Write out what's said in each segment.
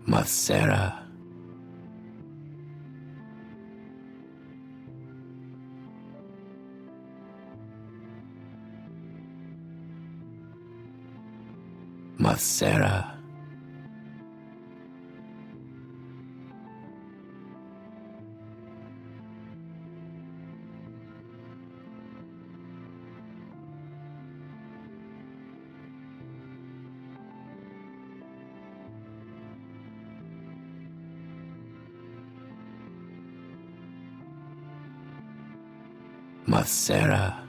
Macera. Macera. Macera.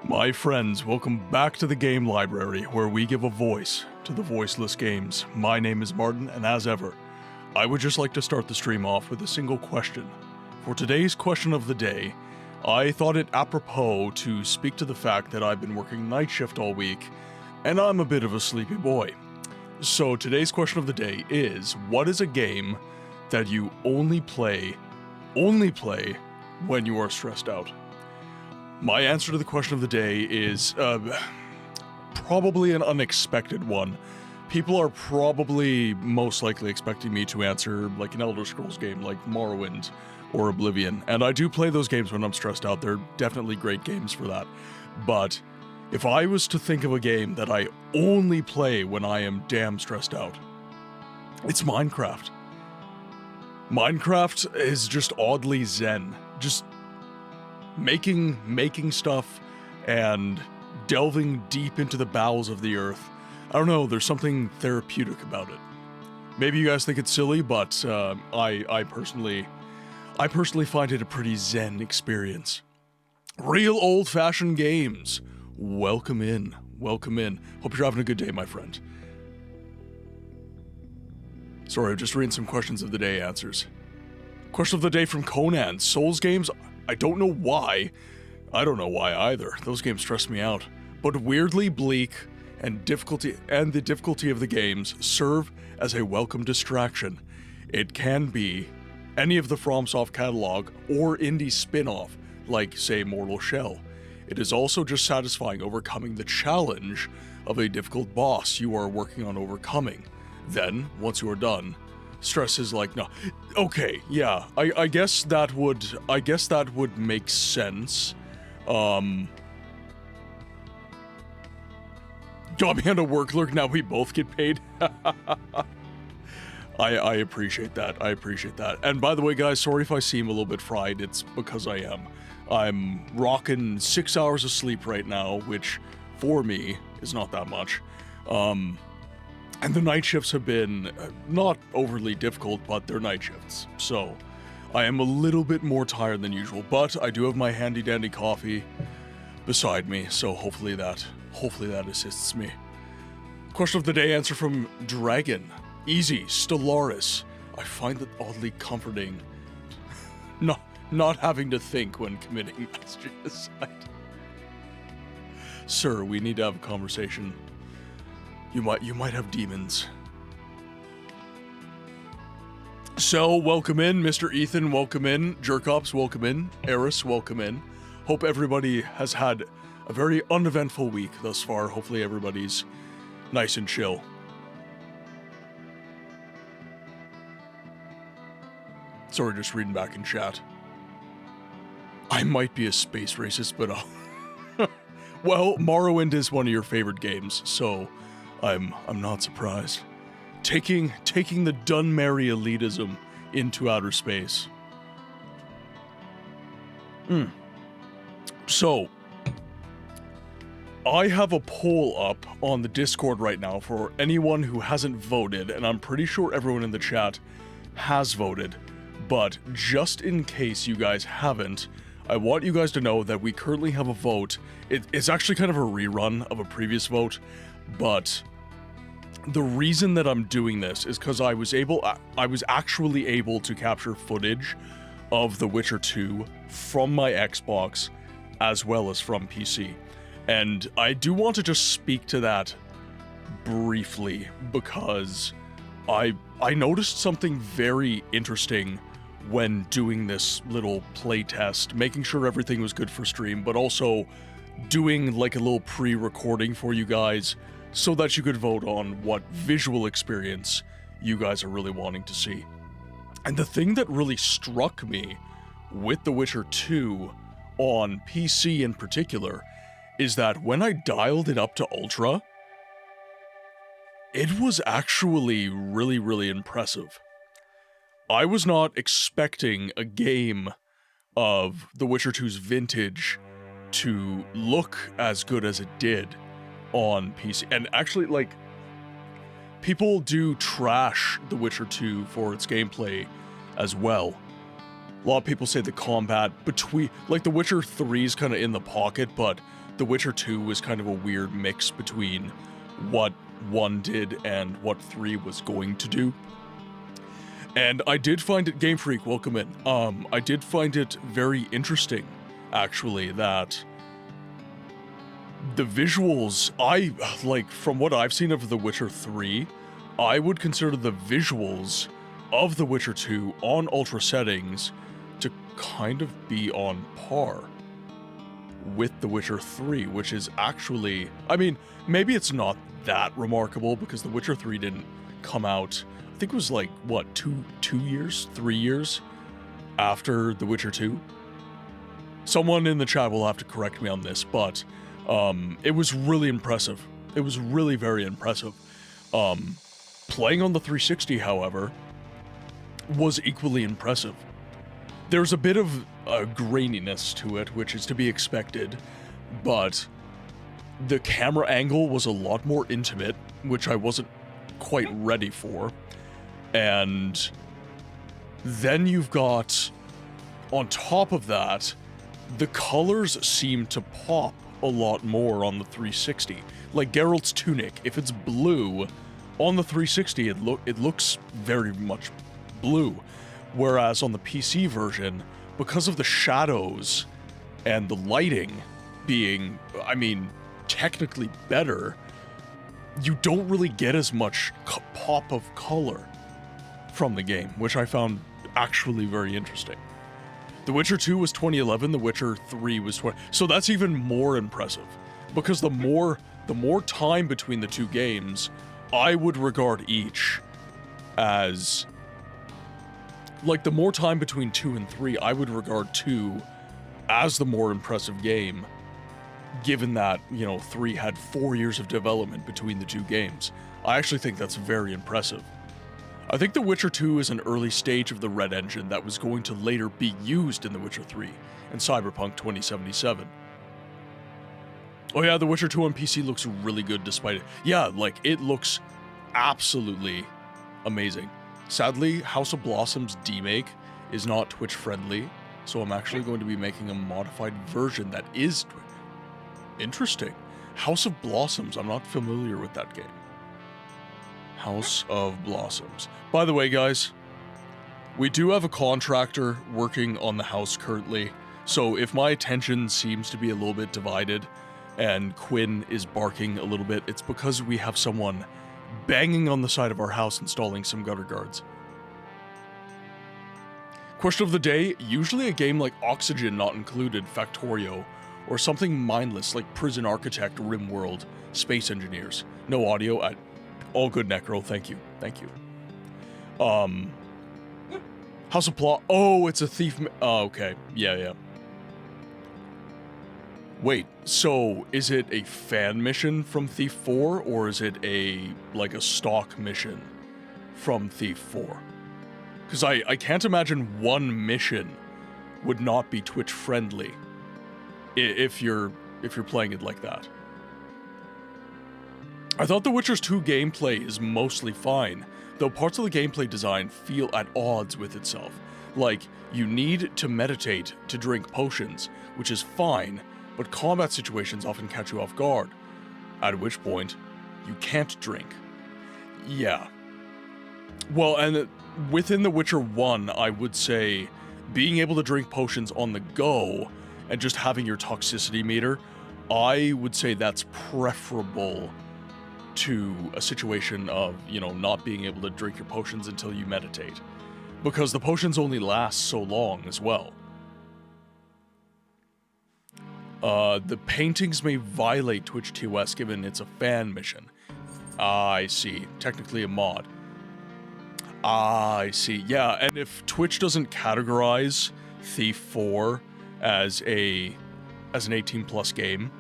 My friends, welcome back to the Game Library, where we give a voice to the voiceless games. My name is Martin, and as ever, I would just like to start the stream off with a single question. For today's question of the day, I thought it apropos to speak to the fact that I've been working night shift all week, and I'm a bit of a sleepy boy. So today's question of the day is, what is a game that you only play when you are stressed out? My answer to the question of the day is probably an unexpected one. People are probably most likely expecting me to answer like an Elder Scrolls game like Morrowind or Oblivion, and I do play those games when I'm stressed out. They're definitely great games for that. But if I was to think of a game that I only play when I am damn stressed out, it's Minecraft. Minecraft is just oddly zen. Just making stuff and delving deep into the bowels of the earth. I don't know, there's something therapeutic about it. Maybe you guys think it's silly, but I personally find it a pretty zen experience. Real old-fashioned games. Welcome in. Welcome in. Hope you're having a good day, my friend. Sorry, I'm just reading some questions of the day answers. Question of the day from Conan. Souls games? I don't know why. I don't know why either. Those games stress me out. But weirdly bleak and the difficulty of the games serve as a welcome distraction. It can be any of the FromSoft catalog or indie spin-off, like, say, Mortal Shell. It is also just satisfying overcoming the challenge of a difficult boss you are working on overcoming. Then, once you are done, stress is like, no. Okay, yeah, I guess that would make sense. Got me on a work lurk, now we both get paid. I appreciate that. I appreciate that. And by the way, guys, sorry if I seem a little bit fried. It's because I am. I'm rocking 6 hours of sleep right now, which for me is not that much. And the night shifts have been not overly difficult, but they're night shifts. So I am a little bit more tired than usual, but I do have my handy dandy coffee beside me, so hopefully that assists me. Question of the day answer from Dragon. Easy, Stellaris. I find it oddly comforting not having to think when committing mass genocide. Sir, we need to have a conversation. You might have demons. So, welcome in, Mr. Ethan, welcome in. Jerkops, welcome in. Eris, welcome in. Hope everybody has had a very uneventful week thus far. Hopefully everybody's nice and chill. Sorry, just reading back in chat. I might be a space racist, but well, Morrowind is one of your favorite games, so I'm not surprised. Taking the Dunmerry elitism into outer space. So, I have a poll up on the Discord right now for anyone who hasn't voted, and I'm pretty sure everyone in the chat has voted, but just in case you guys haven't, I want you guys to know that we currently have a vote. It's actually kind of a rerun of a previous vote, but the reason that I'm doing this is because I was actually able to capture footage of The Witcher 2 from my Xbox as well as from PC. And I do want to just speak to that briefly because I noticed something very interesting when doing this little playtest, making sure everything was good for stream, but also doing like a little pre-recording for you guys so that you could vote on what visual experience you guys are really wanting to see. And the thing that really struck me with The Witcher 2 on PC in particular is that when I dialed it up to Ultra, it was actually really, really impressive. I was not expecting a game of The Witcher 2's vintage to look as good as it did on PC. And actually, like, people do trash The Witcher 2 for its gameplay as well. A lot of people say the combat between, like, The Witcher 3 is kind of in the pocket, but The Witcher 2 was kind of a weird mix between what 1 did and what 3 was going to do. And I did find it, Game Freak, welcome in. I did find it very interesting, actually, that the visuals, from what I've seen of The Witcher 3, I would consider the visuals of The Witcher 2 on Ultra settings to kind of be on par with The Witcher 3, which is actually, I mean, maybe it's not that remarkable because The Witcher 3 didn't come out, I think it was like, what, 3 years after The Witcher 2? Someone in the chat will have to correct me on this, but it was really impressive. It was really very impressive. Playing on the 360, however, was equally impressive. There's a bit of graininess to it, which is to be expected, but the camera angle was a lot more intimate, which I wasn't quite ready for. And then you've got, on top of that, the colors seem to pop a lot more on the 360. Like Geralt's tunic, if it's blue, on the 360 it looks very much blue. Whereas on the PC version, because of the shadows and the lighting being, I mean, technically better, you don't really get as much pop of color from the game, which I found actually very interesting. The Witcher 2 was 2011, The Witcher 3 was 20... So that's even more impressive, because the more time between the two games, I would regard each as... Like, the more time between 2 and 3, I would regard 2 as the more impressive game, given that, you know, 3 had 4 years of development between the two games. I actually think that's very impressive. I think The Witcher 2 is an early stage of the Red Engine that was going to later be used in The Witcher 3 and Cyberpunk 2077. Oh yeah, The Witcher 2 on PC looks really good despite it. Yeah, like, it looks absolutely amazing. Sadly, House of Blossoms demake is not Twitch friendly, so I'm actually going to be making a modified version that is Twitch. Interesting. House of Blossoms, I'm not familiar with that game. House of Blossoms. By the way, guys, we do have a contractor working on the house currently, so if my attention seems to be a little bit divided and Quinn is barking a little bit, it's because we have someone banging on the side of our house installing some gutter guards. Question of the day, usually a game like Oxygen Not Included, Factorio, or something mindless like Prison Architect, RimWorld, Space Engineers. No audio at all good, Necro, thank you, thank you. House of Plot, oh, it's a thief, oh, okay, yeah. Wait, so is it a fan mission from Thief 4, or is it like a stock mission from Thief 4? Because I can't imagine one mission would not be Twitch friendly if you're playing it like that. I thought The Witcher 2 gameplay is mostly fine, though parts of the gameplay design feel at odds with itself. Like, you need to meditate to drink potions, which is fine, but combat situations often catch you off guard, at which point, you can't drink. Yeah. Well, and within The Witcher 1, I would say being able to drink potions on the go and just having your toxicity meter, I would say that's preferable to a situation of, you know, not being able to drink your potions until you meditate. Because the potions only last so long as well. The paintings may violate Twitch TOS given it's a fan mission. I see. Technically a mod. I see. Yeah, and if Twitch doesn't categorize Thief 4 as an 18+ game,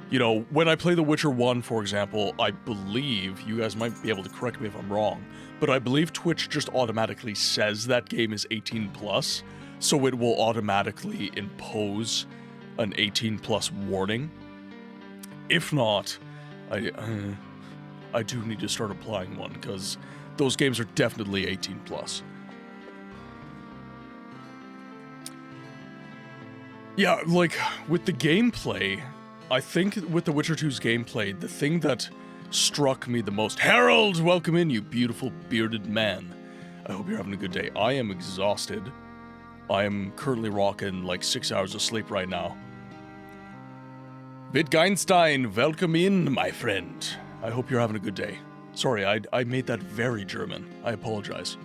you know, when I play The Witcher 1, for example, I believe, you guys might be able to correct me if I'm wrong, but I believe Twitch just automatically says that game is 18+, so it will automatically impose an 18+ warning. If not, I do need to start applying one, because those games are definitely 18+. Yeah, like, with the gameplay, I think with The Witcher 2's gameplay, the thing that struck me the most... Harold, welcome in, you beautiful bearded man. I hope you're having a good day. I am exhausted. I am currently rocking like 6 hours of sleep right now. Wittgenstein, welcome in, my friend. I hope you're having a good day. Sorry, I made that very German. I apologize.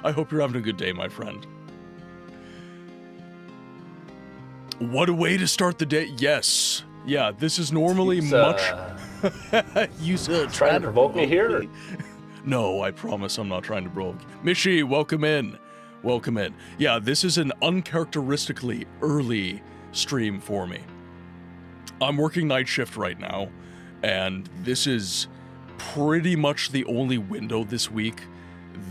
I hope you're having a good day, my friend. What a way to start the day. Yes. Yeah, this is normally much... You trying to provoke me here? No, I promise I'm not trying to provoke. Mishi, welcome in. Welcome in. Yeah, this is an uncharacteristically early stream for me. I'm working night shift right now, and this is pretty much the only window this week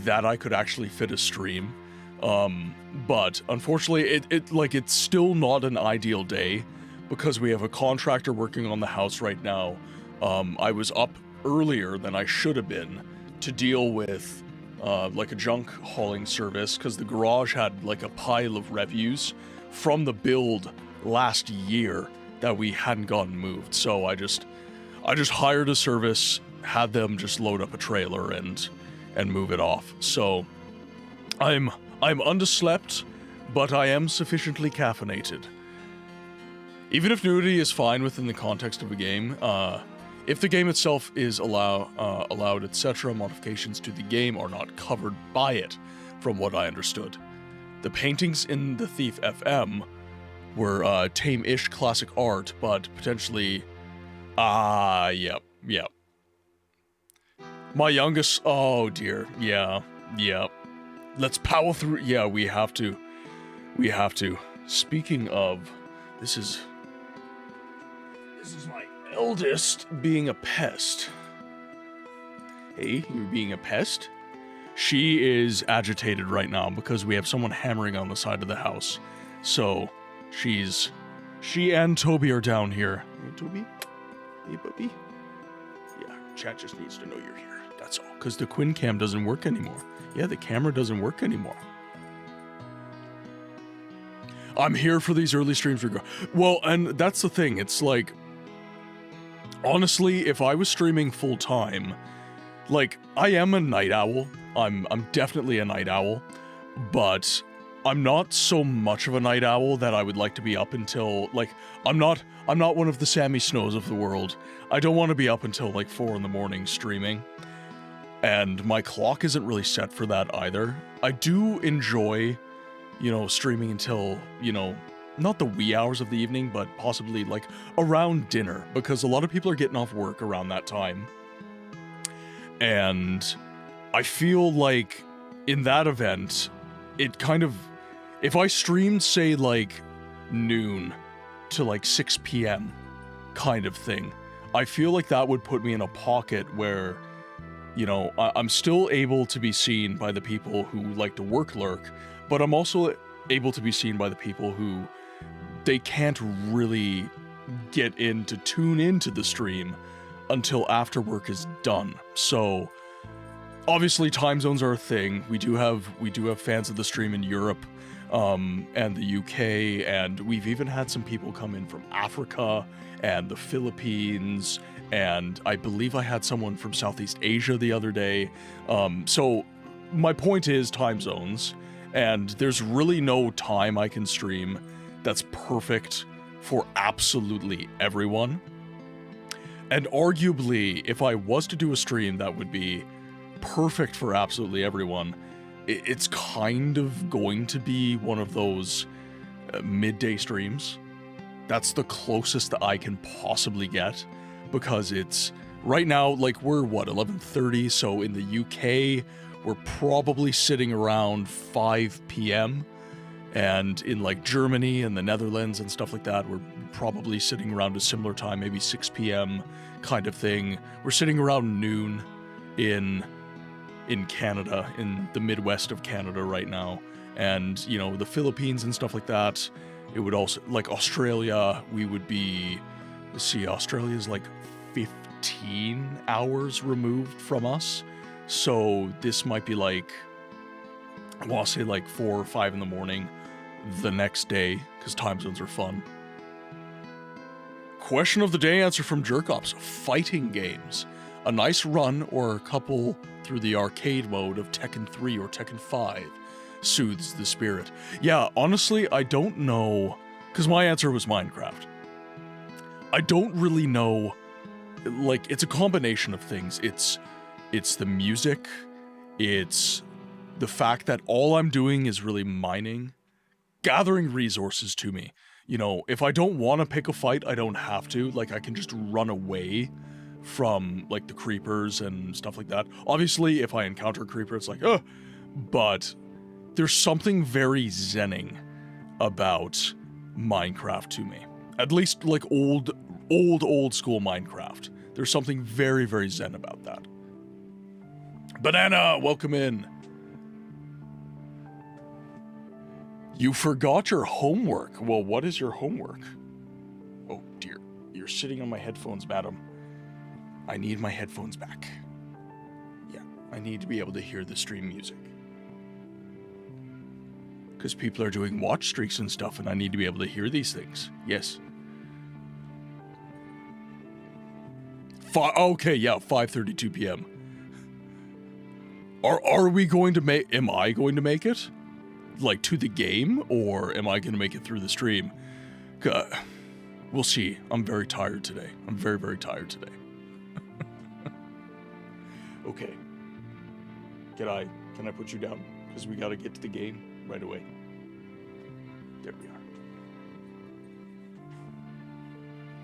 that I could actually fit a stream. But unfortunately, it's still not an ideal day because we have a contractor working on the house right now. I was up earlier than I should have been to deal with like a junk hauling service, because the garage had like a pile of refuse from the build last year that we hadn't gotten moved. So I just hired a service, had them just load up a trailer and move it off. So I'm underslept, but I am sufficiently caffeinated. Even if nudity is fine within the context of a game, if the game itself is allowed, etc., modifications to the game are not covered by it, from what I understood. The paintings in The Thief FM were tame-ish classic art, but potentially... yep. My youngest... Oh, dear. Yeah. Let's power through... Yeah, we have to. Speaking of... This is my eldest being a pest. Hey, you're being a pest? She is agitated right now because we have someone hammering on the side of the house. So, she and Toby are down here. Hey, Toby? Hey, puppy? Yeah, chat just needs to know you're here. That's all. Because the Quinn cam doesn't work anymore. Yeah, the camera doesn't work anymore. I'm here for these early streams. Well, and that's the thing. It's like, honestly, if I was streaming full time, like, I am a night owl. I'm definitely a night owl, but I'm not so much of a night owl that I would like to be up until, like, I'm not one of the Sammy Snows of the world. I don't want to be up until like 4 in the morning streaming. And my clock isn't really set for that either. I do enjoy, streaming until, not the wee hours of the evening, but possibly like around dinner, because a lot of people are getting off work around that time. And I feel like in that event, it kind of, if I streamed, say, like noon to like 6 p.m. kind of thing, I feel like that would put me in a pocket where, I'm still able to be seen by the people who like to work lurk, but I'm also able to be seen by the people who they can't really get in to tune into the stream until after work is done. So obviously time zones are a thing. We do have fans of the stream in Europe and the UK, and we've even had some people come in from Africa and the Philippines, and I believe I had someone from Southeast Asia the other day. So my point is time zones, and there's really no time I can stream that's perfect for absolutely everyone. And arguably, if I was to do a stream that would be perfect for absolutely everyone, it's kind of going to be one of those midday streams. That's the closest that I can possibly get, because it's right now, like, we're 11:30, so in the UK we're probably sitting around 5 p.m. and in like Germany and the Netherlands and stuff like that, we're probably sitting around a similar time, maybe 6 p.m. kind of thing. We're sitting around noon in Canada, in the Midwest of Canada right now. And, the Philippines and stuff like that, it would also, like Australia, we would be, Australia's like 15 hours removed from us. So this might be like, I want to say like 4 or 5 in the morning the next day, because time zones are fun. Question of the day answer from Jerkops. Fighting games. A nice run or a couple through the arcade mode of Tekken 3 or Tekken 5 soothes the spirit. Yeah, honestly, I don't know, because my answer was Minecraft. I don't really know, like, it's a combination of things. It's the music, it's the fact that all I'm doing is really mining, gathering resources to me. If I don't want to pick a fight, I don't have to. Like, I can just run away from, like, the creepers and stuff like that. Obviously, if I encounter a creeper, it's like, ugh. But there's something very zenning about Minecraft to me. At least, like, old school Minecraft. There's something very, very zen about that. Banana, welcome in. You forgot your homework. Well, what is your homework? Oh, dear. You're sitting on my headphones, madam. I need my headphones back. Yeah, I need to be able to hear the stream music. Because people are doing watch streaks and stuff, and I need to be able to hear these things. Yes. Okay, yeah, 5:32 p.m. Are we going to make... Am I going to make it? Like, to the game? Or am I going to make it through the stream? We'll see. I'm very tired today. I'm very, very tired today. Okay. Can I put you down? Because we gotta get to the game right away. There we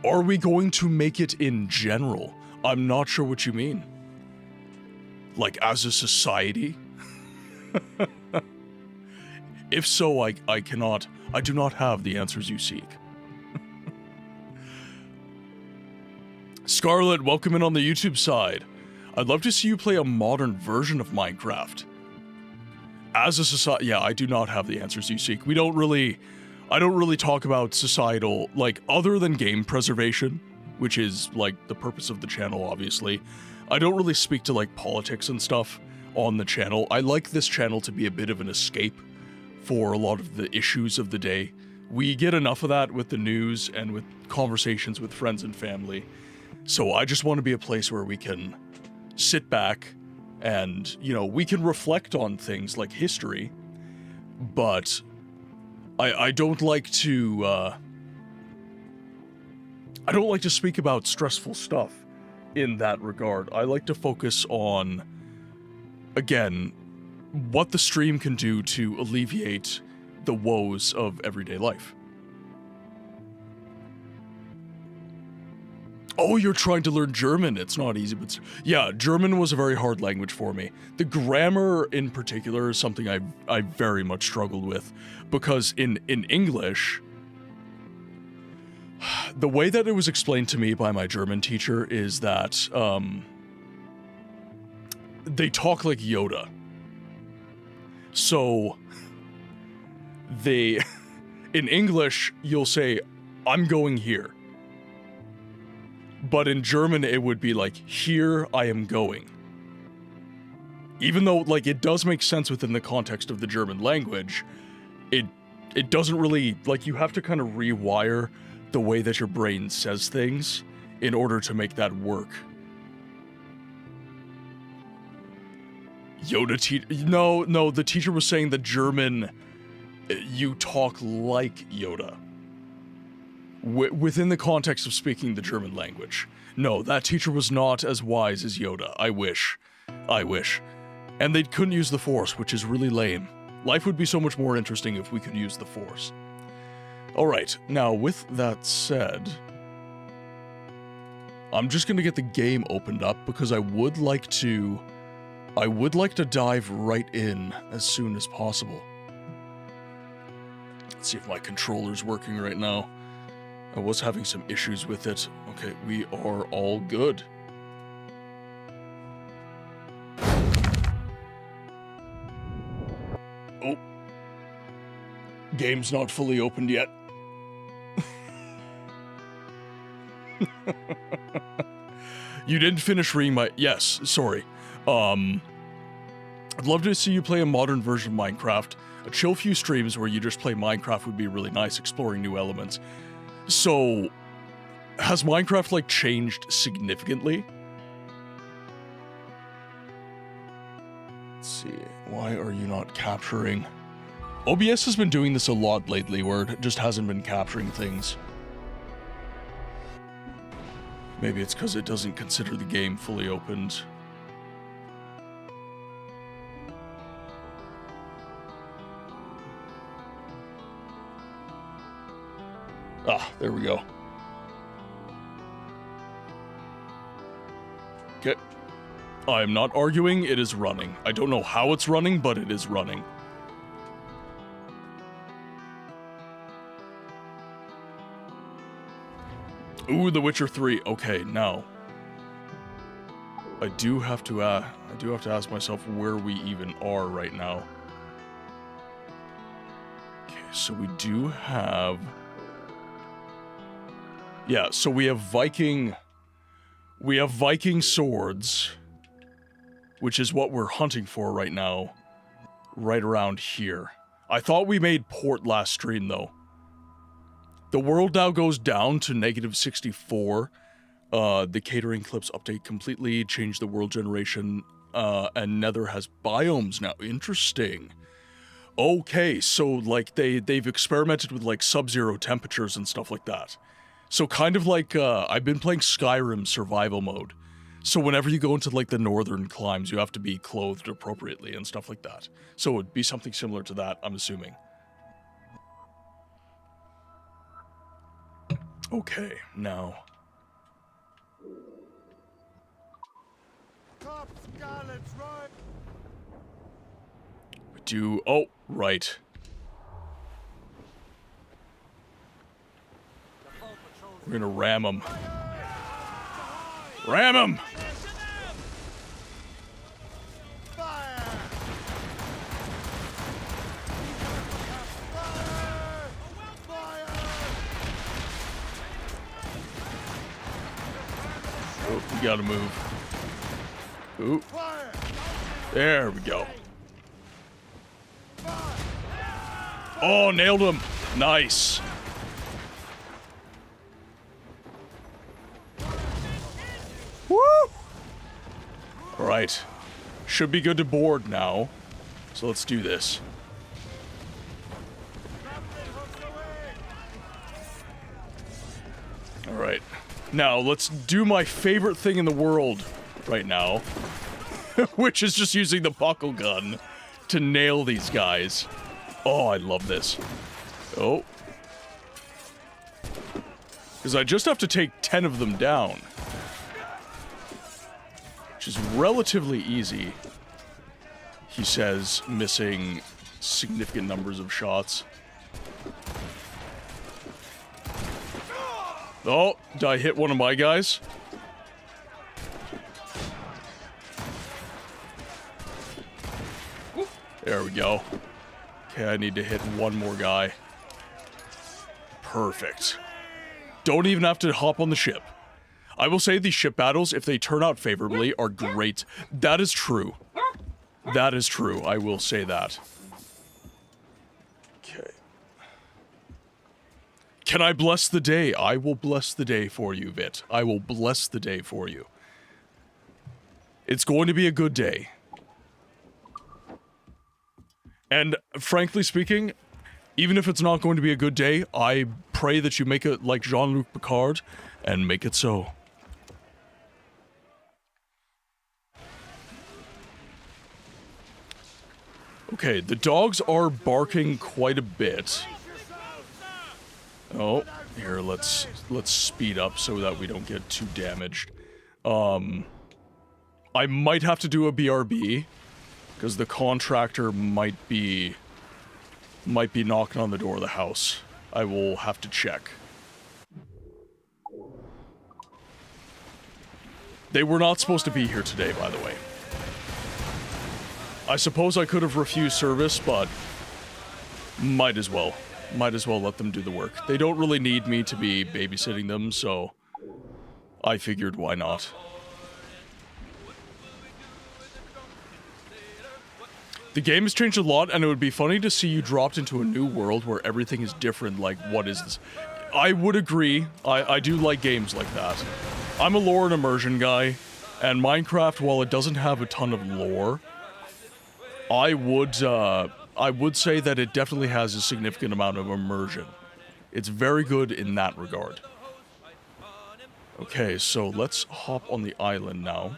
are. Are we going to make it in general? I'm not sure what you mean. Like, as a society? If so, I do not have the answers you seek. Scarlet, welcome in on the YouTube side. I'd love to see you play a modern version of Minecraft. As a society, yeah, I do not have the answers you seek. I don't really talk about societal, like, other than game preservation, which is, like, the purpose of the channel, obviously. I don't really speak to, like, politics and stuff on the channel. I like this channel to be a bit of an escape for a lot of the issues of the day. We get enough of that with the news and with conversations with friends and family. So I just want to be a place where we can sit back and, you know, we can reflect on things like history, but I don't like to, I don't like to speak about stressful stuff in that regard. I like to focus on, again, what the stream can do to alleviate the woes of everyday life. Oh, you're trying to learn German. It's not easy, but yeah, German was a very hard language for me. The grammar in particular is something I very much struggled with, because in English, the way that it was explained to me by my German teacher is that they talk like Yoda. So in English, you'll say, "I'm going here." But in German, it would be like, "Here I am going." Even though, like, it does make sense within the context of the German language, it doesn't really, like, you have to kind of rewire the way that your brain says things in order to make that work. No, the teacher was saying that German, you talk like Yoda. Within the context of speaking the German language. No, that teacher was not as wise as Yoda. I wish. And they couldn't use the Force, which is really lame. Life would be so much more interesting if we could use the Force. Alright, now with that said, I'm just gonna get the game opened up because I would like to dive right in as soon as possible. Let's see if my controller's working right now. I was having some issues with it. Okay, we are all good. Oh. Game's not fully opened yet. You didn't finish reading my... Yes, sorry. I'd love to see you play a modern version of Minecraft. A chill few streams where you just play Minecraft would be really nice, exploring new elements. So, has Minecraft, like, changed significantly? Let's see, why are you not capturing? OBS has been doing this a lot lately, where it just hasn't been capturing things. Maybe it's because it doesn't consider the game fully opened. Ah, there we go. Okay. I am not arguing, it is running. I don't know how it's running, but it is running. Ooh, The Witcher 3. Okay, now. I do have to ask myself where we even are right now. Okay, so we do have... Yeah, so we have Viking swords. which is what we're hunting for right now, right around here. I thought we made port last stream, though. The world now goes down to -64. The catering clips update completely changed the world generation, and Nether has biomes now. Interesting. Okay, so, like, they've experimented with, like, sub-zero temperatures and stuff like that. So kind of like, I've been playing Skyrim survival mode. So whenever you go into, like, the northern climes, you have to be clothed appropriately and stuff like that. So it'd be something similar to that, I'm assuming. Okay, now... We do... Oh, right. We're gonna ram him. Ram him! Oh, we gotta move. Ooh. There we go. Oh, nailed him. Nice. Woo! Alright. Should be good to board now. So let's do this. Alright. Now, let's do my favorite thing in the world right now. Which is just using the buckle gun to nail these guys. Oh, I love this. Oh. Because I just have to take 10 of them down. Which is relatively easy. He says, missing significant numbers of shots. Oh, did I hit one of my guys? There we go. Okay, I need to hit one more guy. Perfect. Don't even have to hop on the ship. I will say these ship battles, if they turn out favorably, are great. That is true. That is true. I will say that. Okay. Can I bless the day? I will bless the day for you, Vit. I will bless the day for you. It's going to be a good day. And frankly speaking, even if it's not going to be a good day, I pray that you make it like Jean-Luc Picard and make it so. Okay, the dogs are barking quite a bit. Oh, here, let's speed up so that we don't get too damaged. I might have to do a BRB. Because the contractor might be knocking on the door of the house. I will have to check. They were not supposed to be here today, by the way. I suppose I could have refused service, but might as well. Might as well let them do the work. They don't really need me to be babysitting them, so I figured why not. The game has changed a lot, and it would be funny to see you dropped into a new world where everything is different, like, what is this? I would agree. I do like games like that. I'm a lore and immersion guy, and Minecraft, while it doesn't have a ton of lore, I would say that it definitely has a significant amount of immersion. It's very good in that regard. Okay, so let's hop on the island now.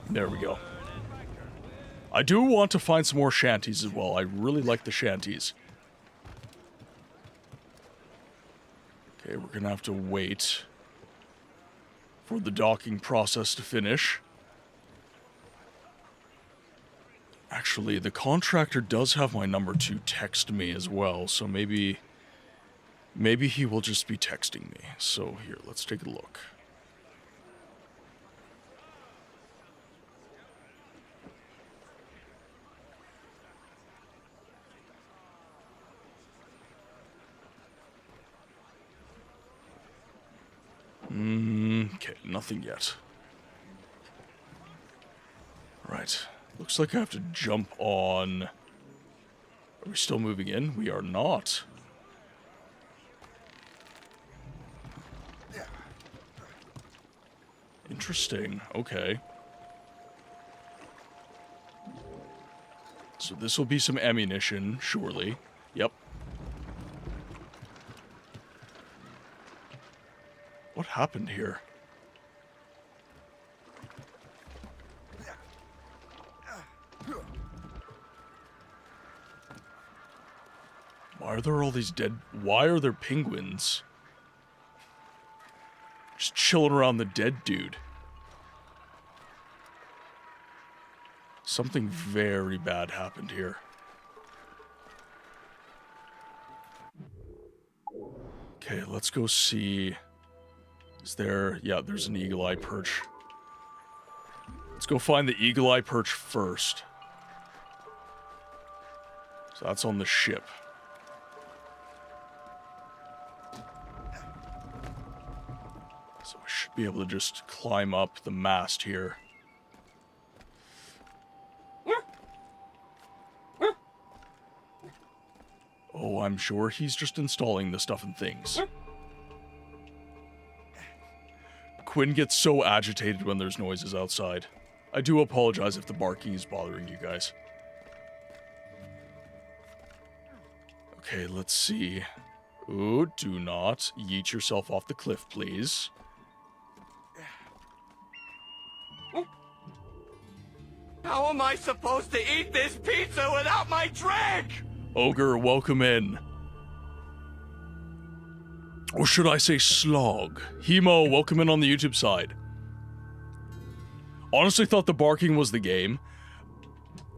There we go. I do want to find some more shanties as well. I really like the shanties. Okay, we're gonna have to wait for the docking process to finish. Actually, the contractor does have my number to text me as well, so maybe he will just be texting me. So here, let's take a look. Okay, nothing yet. Right. Looks like I have to jump on... Are we still moving in? We are not. Interesting. Okay. So this will be some ammunition, surely. Yep. What happened here? Why are there all these dead... Why are there penguins? Just chilling around the dead dude. Something very bad happened here. Okay, let's go see... Is there... Yeah, there's an eagle-eye perch. Let's go find the eagle-eye perch first. So that's on the ship. So we should be able to just climb up the mast here. Oh, I'm sure he's just installing the stuff and things. Quinn gets so agitated when there's noises outside. I do apologize if the barking is bothering you guys. Okay, let's see. Ooh, do not yeet yourself off the cliff, please. How am I supposed to eat this pizza without my drink? Ogre, welcome in. Or should I say slog? Hemo, welcome in on the YouTube side. Honestly thought the barking was the game.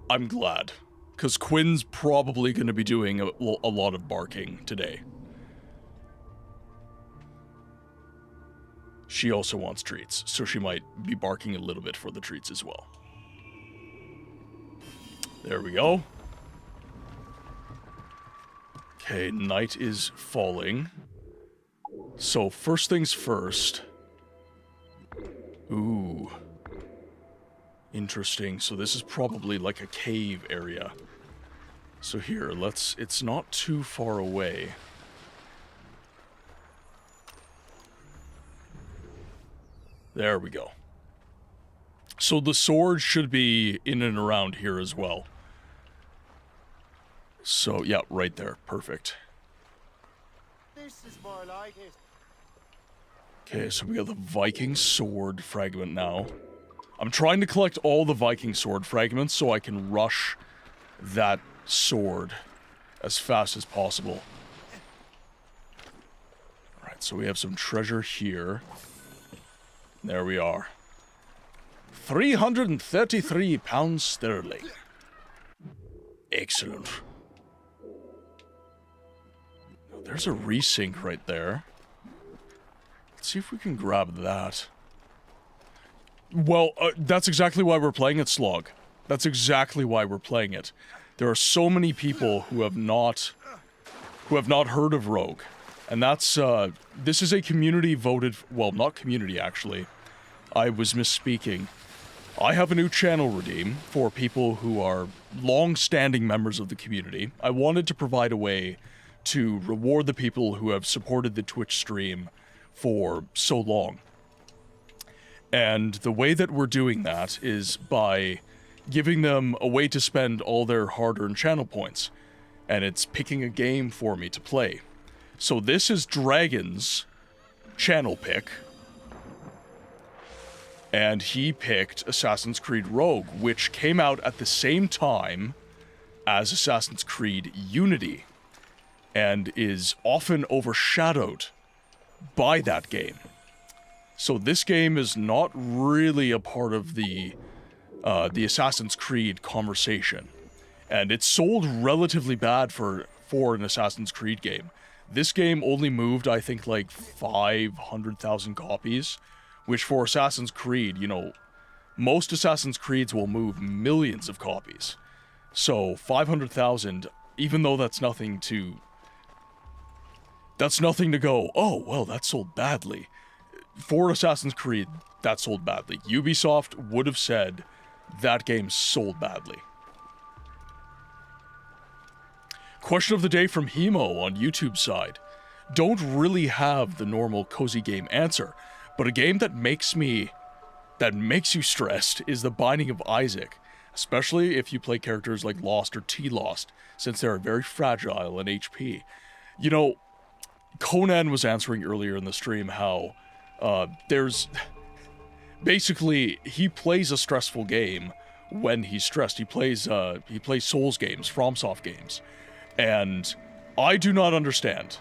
I'm glad. Because Quinn's probably going to be doing a lot of barking today. She also wants treats, so she might be barking a little bit for the treats as well. There we go. Okay, night is falling. So, first things first. Ooh. Interesting. So this is probably like a cave area. So here, let's... It's not too far away. There we go. So the sword should be in and around here as well. So, yeah, right there. Perfect. This is more like it. Okay, so we got the Viking sword fragment now. I'm trying to collect all the Viking sword fragments so I can rush that sword as fast as possible. Alright, so we have some treasure here. There we are. 333 pounds sterling. Excellent. There's a resync right there. Let's see if we can grab that. Well, that's exactly why we're playing it, Slog. That's exactly why we're playing it. There are so many people who have not heard of Rogue. And that's, this is a community voted, well, not community, actually. I was misspeaking. I have a new channel redeem for people who are long-standing members of the community. I wanted to provide a way to reward the people who have supported the Twitch stream for so long. And the way that we're doing that is by giving them a way to spend all their hard-earned channel points. And it's picking a game for me to play. So this is Dragon's channel pick. And he picked Assassin's Creed Rogue, which came out at the same time as Assassin's Creed Unity. And is often overshadowed by that game. So this game is not really a part of the Assassin's Creed conversation. And it's sold relatively bad for an Assassin's Creed game. This game only moved, I think, like 500,000 copies, which for Assassin's Creed, you know, most Assassin's Creeds will move millions of copies. So 500,000, even though that's nothing to go, oh, well, that sold badly. for Assassin's Creed, that sold badly. Ubisoft would have said that game sold badly. Question of the day from Hemo on YouTube side. Don't really have the normal cozy game answer, but a game that makes you stressed is The Binding of Isaac, especially if you play characters like Lost or T-Lost, since they are very fragile in HP. You know, Conan was answering earlier in the stream how there's... Basically, he plays a stressful game when he's stressed. He plays Souls games, FromSoft games, and I do not understand.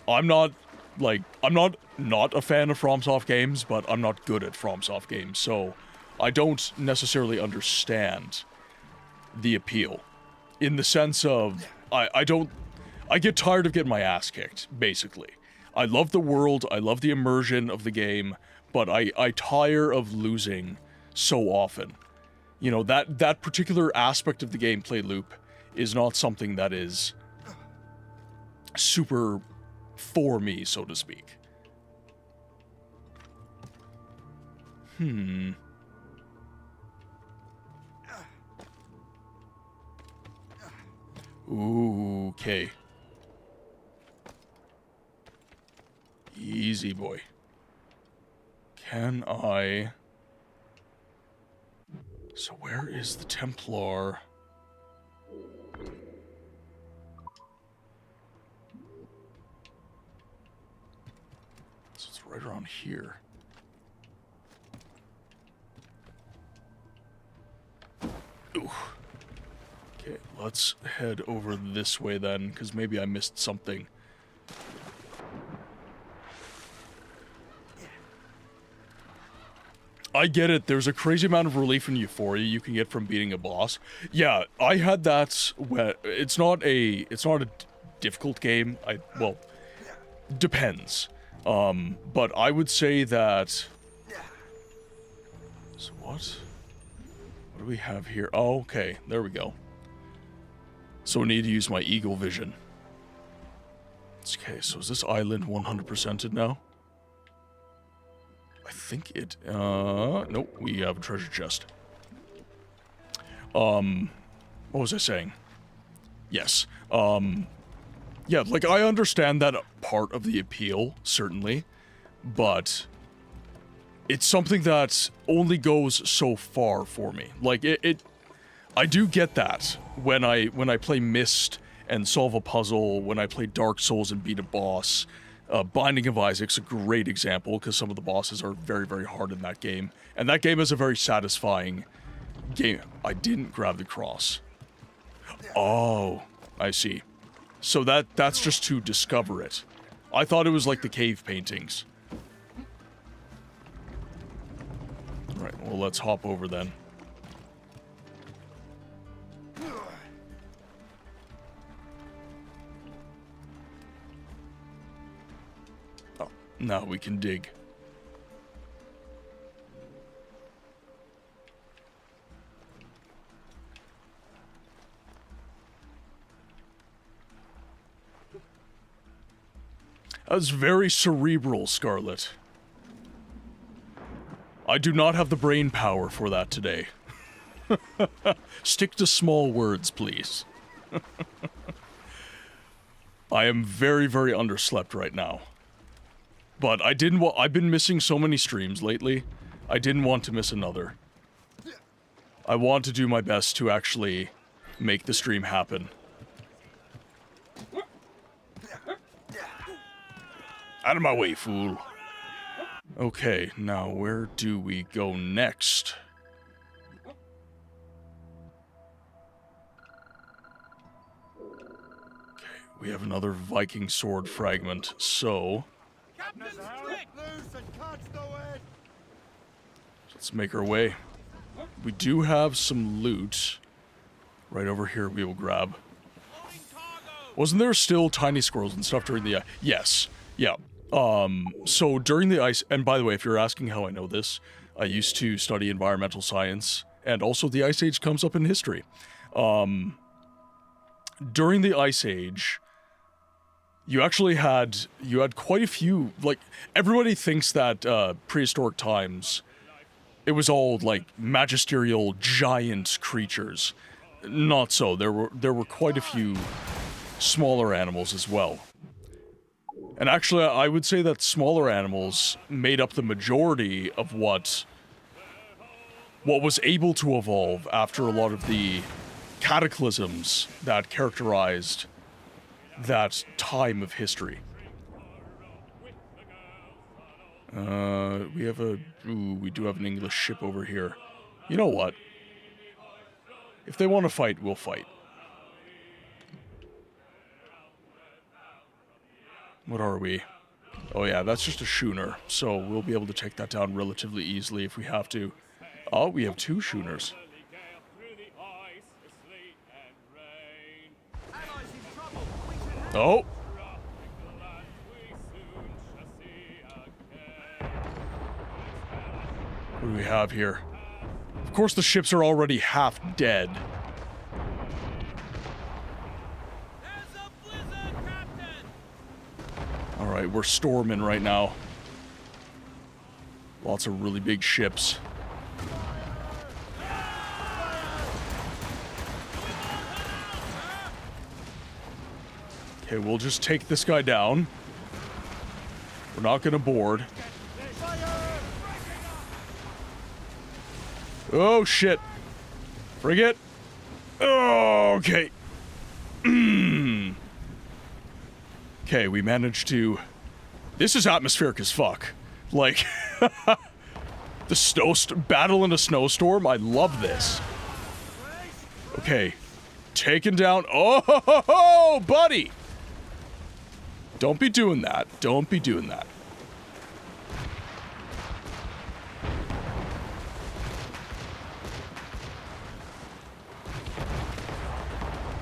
I'm not a fan of FromSoft games, but I'm not good at FromSoft games, so I don't necessarily understand the appeal. In the sense of, I get tired of getting my ass kicked, basically. I love the world, I love the immersion of the game, but I tire of losing so often. You know, that particular aspect of the gameplay loop is not something that is super for me, so to speak. Ooh, okay. Easy, boy. Can I... So where is the Templar? So it's right around here. Ooh. Okay, let's head over this way then, because maybe I missed something. I get it, there's a crazy amount of relief and euphoria you can get from beating a boss. Yeah, I had that when... It's not a difficult game. Well, depends. But I would say that... So what? What do we have here? Oh, okay, there we go. So I need to use my eagle vision. Okay, so is this island 100%ed now? I think it, nope, we have a treasure chest. What was I saying? Yes, yeah, like, I understand that part of the appeal, certainly, but it's something that only goes so far for me. Like, I do get that when I play Myst and solve a puzzle, when I play Dark Souls and beat a boss. Binding of Isaac's a great example, because some of the bosses are very, very hard in that game. And that game is a very satisfying game. I didn't grab the cross. Oh, I see. So that's just to discover it. I thought it was like the cave paintings. Right, well, let's hop over then. Now we can dig. That's very cerebral, Scarlet. I do not have the brain power for that today. Stick to small words, please. I am very, very underslept right now. But I didn't I've been missing so many streams lately, I didn't want to miss another. I want to do my best to actually make the stream happen. Out of my way, fool. Okay, now where do we go next? Okay, we have another Viking sword fragment, so... Let's make our way. We do have some loot. Right over here we will grab. Wasn't there still tiny squirrels and stuff during the... Yes. Yeah. So during the ice... And by the way, if you're asking how I know this, I used to study environmental science, and also the Ice Age comes up in history. During the Ice Age, you actually had quite a few, like, everybody thinks that prehistoric times, it was all like magisterial giant creatures. Not so. There were quite a few smaller animals as well. And actually, I would say that smaller animals made up the majority of what was able to evolve after a lot of the cataclysms that characterized that time of history. We do have an English ship over here. You know what? If they want to fight, we'll fight. What are we? Oh yeah, that's just a schooner, so we'll be able to take that down relatively easily if we have to. Oh, we have 2 schooners. Oh! What do we have here? Of course the ships are already half dead. Alright, we're storming right now. Lots of really big ships. Okay, we'll just take this guy down. We're not gonna board. Oh, shit. Frigate. Oh, okay. Okay, we managed to... This is atmospheric as fuck. Like, the battle in a snowstorm, I love this. Okay. Taken down... Oh, buddy! Don't be doing that. Don't be doing that.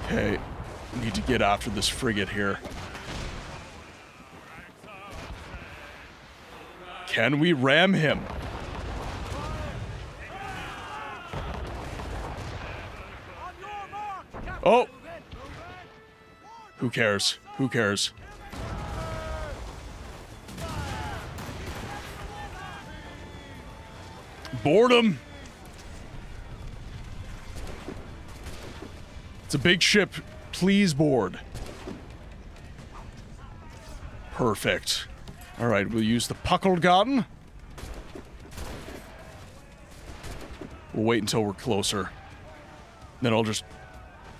Okay, need to get after this frigate here. Can we ram him? Oh! Who cares? Who cares? Board him! It's a big ship. Please board. Perfect. Alright, we'll use the puckle gun. We'll wait until we're closer. Then I'll just...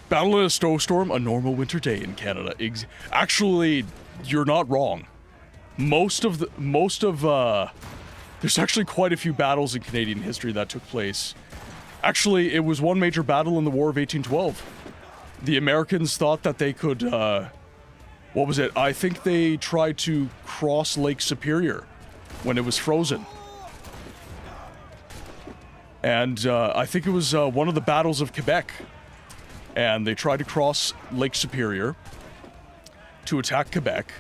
Battle in a snowstorm, a normal winter day in Canada. Actually, you're not wrong. Most of... There's actually quite a few battles in Canadian history that took place. Actually, it was one major battle in the War of 1812. The Americans thought that they could, what was it? I think they tried to cross Lake Superior when it was frozen. And, I think it was, one of the battles of Quebec. And they tried to cross Lake Superior to attack Quebec.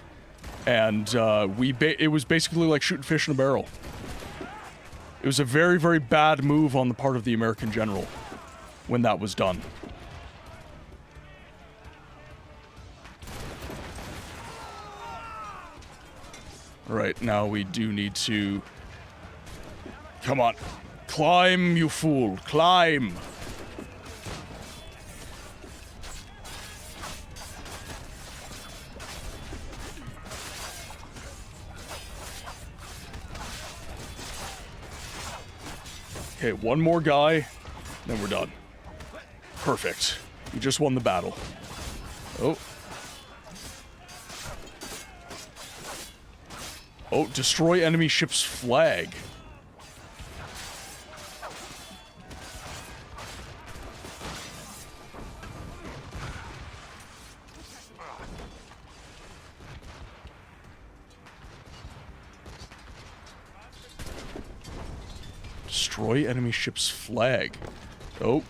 And, it was basically like shooting fish in a barrel. It was a very, very bad move on the part of the American general when that was done. Alright, now we do need to... Come on. Climb, you fool. Climb! Okay, one more guy, then we're done. Perfect. We just won the battle. Oh. Oh, destroy enemy ship's flag. Destroy enemy ship's flag. Oh.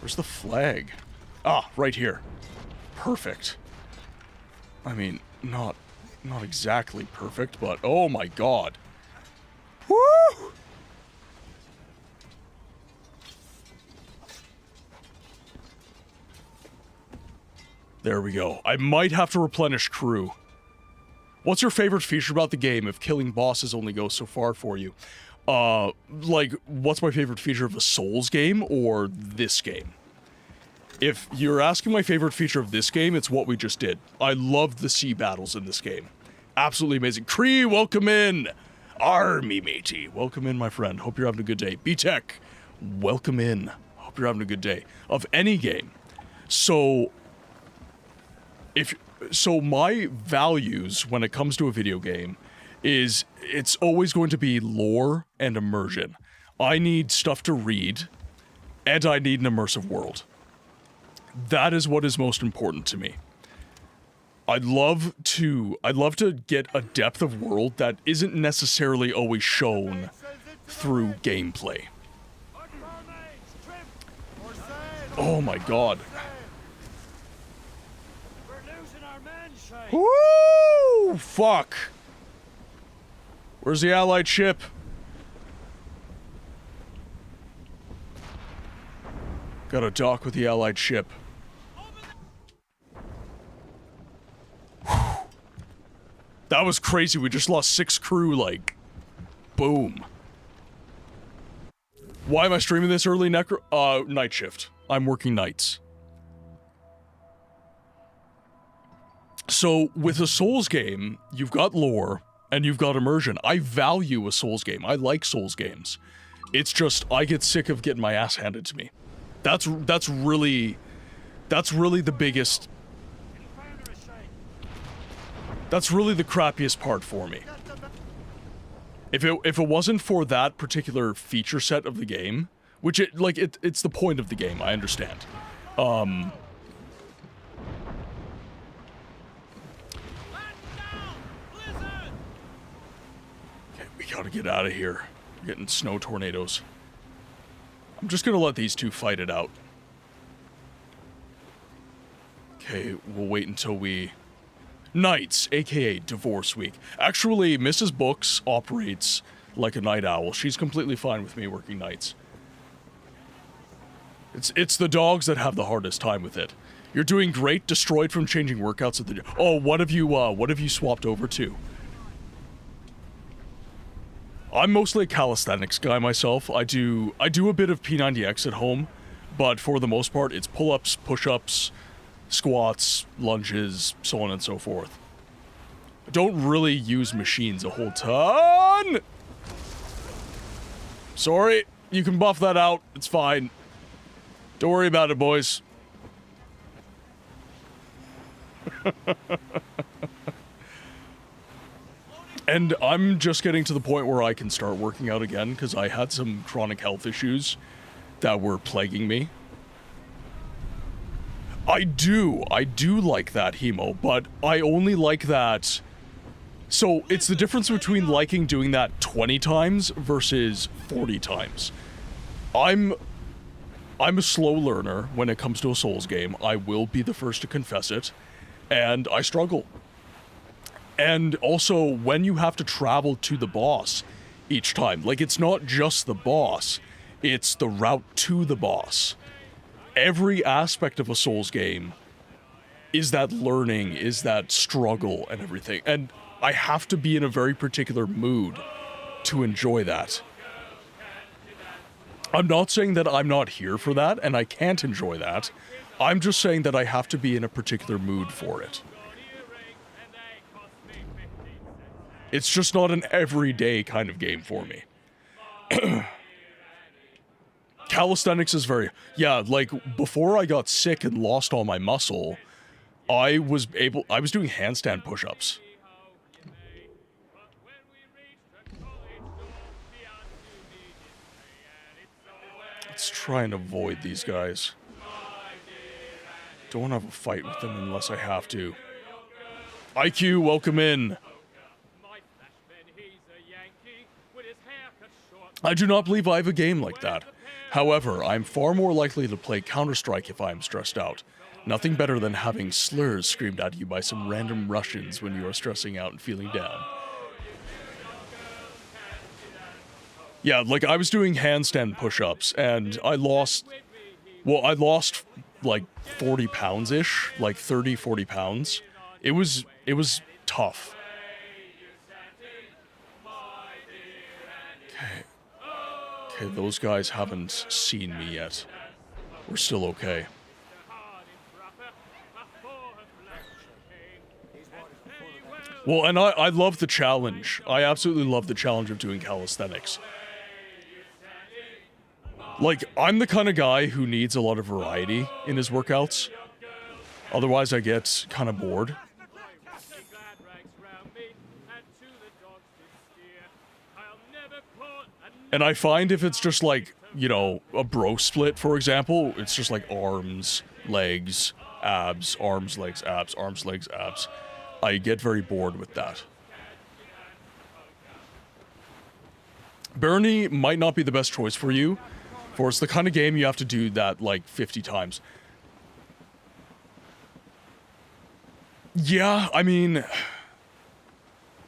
Where's the flag? Ah, right here. Perfect. I mean, not exactly perfect, but oh my god. Woo! There we go. I might have to replenish crew. What's your favorite feature about the game if killing bosses only goes so far for you? Like, what's my favorite feature of the Souls game or this game? If you're asking my favorite feature of this game, it's what we just did. I loved the sea battles in this game. Absolutely amazing. Cree, welcome in! Army matey, welcome in, my friend. Hope you're having a good day. B-Tech, welcome in. Hope you're having a good day. Of any game. So my values when it comes to a video game is it's always going to be lore and immersion. I need stuff to read, and I need an immersive world. That is what is most important to me. I'd love to get a depth of world that isn't necessarily always shown through gameplay. Oh my god. Woo! Fuck! Where's the allied ship? Gotta dock with the allied ship. That was crazy, we just lost 6 crew, like, boom. Why am I streaming this early, night shift. I'm working nights. So, with a Souls game, you've got lore, and you've got immersion. I value a Souls game. I like Souls games. It's just, I get sick of getting my ass handed to me. That's really the biggest... That's really the crappiest part for me. If it wasn't for that particular feature set of the game, which it's the point of the game, I understand. Okay, we gotta get out of here. We're getting snow tornadoes. I'm just gonna let these two fight it out. Okay, we'll wait until we... Nights, aka Divorce Week. Actually, Mrs. Books operates like a night owl. She's completely fine with me working nights. It's the dogs that have the hardest time with it. You're doing great, destroyed from changing workouts at the... Oh, what have you swapped over to? I'm mostly a calisthenics guy myself. I do a bit of P90X at home, but for the most part, it's pull-ups, push-ups, squats, lunges, so on and so forth. I don't really use machines a whole ton! Sorry, you can buff that out, it's fine. Don't worry about it, boys. And I'm just getting to the point where I can start working out again, because I had some chronic health issues that were plaguing me. I do like that, Hemo, but I only like that... So, it's the difference between liking doing that 20 times versus 40 times. I'm a slow learner when it comes to a Souls game. I will be the first to confess it, and I struggle. And also, when you have to travel to the boss each time, like, it's not just the boss, it's the route to the boss. Every aspect of a Souls game is that learning, is that struggle and everything. And I have to be in a very particular mood to enjoy that. I'm not saying that I'm not here for that and I can't enjoy that. I'm just saying that I have to be in a particular mood for it. It's just not an everyday kind of game for me. Calisthenics is very... Yeah, like, before I got sick and lost all my muscle, I was doing handstand push-ups. Let's try and avoid these guys. Don't want to have a fight with them unless I have to. IQ, welcome in. I do not believe I have a game like that. However, I'm far more likely to play Counter-Strike if I am stressed out. Nothing better than having slurs screamed at you by some random Russians when you are stressing out and feeling down. Yeah, like, I was doing handstand push-ups, and I lost like 40 pounds-ish, like 30, 40 pounds. It was tough. Okay, those guys haven't seen me yet. We're still okay. Well, and I love the challenge. I absolutely love the challenge of doing calisthenics. Like, I'm the kind of guy who needs a lot of variety in his workouts. Otherwise, I get kind of bored. And I find if it's just like, you know, a bro split, for example, it's just like arms, legs, abs, arms, legs, abs, arms, legs, abs. I get very bored with that. Barony might not be the best choice for you, for it's the kind of game you have to do that like 50 times. Yeah, I mean,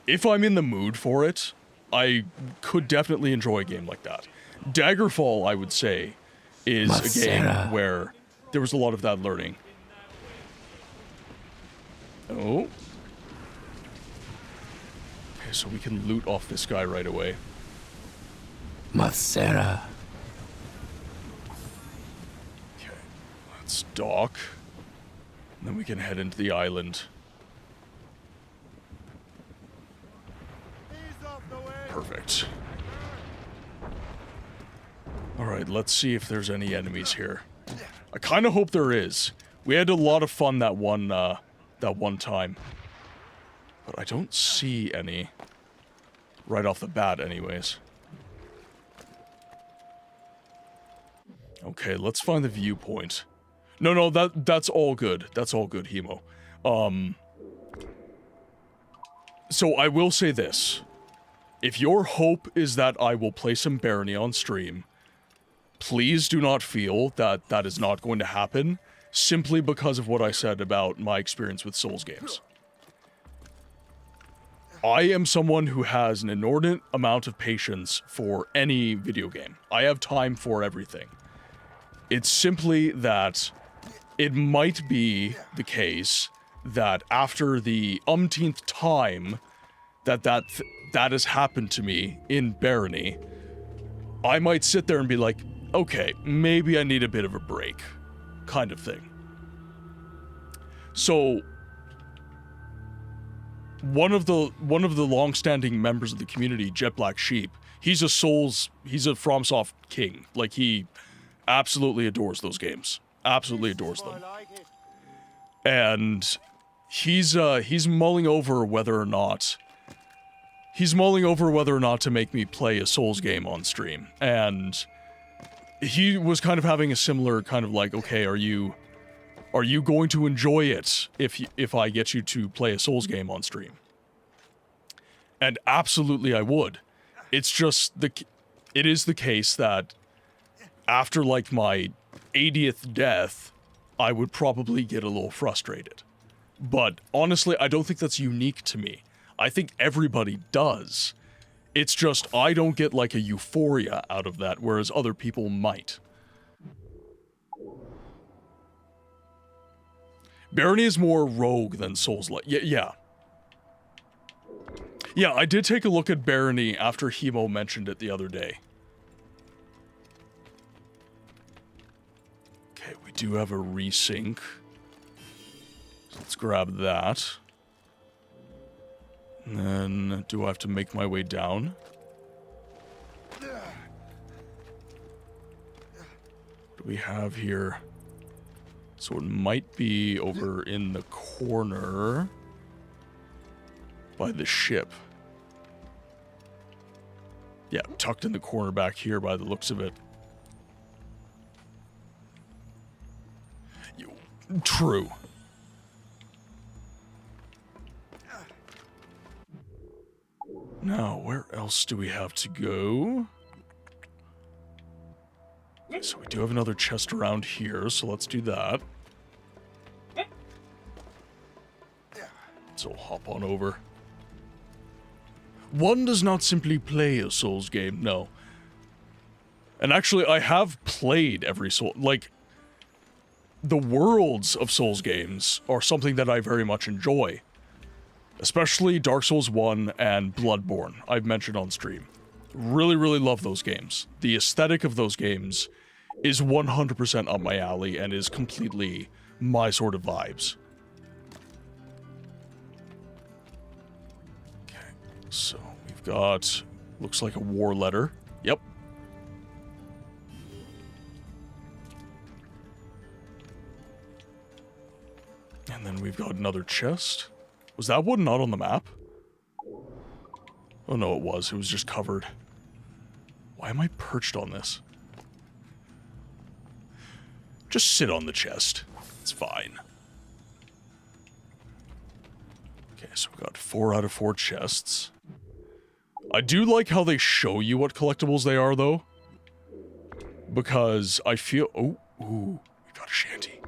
if I'm in the mood for it, I could definitely enjoy a game like that. Daggerfall, I would say, is a game where there was a lot of that learning. Oh. Okay, so we can loot off this guy right away. Masera. Okay, let's dock. And then we can head into the island. Perfect. Alright, let's see if there's any enemies here. I kind of hope there is. We had a lot of fun that one time. But I don't see any. Right off the bat, anyways. Okay, let's find the viewpoint. No, that's all good. That's all good, Hemo. So I will say this. If your hope is that I will play some Barony on stream, please do not feel that that is not going to happen, simply because of what I said about my experience with Souls games. I am someone who has an inordinate amount of patience for any video game. I have time for everything. It's simply that it might be the case that after the umpteenth time that has happened to me in Barony, I might sit there and be like, okay, maybe I need a bit of a break, kind of thing. So, one of the long-standing members of the community, Jet Black Sheep, he's a FromSoft king. Like, he absolutely adores those games. Absolutely adores them. And he's mulling over whether or not to make me play a Souls game on stream. And he was kind of having a similar kind of like, okay, are you going to enjoy it if I get you to play a Souls game on stream? And absolutely I would. It's just it is the case that after like my 80th death, I would probably get a little frustrated. But honestly, I don't think that's unique to me. I think everybody does. It's just I don't get like a euphoria out of that, whereas other people might. Barony is more rogue than Souls-like. Yeah. Yeah, I did take a look at Barony after Hemo mentioned it the other day. Okay, we do have a resync. So let's grab that. And then, do I have to make my way down? What do we have here? So it might be over in the corner by the ship. Yeah, tucked in the corner back here by the looks of it. True. Now, where else do we have to go? Okay, so we do have another chest around here, so let's do that. So hop on over. One does not simply play a Souls game, no. And actually, I have played every Soul... Like, the worlds of Souls games are something that I very much enjoy. Especially Dark Souls 1 and Bloodborne, I've mentioned on stream. Really, really love those games. The aesthetic of those games is 100% up my alley and is completely my sort of vibes. Okay, so we've got, looks like a war letter. Yep. And then we've got another chest. Was that one not on the map? Oh no, it was. It was just covered. Why am I perched on this? Just sit on the chest. It's fine. Okay, so we've got 4 out of 4 chests. I do like how they show you what collectibles they are, though. Because I feel... Oh, ooh, we got a shanty.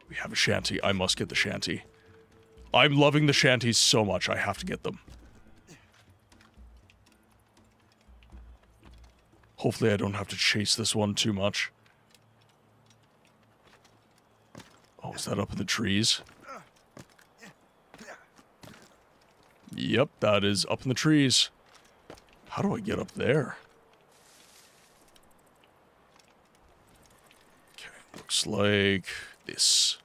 We have a shanty. I must get the shanty. I'm loving the shanties so much, I have to get them. Hopefully I don't have to chase this one too much. Oh, is that up in the trees? Yep, that is up in the trees. How do I get up there? Okay, looks like this.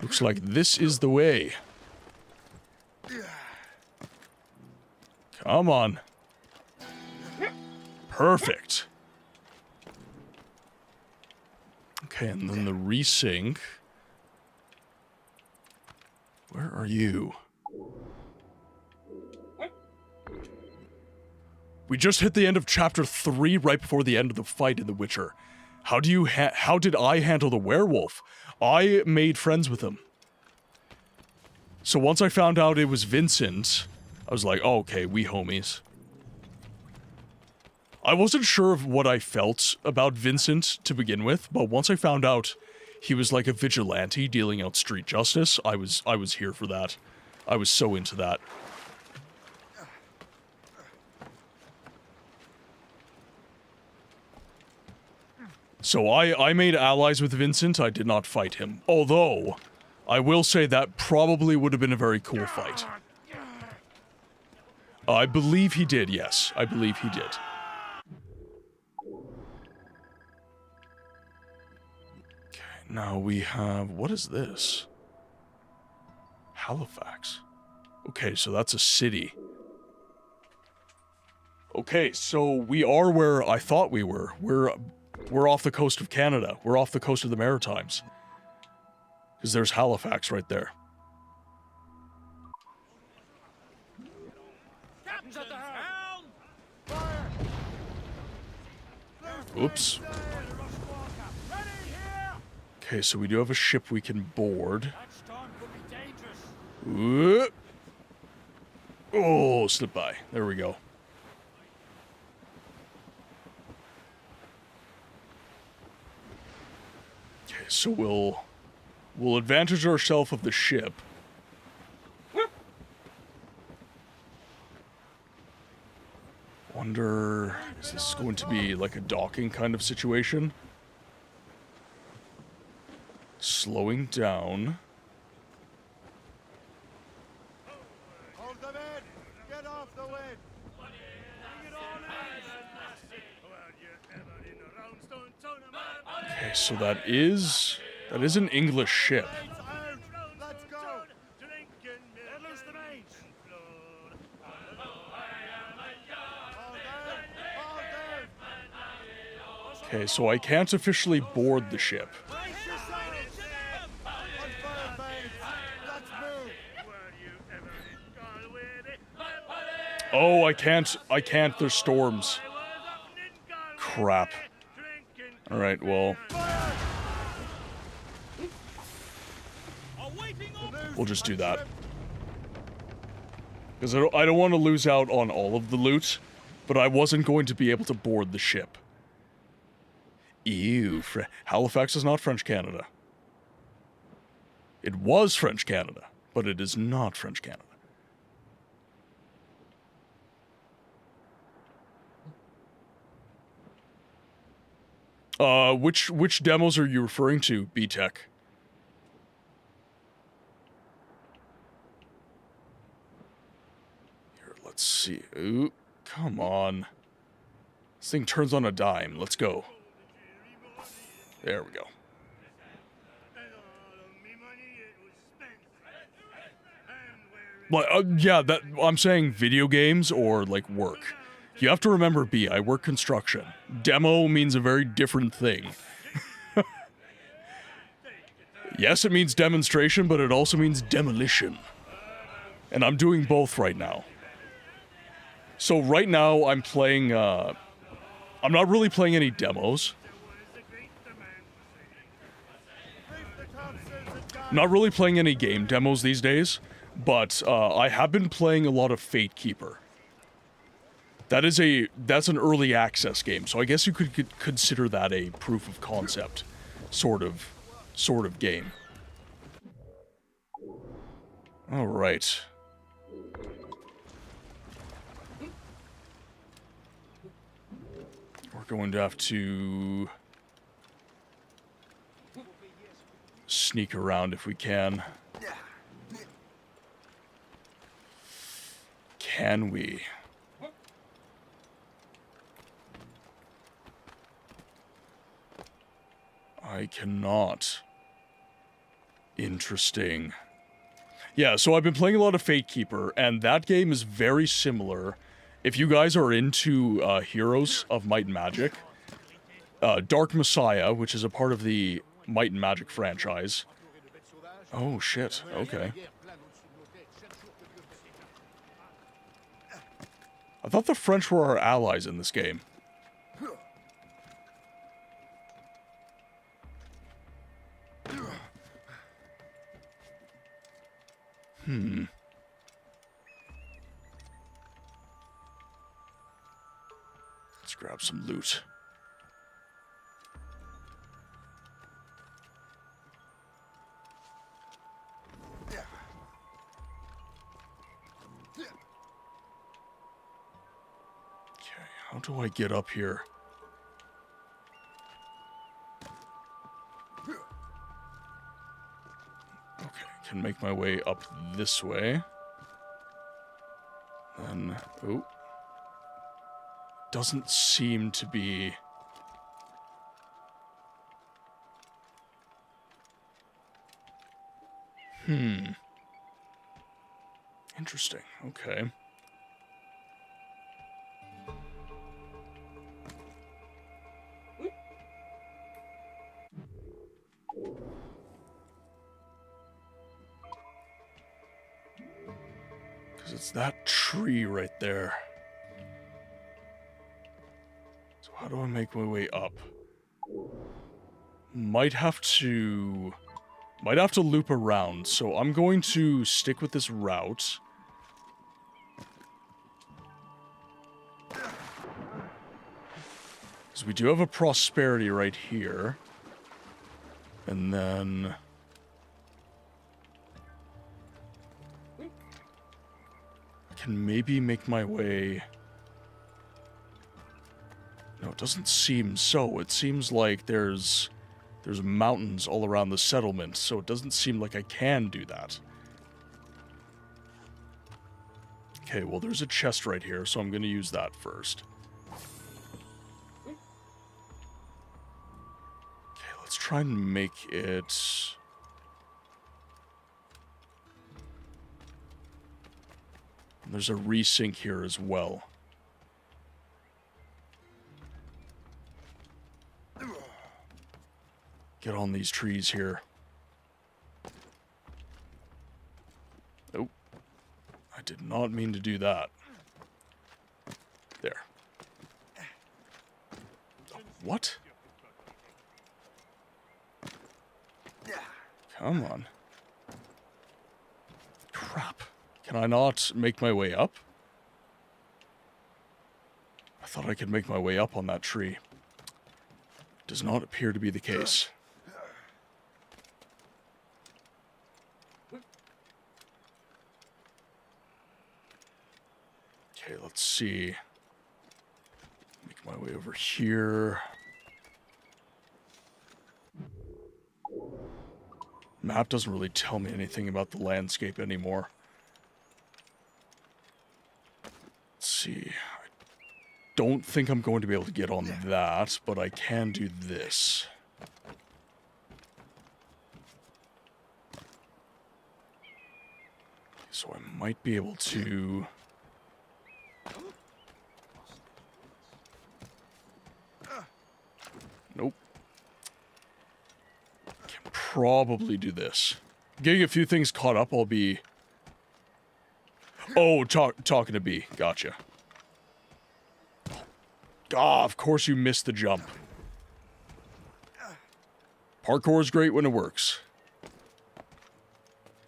Looks like this is the way. Come on. Perfect. Okay, and then the resync. Where are you? We just hit the end of chapter 3 right before the end of the fight in The Witcher. How did I handle the werewolf? I made friends with him. So once I found out it was Vincent, I was like, oh, okay, we homies. I wasn't sure of what I felt about Vincent to begin with, but once I found out he was like a vigilante dealing out street justice, I was here for that. I was so into that. So I made allies with Vincent, I did not fight him. Although, I will say that probably would have been a very cool fight. I believe he did, yes. I believe he did. Okay, now we have... What is this? Halifax. Okay, so that's a city. Okay, so we are where I thought we were. We're off the coast of Canada. We're off the coast of the Maritimes. Because there's Halifax right there. Oops. Okay, so we do have a ship we can board. Oh, slip by. There we go. Okay, so we'll advantage ourselves of the ship. Wonder, is this going to be like a docking kind of situation? Slowing down. Hold them in! Get off the wind! Okay, so that is an English ship. Let's go! Okay, so I can't officially board the ship. Oh, I can't, there's storms. Crap. Alright, well... We'll just do that. Because I don't want to lose out on all of the loot, but I wasn't going to be able to board the ship. Ew, Halifax is not French Canada. It was French Canada, but it is not French Canada. Which demos are you referring to, B-Tech? Here, let's see. Ooh, come on. This thing turns on a dime. Let's go. There we go. Like, yeah, that I'm saying video games or like work. You have to remember, B, I work construction. Demo means a very different thing. Yes, it means demonstration, but it also means demolition. And I'm doing both right now. So right now I'm playing, I'm not really playing any demos. Not really playing any game demos these days, but I have been playing a lot of Fate Keeper. That's an early access game, so I guess you could consider that a proof of concept sort of game. All right. We're going to have to sneak around if we can. Can we? I cannot. Interesting. Yeah, so I've been playing a lot of Fate Keeper, and that game is very similar. If you guys are into Heroes of Might and Magic, Dark Messiah, which is a part of the Might and Magic franchise. Oh, shit. Okay. I thought the French were our allies in this game. Let's grab some loot. Okay, how do I get up here? Okay, can make my way up this way. Then, oh. Doesn't seem to be... Interesting, okay. Because it's that tree right there. So how do I make my way up? Might have to loop around, so I'm going to stick with this route. Because we do have a prosperity right here. And then... I can maybe make my way... No, it doesn't seem so. It seems like there's mountains all around the settlement, so it doesn't seem like I can do that. Okay, well, there's a chest right here, so I'm going to use that first. Okay, let's try and make it... There's a resync here as well. Get on these trees here. Oh. I did not mean to do that. There. Oh, what? Come on. Crap. Can I not make my way up? I thought I could make my way up on that tree. Does not appear to be the case. Okay, let's see. Make my way over here. Map doesn't really tell me anything about the landscape anymore. Let's see. I don't think I'm going to be able to get on that, but I can do this. So I might be able to... Nope. Can probably do this. Getting a few things caught up, I'll be... Oh, talking to B. Gotcha. Ah, of course you missed the jump. Parkour is great when it works.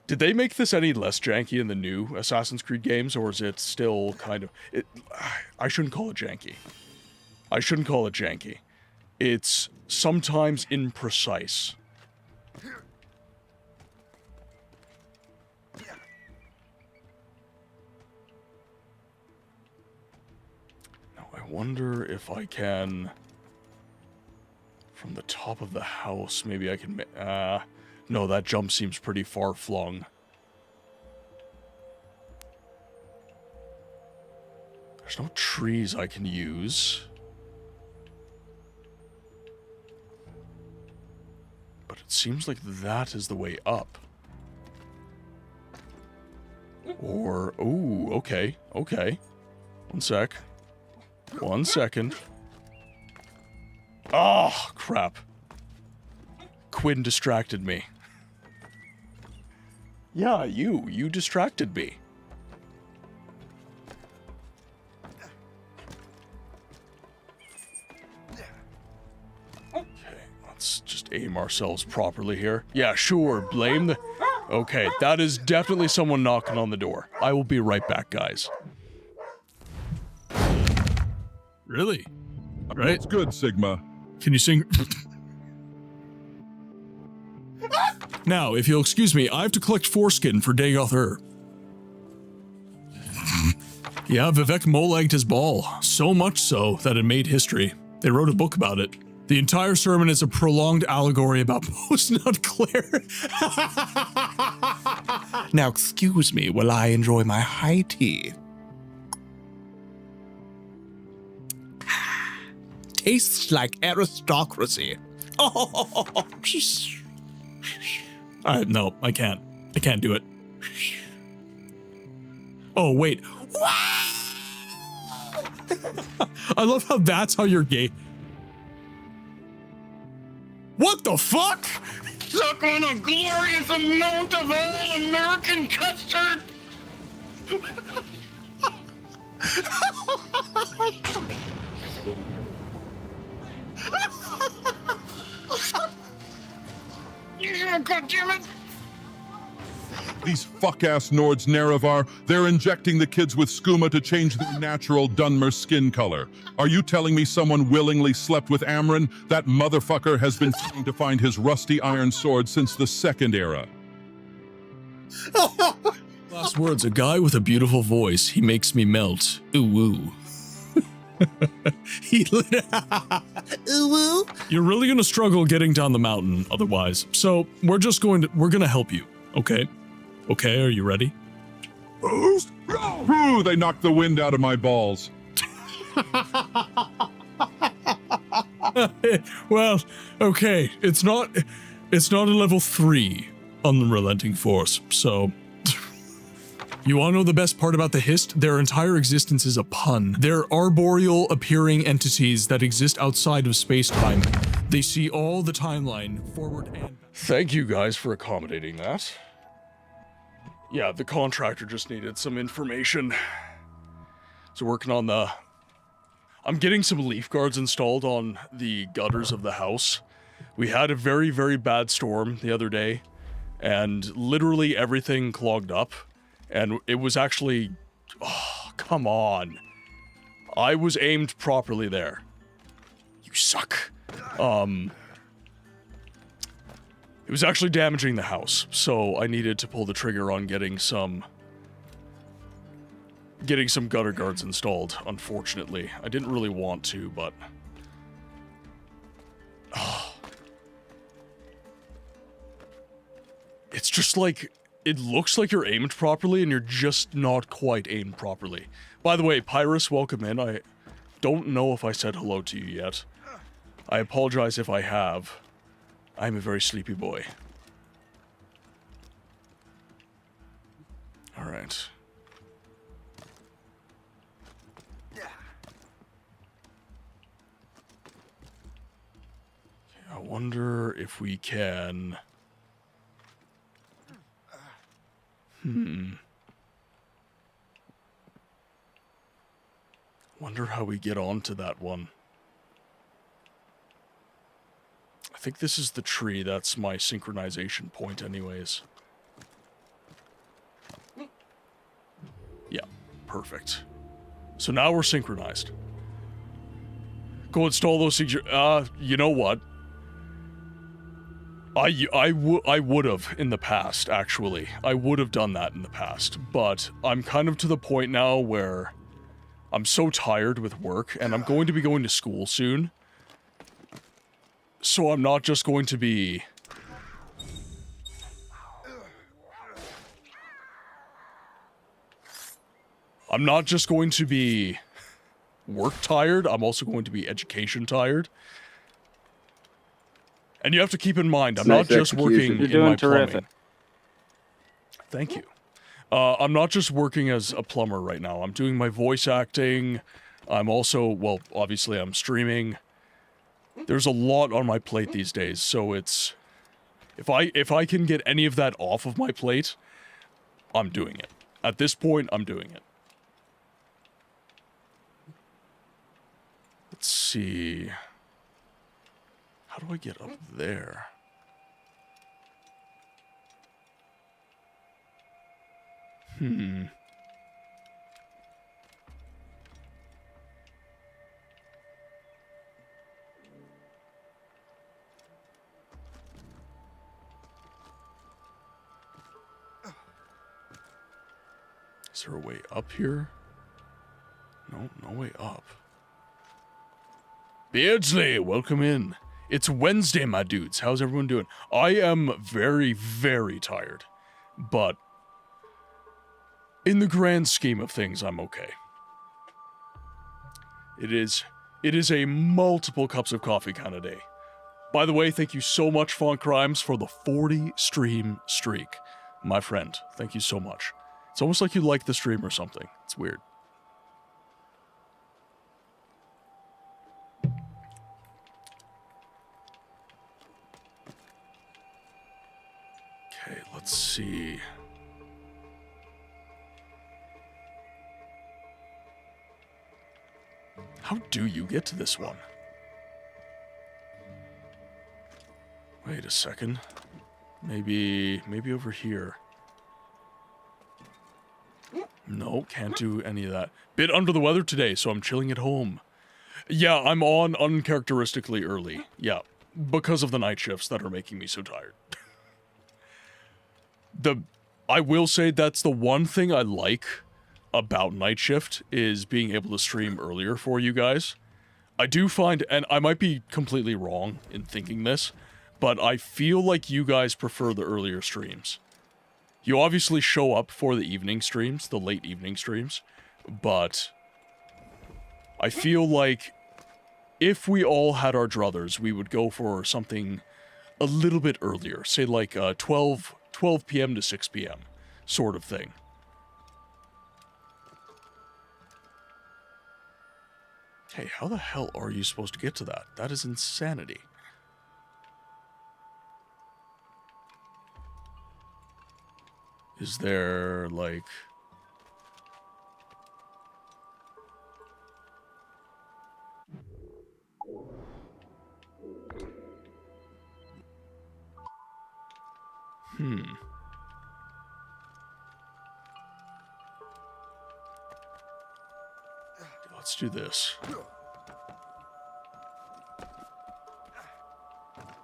Did they make this any less janky in the new Assassin's Creed games, or is it still kind of... I shouldn't call it janky. I shouldn't call it janky. It's sometimes imprecise. Now, I wonder if I can... From the top of the house, maybe I can... No, that jump seems pretty far-flung. There's no trees I can use. But it seems like that is the way up. Or... Ooh, okay, okay. One sec. 1 second. Ah, oh, crap. Quinn distracted me. Yeah, you distracted me. Okay, let's just aim ourselves properly here. Yeah, sure, blame the... Okay, that is definitely someone knocking on the door. I will be right back, guys. Really? Right? It's good, Sigma. Can you sing... Now, if you'll excuse me, I have to collect foreskin for Dagoth Ur. Yeah, Vivek molagged his ball. So much so that it made history. They wrote a book about it. The entire sermon is a prolonged allegory about post-nut Claire. Now, excuse me while I enjoy my high tea. Tastes like aristocracy. Oh, no, I can't. I can't do it. Oh, wait. I love how that's how you're gay. What the fuck? Suck on a glorious amount of all-American custard! God damn it! These fuck-ass Nords Nerevar, they're injecting the kids with skooma to change their natural Dunmer skin color. Are you telling me someone willingly slept with Amron? That motherfucker has been trying to find his rusty iron sword since the Second Era. Last words, a guy with a beautiful voice. He makes me melt. Ooh, ooh. You're really gonna struggle getting down the mountain otherwise. So we're gonna help you, okay? Okay, are you ready? Ooh, they knocked the wind out of my balls. Well, okay, it's not a level 3 unrelenting force, so... You wanna know the best part about the Hist? Their entire existence is a pun. They're arboreal appearing entities that exist outside of space-time. They see all the timeline, forward and... Thank you guys for accommodating that. Yeah, the contractor just needed some information. So working on the... I'm getting some leaf guards installed on the gutters of the house. We had a very, very bad storm the other day, and literally everything clogged up. And it was actually... Oh, come on. I was aimed properly there. You suck. It was actually damaging the house, so I needed to pull the trigger on getting some gutter guards installed, unfortunately. I didn't really want to, but... Oh. It's just like, it looks like you're aimed properly and you're just not quite aimed properly. By the way, Pyrus, welcome in. I don't know if I said hello to you yet. I apologize if I have. I'm a very sleepy boy. Alright. I wonder if we can... Wonder how we get onto that one. I think this is the tree. That's my synchronization point anyways. Yeah, perfect. So now we're synchronized. Go install those you know what? I would have in the past, actually. I would have done that in the past, but I'm kind of to the point now where I'm so tired with work, and I'm going to be going to school soon. So I'm not just going to be... I'm not just going to be work tired, I'm also going to be education tired. And you have to keep in mind, I'm not just working in my plumbing. Thank you. I'm not just working as a plumber right now. I'm doing my voice acting. I'm also, well, obviously I'm streaming. There's a lot on my plate these days, so it's... If I can get any of that off of my plate, I'm doing it. At this point, I'm doing it. Let's see... How do I get up there? Is there a way up here? No, no way up. Beardsley, welcome in. It's Wednesday, my dudes. How's everyone doing? I am very, very tired. But in the grand scheme of things, I'm okay. It is a multiple cups of coffee kind of day. By the way, thank you so much, Font Crimes, for the 40 stream streak. My friend, thank you so much. It's almost like you like the stream or something. It's weird. Okay, let's see. How do you get to this one? Wait a second. Maybe over here. No, can't do any of that. Bit under the weather today, so I'm chilling at home. Yeah, I'm on uncharacteristically early. Yeah, because of the night shifts that are making me so tired. I will say that's the one thing I like about night shift is being able to stream earlier for you guys. I do find, and I might be completely wrong in thinking this, but I feel like you guys prefer the earlier streams. You obviously show up for the evening streams, the late evening streams, but I feel like if we all had our druthers, we would go for something a little bit earlier, say like 12 p.m. to 6 p.m. sort of thing. Hey, how the hell are you supposed to get to that? That is insanity. Is there, like... Let's do this.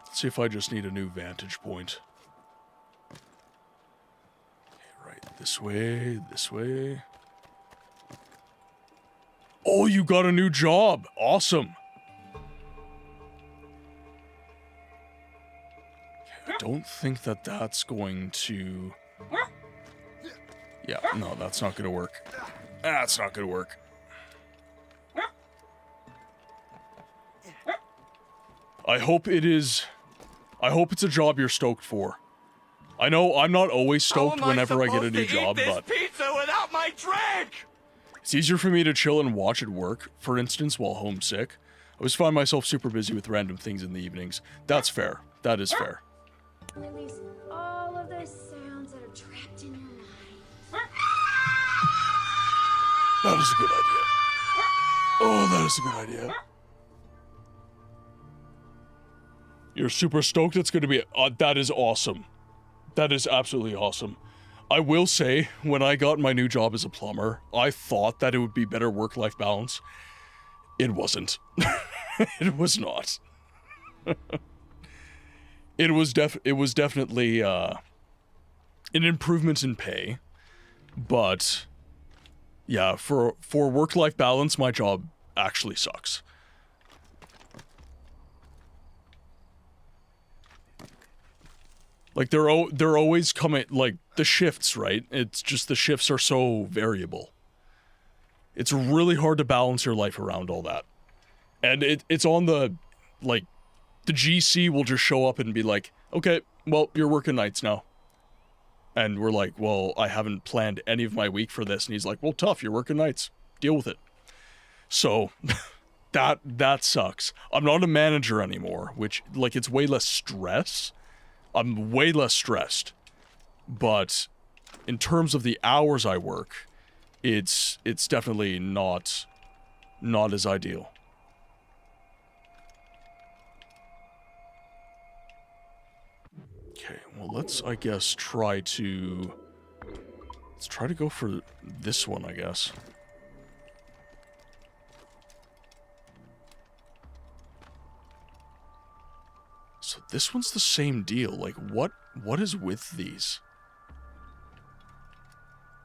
Let's see if I just need a new vantage point. Okay, right, this way, this way. Oh, you got a new job! Awesome! Okay, I don't think that that's going to... Yeah, no, that's not gonna work. That's not gonna work. I hope it is... I hope it's a job you're stoked for. I know I'm not always stoked whenever I get a new job, but... pizza without my drink! It's easier for me to chill and watch at work, for instance, while homesick. I always find myself super busy with random things in the evenings. That's fair. That is fair. Release all of those sounds that are trapped in your mind. That is a good idea. Oh, that is a good idea. You're super stoked it's going to be... that is awesome. That is absolutely awesome. I will say, when I got my new job as a plumber, I thought that it would be better work-life balance. It wasn't. It was not. It was definitely an improvement in pay, but yeah, for work-life balance, my job actually sucks. Like they're always coming, like the shifts, right? It's just the shifts are so variable. It's really hard to balance your life around all that. And it's on the, like, the GC will just show up and be like, okay, well, you're working nights now. And we're like, well, I haven't planned any of my week for this. And he's like, well, tough, you're working nights. Deal with it. So, that sucks. I'm not a manager anymore, which, like, it's way less stress. I'm way less stressed. But in terms of the hours I work, it's definitely not as ideal. Okay, well, let's try to go for this one, I guess. So this one's the same deal. Like, what is with these?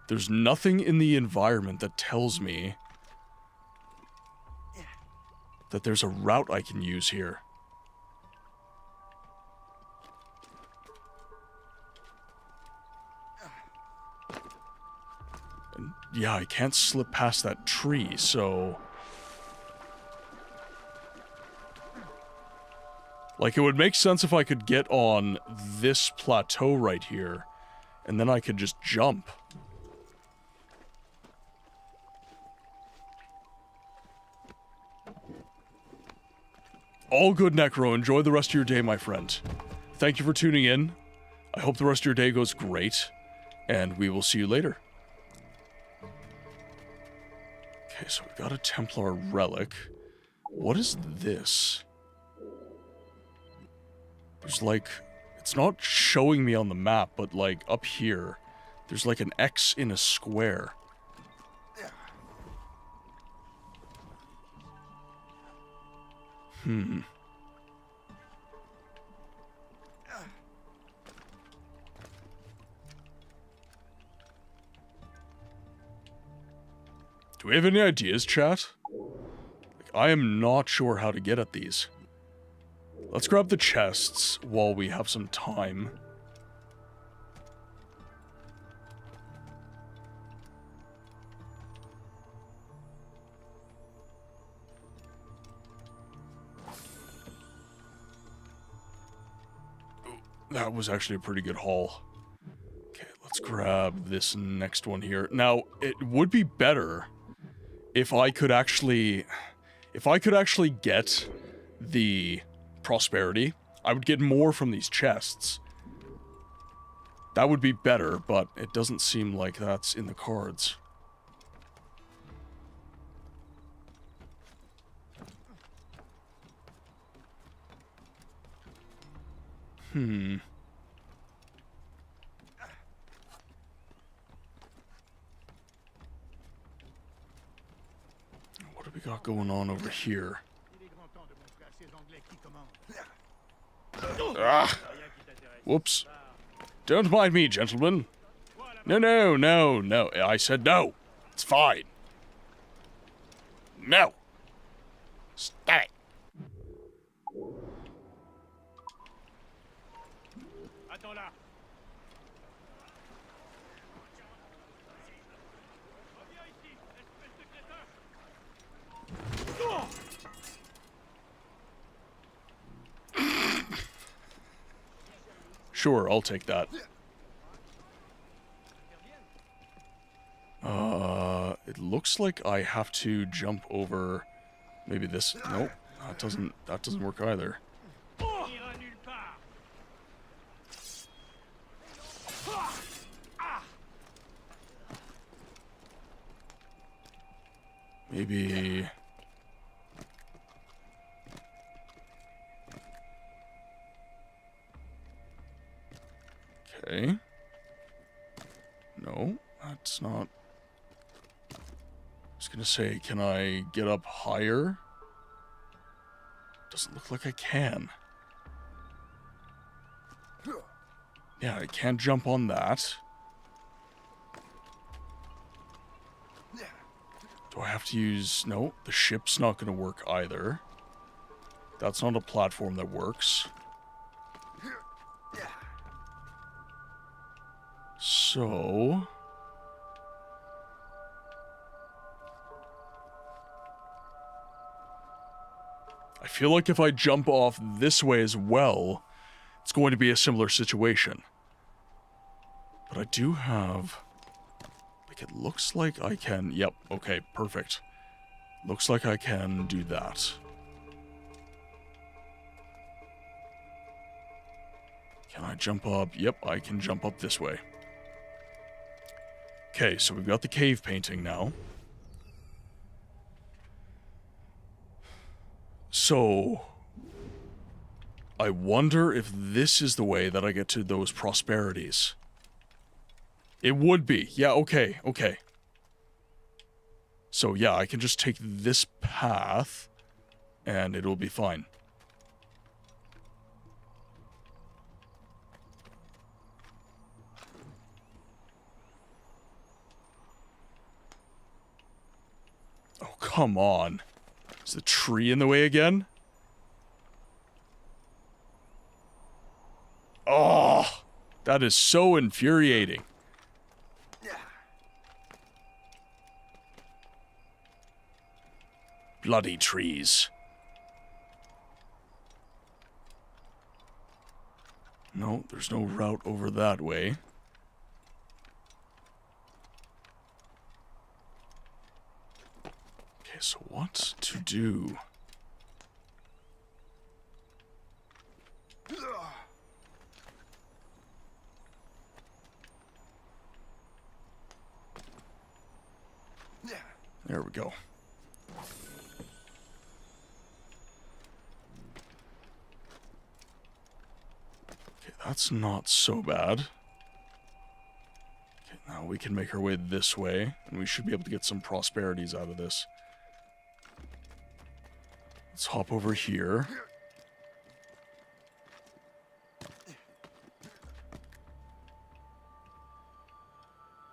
There's nothing in the environment that tells me that there's a route I can use here. And yeah, I can't slip past that tree, so... Like, it would make sense if I could get on this plateau right here, and then I could just jump. All good, Necro. Enjoy the rest of your day, my friend. Thank you for tuning in. I hope the rest of your day goes great, and we will see you later. Okay, so we got a Templar relic. What is this? There's like, it's not showing me on the map, but like up here, there's like an X in a square. Do we have any ideas, chat? Like, I am not sure how to get at these. Let's grab the chests while we have some time. Ooh, that was actually a pretty good haul. Okay, let's grab this next one here. Now, it would be better if I could actually get the prosperity. I would get more from these chests. That would be better, but it doesn't seem like that's in the cards. What do we got going on over here? Ah! Whoops. Don't mind me, gentlemen. No. I said no. It's fine. No. Stop it. Sure, I'll take that. It looks like I have to jump over maybe this. Nope, that doesn't work either. Maybe... Okay. No, that's not... I was gonna say, can I get up higher? Doesn't look like I can. Yeah, I can't jump on that. Do I have to use... No, the ship's not gonna work either. That's not a platform that works. So... I feel like if I jump off this way as well, it's going to be a similar situation. But I do have... Like, it looks like I can... Yep, okay, perfect. Looks like I can do that. Can I jump up? Yep, I can jump up this way. Okay, so we've got the cave painting now. So... I wonder if this is the way that I get to those prosperities. It would be. Yeah, okay, okay. So, yeah, I can just take this path, and it'll be fine. Oh, come on. Is the tree in the way again? Oh, that is so infuriating. Bloody trees. No, there's no route over that way. Okay, so what to do? There we go. Okay, that's not so bad. Okay, now we can make our way this way, and we should be able to get some prosperities out of this. Let's hop over here.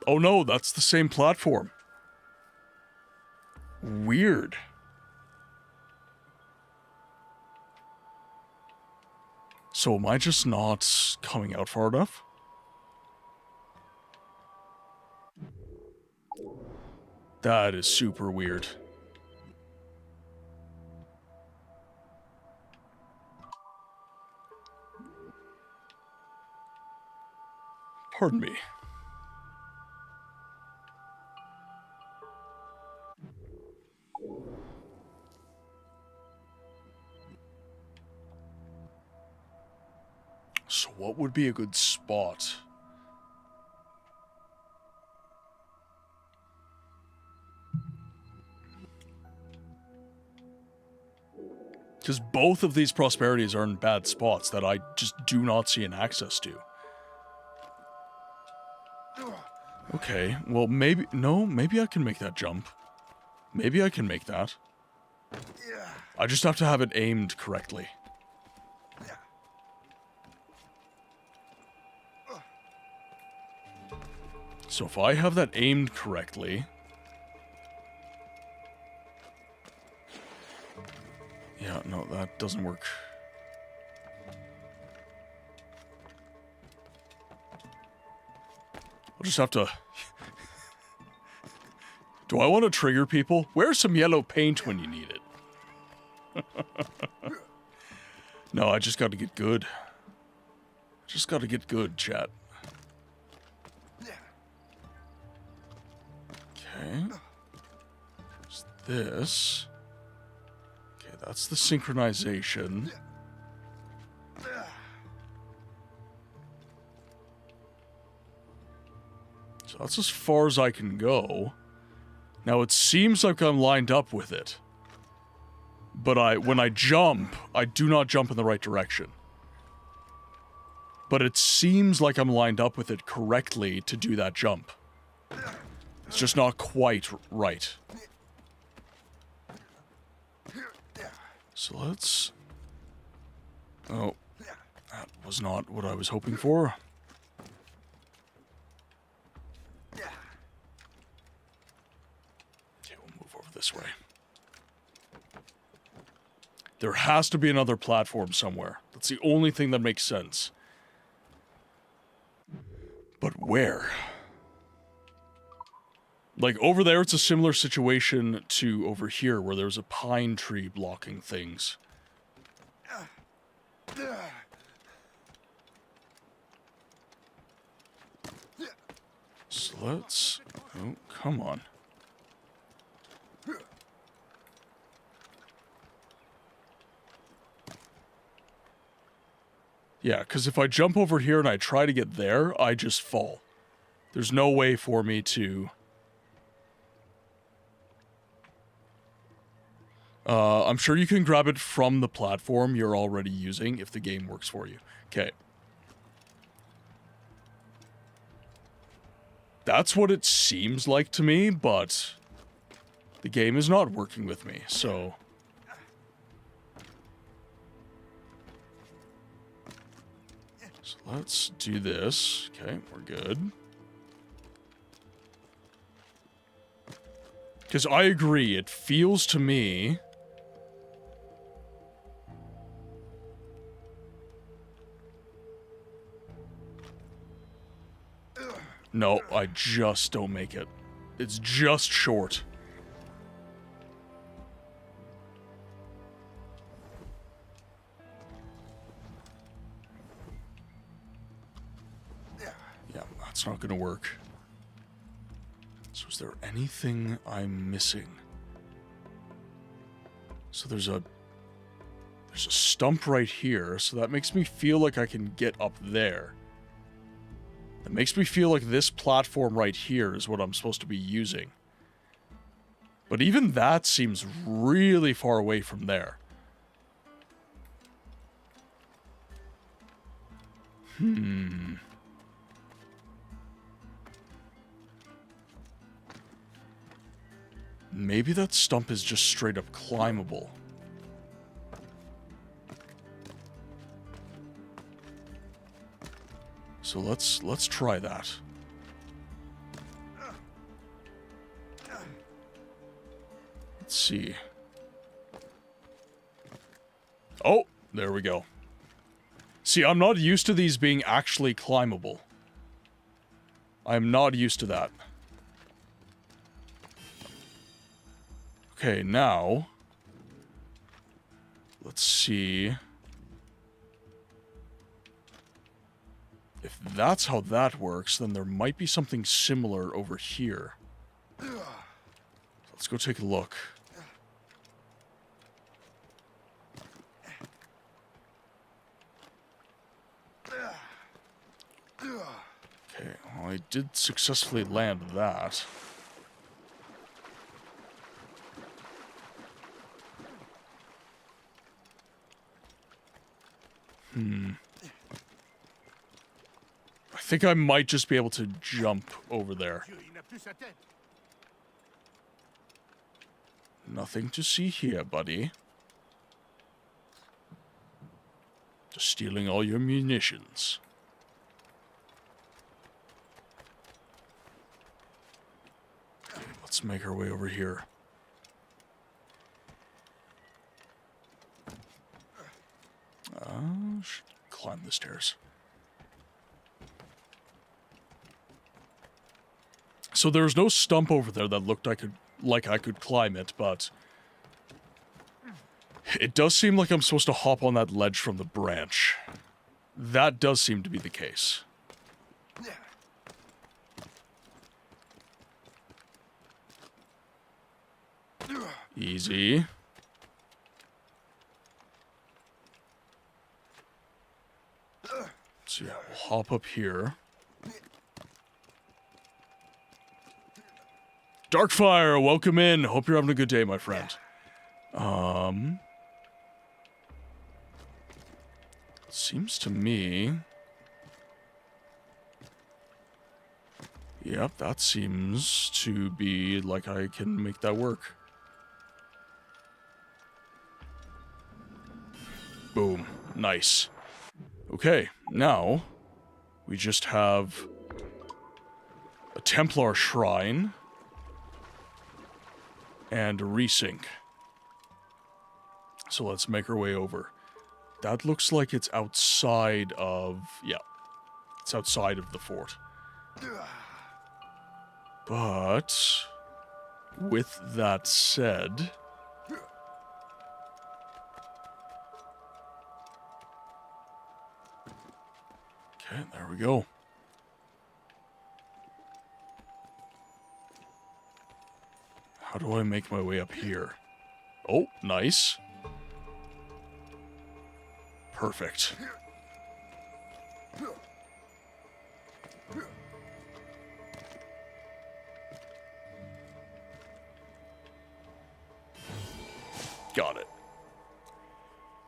Oh no, that's the same platform. Weird. So am I just not coming out far enough? That is super weird. Pardon me. So what would be a good spot? Because both of these prosperities are in bad spots that I just do not see an access to. Okay, well maybe... No, maybe I can make that jump. Maybe I can make that. I just have to have it aimed correctly. So if I have that aimed correctly... Yeah, no, that doesn't work. just have to... Do I want to trigger people? Wear some yellow paint when you need it. No, I just got to get good. Just got to get good, chat. Okay. There's this. Okay, that's the synchronization. So that's as far as I can go. Now it seems like I'm lined up with it. But when I jump, I do not jump in the right direction. But it seems like I'm lined up with it correctly to do that jump. It's just not quite right. So let's... Oh, that was not what I was hoping for. Okay, we'll move over this way. There has to be another platform somewhere. That's the only thing that makes sense. But where? Like, over there, it's a similar situation to over here, where there's a pine tree blocking things. So let's... Oh, come on. Yeah, because if I jump over here and I try to get there, I just fall. There's no way for me to... I'm sure you can grab it from the platform you're already using if the game works for you. Okay. That's what it seems like to me, but the game is not working with me, so... So let's do this. Okay, we're good. Because I agree, it feels to me... No, I just don't make it. It's just short. Yeah, that's not gonna work. So is there anything I'm missing? So there's a stump right here, so that makes me feel like I can get up there. That makes me feel like this platform right here is what I'm supposed to be using. But even that seems really far away from there. Maybe that stump is just straight up climbable. So let's try that. Let's see. Oh, there we go. See, I'm not used to these being actually climbable. I'm not used to that. Okay, now... Let's see... If that's how that works, then there might be something similar over here. Let's go take a look. Okay, well, I did successfully land that. I think I might just be able to jump over there. Nothing to see here, buddy. Just stealing all your munitions. Okay, let's make our way over here. Should climb the stairs. So there's no stump over there that looked like I could climb it, but it does seem like I'm supposed to hop on that ledge from the branch. That does seem to be the case. Easy. So yeah, we'll hop up here. Darkfire, welcome in. Hope you're having a good day, my friend. Seems to me... Yep, that seems to be like I can make that work. Boom. Nice. Okay, now we just have a Templar shrine and a resync. So let's make our way over. That looks like it's outside of... Yeah, it's outside of the fort. But with that said... Okay, there we go. How do I make my way up here? Oh, nice. Perfect. Got it.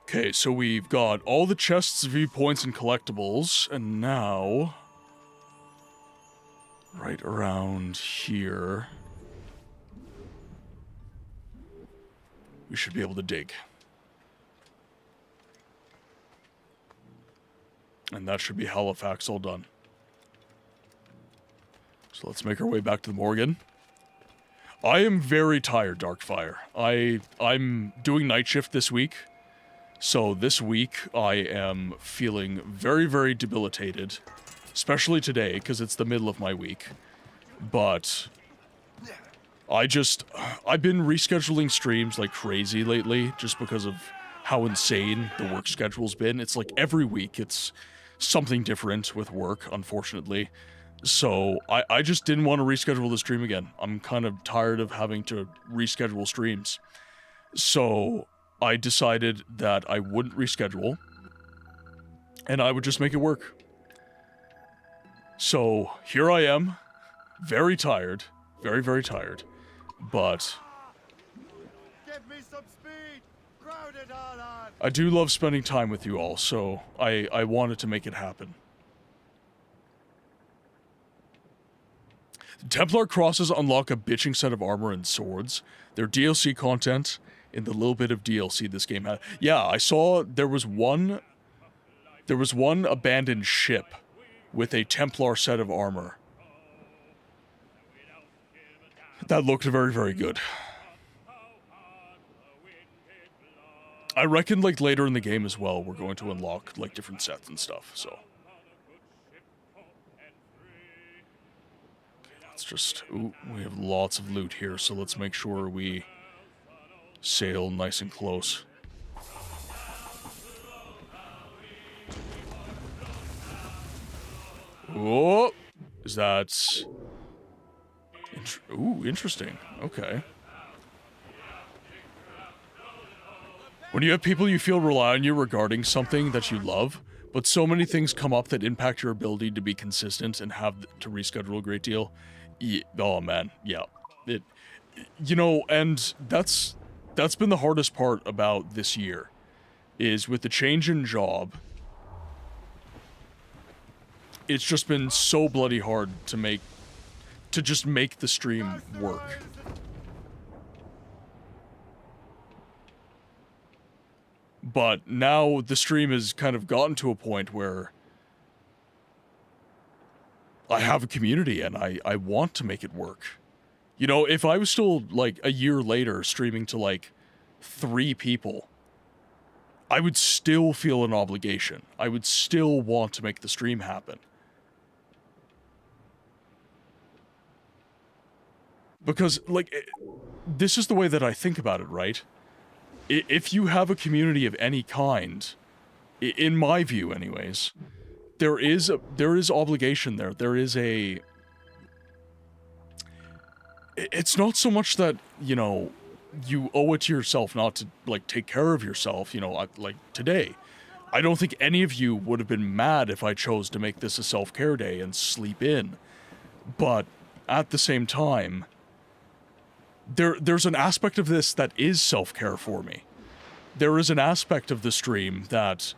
Okay, so we've got all the chests, viewpoints, and collectibles, and now... right around here... we should be able to dig. And that should be Halifax all done. So let's make our way back to the Morgan. I am very tired, Darkfire. I'm doing night shift this week. So this week, I am feeling very, very debilitated. Especially today, because it's the middle of my week. But... I've been rescheduling streams like crazy lately, just because of how insane the work schedule's been. It's like every week, it's something different with work, unfortunately. So I just didn't want to reschedule the stream again. I'm kind of tired of having to reschedule streams. So I decided that I wouldn't reschedule, and I would just make it work. So here I am, very tired, very, very tired, but Give me some speed! Crowd it all on! I do love spending time with you all, so I wanted to make it happen. Templar crosses unlock a bitching set of armor and swords. They're DLC content in the little bit of DLC this game had. Yeah, I saw there was one abandoned ship with a Templar set of armor. That looked very, very good. I reckon, like, later in the game as well, we're going to unlock, like, different sets and stuff, so. Let's just... Ooh, we have lots of loot here, so let's make sure we sail nice and close. Whoa! Is that... Ooh, interesting. Okay. When you have people you feel rely on you regarding something that you love, but so many things come up that impact your ability to be consistent and have to reschedule a great deal. Oh man, yeah. You know, and that's been the hardest part about this year, is with the change in job, it's just been so bloody hard to just make the stream work. But now the stream has kind of gotten to a point where I have a community and I want to make it work. You know, if I was still, like, a year later streaming to, like, 3 people, I would still feel an obligation. I would still want to make the stream happen. Because, like, this is the way that I think about it, right? If you have a community of any kind, in my view anyways, there is obligation there. There is a... It's not so much that, you know, you owe it to yourself not to, like, take care of yourself, you know, like, today. I don't think any of you would have been mad if I chose to make this a self-care day and sleep in. But, at the same time, there's an aspect of this that is self-care for me. There is an aspect of the stream that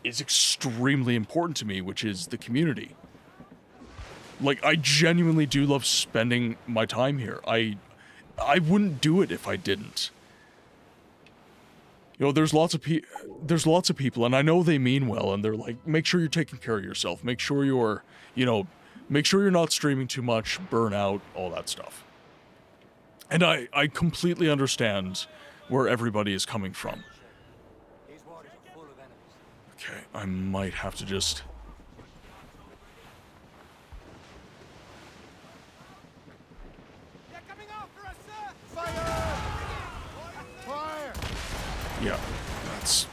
is extremely important to me, which is the community. Like, I genuinely do love spending my time here. I wouldn't do it if I didn't. You know, there's lots of people, and I know they mean well, and they're like, make sure you're taking care of yourself. Make sure you're, you know, make sure you're not streaming too much, burn out, all that stuff. And I completely understand where everybody is coming from. Okay, I might have to just... Yeah, that's...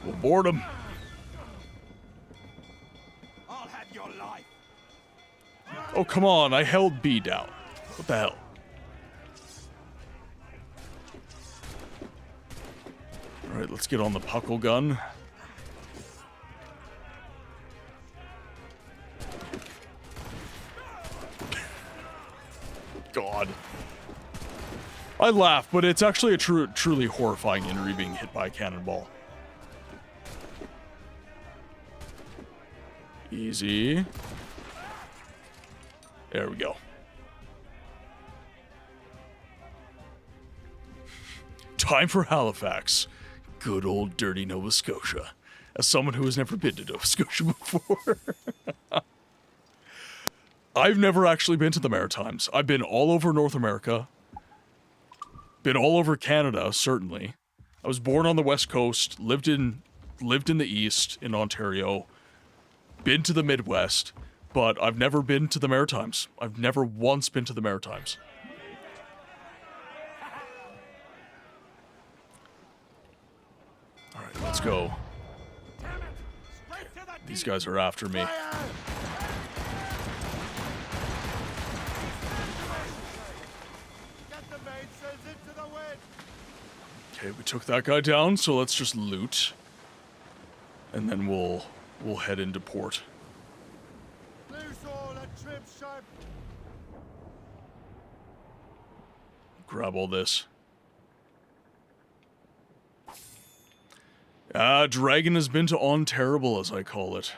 We'll board him. I'll have your life. Oh, come on, I held B down. What the hell? Alright, let's get on the puckle gun. God. I laugh, but it's actually a truly horrifying injury being hit by a cannonball. Easy. There we go. Time for Halifax. Good old dirty Nova Scotia. As someone who has never been to Nova Scotia before. I've never actually been to the Maritimes. I've been all over North America. Been all over Canada, certainly. I was born on the West Coast, lived in the East, in Ontario. Been to the Midwest, but I've never been to the Maritimes. I've never once been to the Maritimes. Alright, let's go. These guys are after me. Okay, we took that guy down, so let's just loot. And then we'll head into port. Grab all this. Dragon has been to Ontario, as I call it.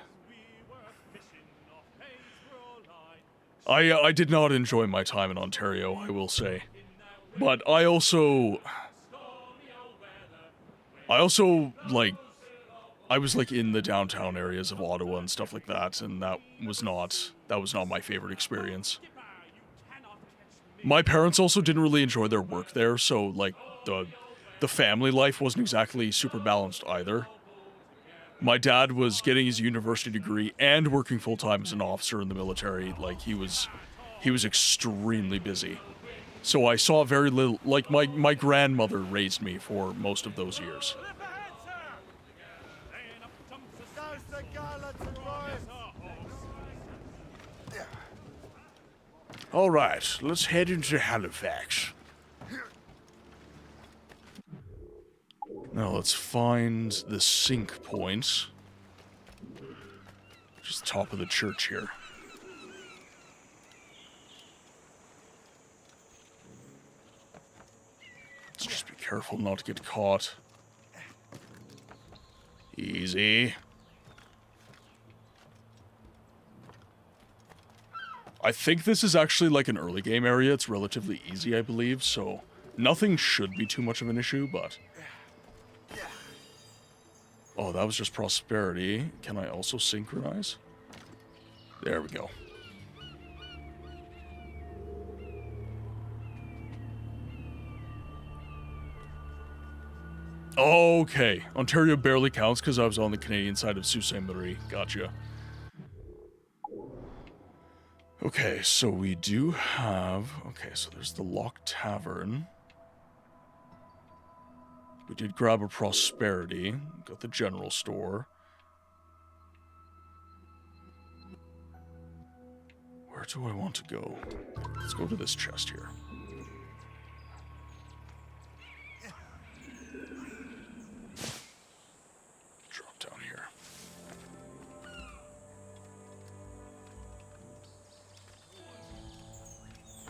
I did not enjoy my time in Ontario, I will say. But I also, like, I was, like, in the downtown areas of Ottawa and stuff like that, and that was not my favorite experience. My parents also didn't really enjoy their work there, so, like, the family life wasn't exactly super balanced either. My dad was getting his university degree and working full-time as an officer in the military. Like, he was extremely busy. So I saw very little, like, my grandmother raised me for most of those years. Alright, let's head into Halifax. Now let's find the sink point. Just top of the church here. Let's just be careful not to get caught. Easy. I think this is actually like an early game area. It's relatively easy, I believe, so nothing should be too much of an issue, but... Oh, that was just prosperity. Can I also synchronize? There we go. Okay. Ontario barely counts because I was on the Canadian side of Sault Ste. Marie. Gotcha. Okay, so we do have... Okay, so there's the Lock Tavern. We did grab a Prosperity. Got the general store. Where do I want to go? Let's go to this chest here. Drop down here.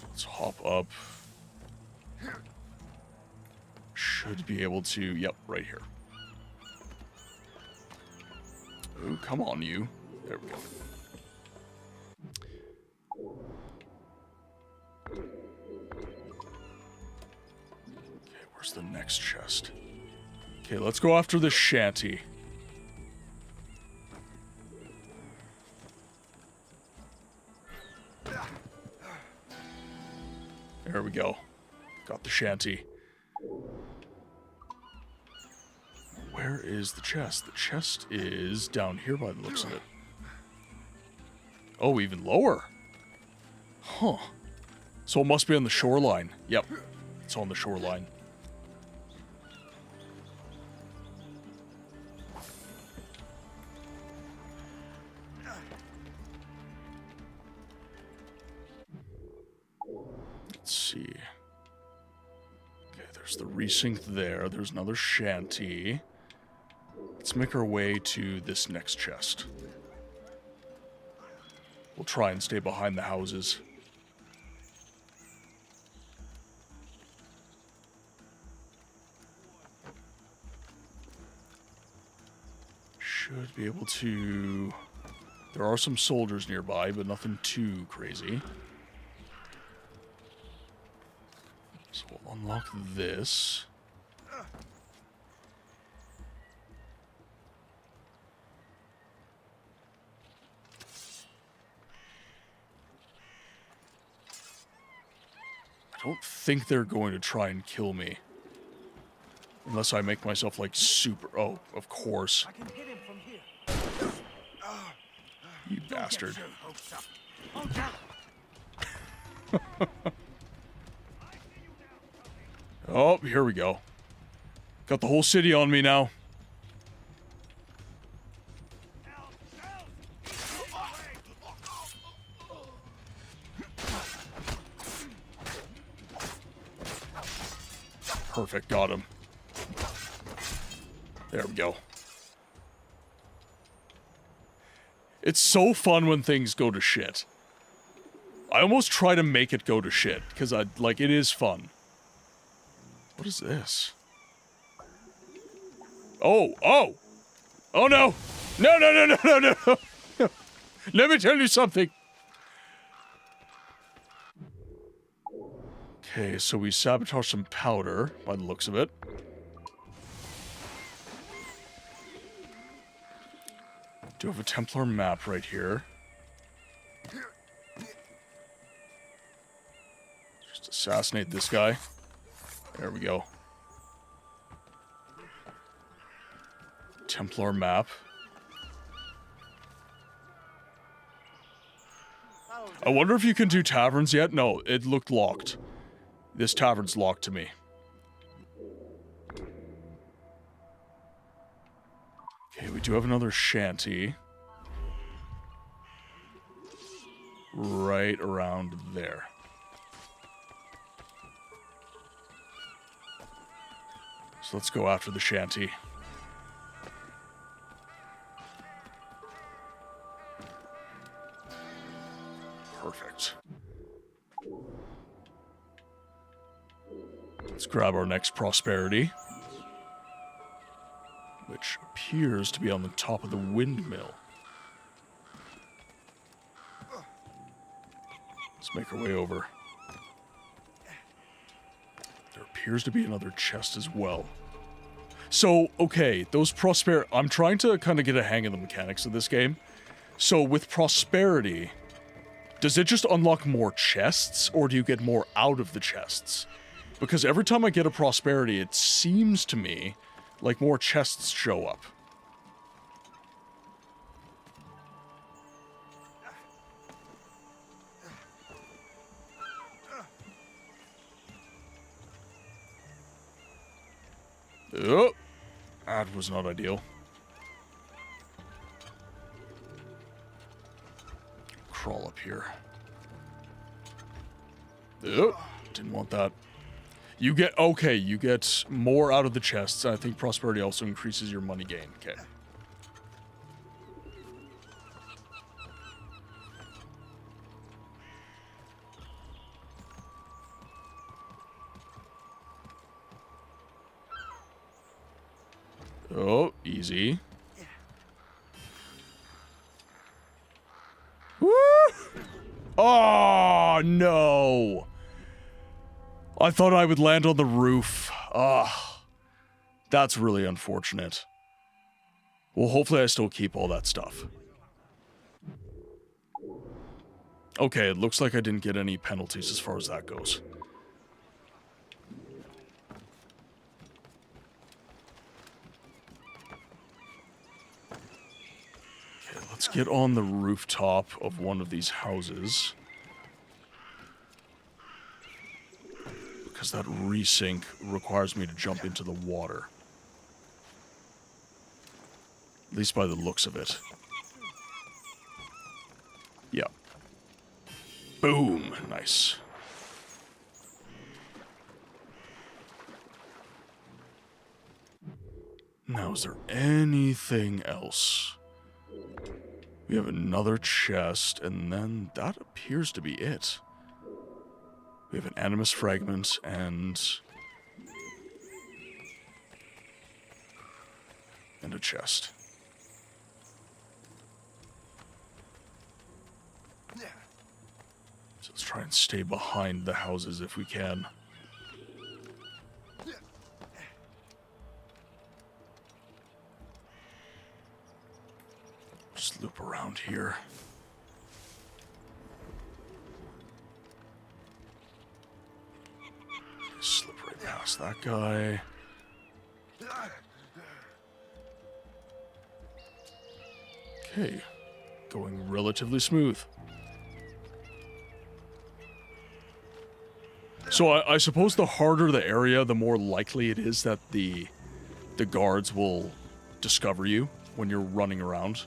Let's hop up. Should be able to... Yep, right here. Oh, come on, you. There we go. Okay, where's the next chest? Okay, let's go after the shanty. There we go. Got the shanty. Where is the chest? The chest is down here by the looks of it. Oh, even lower. Huh. So it must be on the shoreline. Yep. It's on the shoreline. Let's see. Okay, there's the resync there. There's another shanty. Let's make our way to this next chest. We'll try and stay behind the houses. Should be able to... There are some soldiers nearby, but nothing too crazy. So we'll unlock this. I don't think they're going to try and kill me. Unless I make myself, like, super... Oh, of course. I can hit him from here. You bastard. Oh, here we go. Got the whole city on me now. Perfect, got him. There we go. It's so fun when things go to shit. I almost try to make it go to shit, because it is fun. What is this? Oh, oh! Oh no! No, no, no, no, no, no! No. Let me tell you something! Okay, so we sabotage some powder, by the looks of it. Do have a Templar map right here. Just assassinate this guy. There we go. Templar map. I wonder if you can do taverns yet? No, it looked locked. This tavern's locked to me. Okay, we do have another shanty. Right around there. So let's go after the shanty. Perfect. Let's grab our next prosperity, which appears to be on the top of the windmill. Let's make our way over. There appears to be another chest as well. So, okay, those I'm trying to kind of get a hang of the mechanics of this game. So, with prosperity, does it just unlock more chests, or do you get more out of the chests? Because every time I get a prosperity, it seems to me like more chests show up. Oh, that was not ideal. Crawl up here. Oh, didn't want that. You get, okay, you get more out of the chests. I think prosperity also increases your money gain. Okay. Oh, easy. Woo! Oh, no. I thought I would land on the roof. Ah, that's really unfortunate. Well, hopefully I still keep all that stuff. Okay, it looks like I didn't get any penalties as far as that goes. Okay, let's get on the rooftop of one of these houses. Because that resync requires me to jump into the water. At least by the looks of it. Yeah. Boom. Nice. Now, is there anything else? We have another chest, and then that appears to be it. We have an animus fragment and a chest. So let's try and stay behind the houses if we can. Just loop around here. Slip right past that guy. Okay. Going relatively smooth. So I suppose the harder the area, the more likely it is that the guards will discover you when you're running around.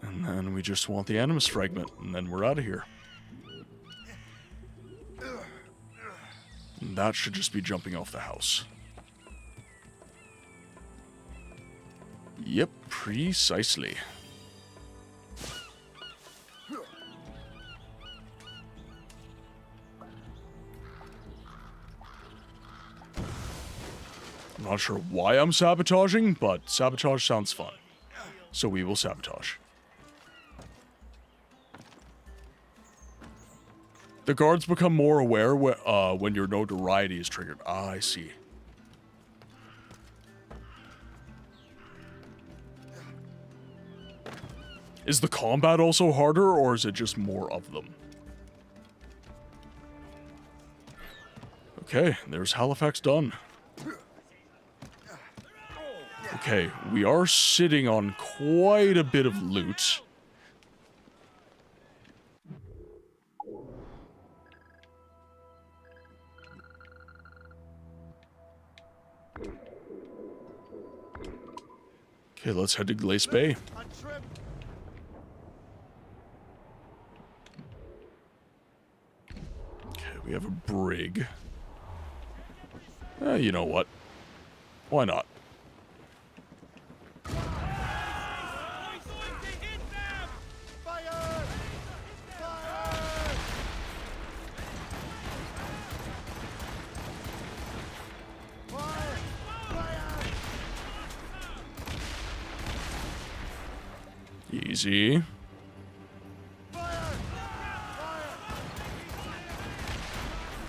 And then we just want the animus fragment, and then we're out of here. And that should just be jumping off the house. Yep, precisely. I'm not sure why I'm sabotaging, but sabotage sounds fun. So we will sabotage. The guards become more aware when your notoriety is triggered. Ah, I see. Is the combat also harder, or is it just more of them? Okay, there's Halifax done. Okay, we are sitting on quite a bit of loot. Okay, let's head to Glace Bay. Okay, we have a brig. You know what? Why not? Easy.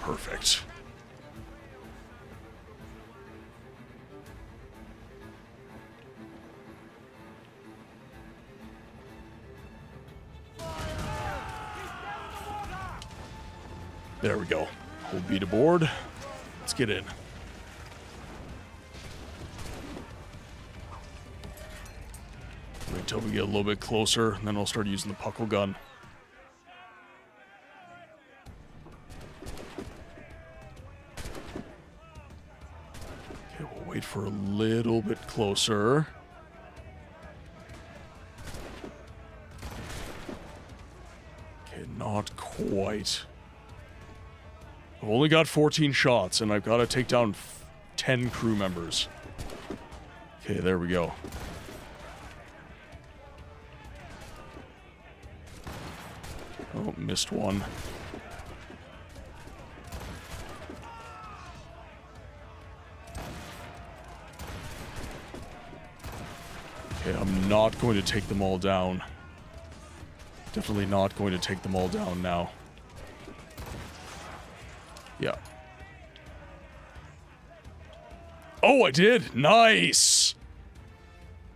Perfect. There we go. Hold B to board. Let's get in. Wait till we get a little bit closer, and then I'll start using the puckle gun. Okay, we'll wait for a little bit closer. Okay, not quite. I've only got 14 shots, and I've got to take down 10 crew members. Okay, there we go. Oh, missed one. Okay, I'm not going to take them all down. Definitely not going to take them all down now. Yeah. Oh, I did! Nice!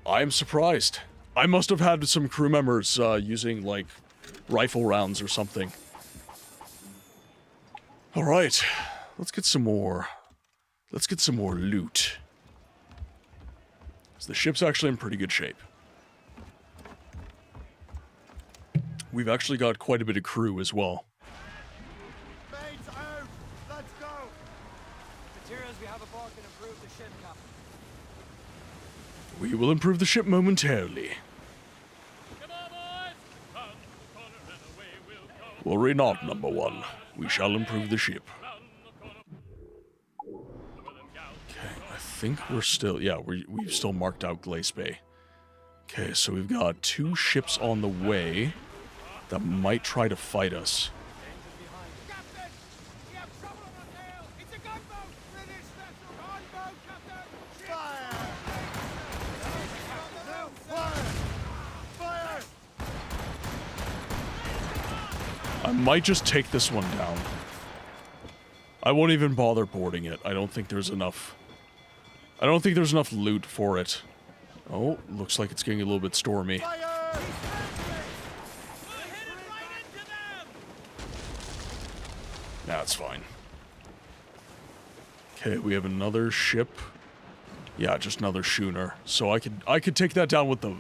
I'm surprised. I must have had some crew members using, like, rifle rounds or something. Alright. Let's get some more. Let's get some more loot. So the ship's actually in pretty good shape. We've actually got quite a bit of crew as well. Mates out! Let's go! Materials we have aboard can improve the ship, Captain. We will improve the ship momentarily. Worry not, number one. We shall improve the ship. Okay, I think we're still... Yeah, we've still marked out Glace Bay. Okay, so we've got 2 ships on the way that might try to fight us. Captain! We have trouble on our tail! It's a gunboat! British vessel gunboat, Captain! Fire! Fire! Fire! I might just take this one down. I won't even bother boarding it. I don't think there's enough... I don't think there's enough loot for it. Oh, looks like it's getting a little bit stormy. Fire! That's fine. Okay, we have another ship. Yeah, just another schooner. So I could take that down with the...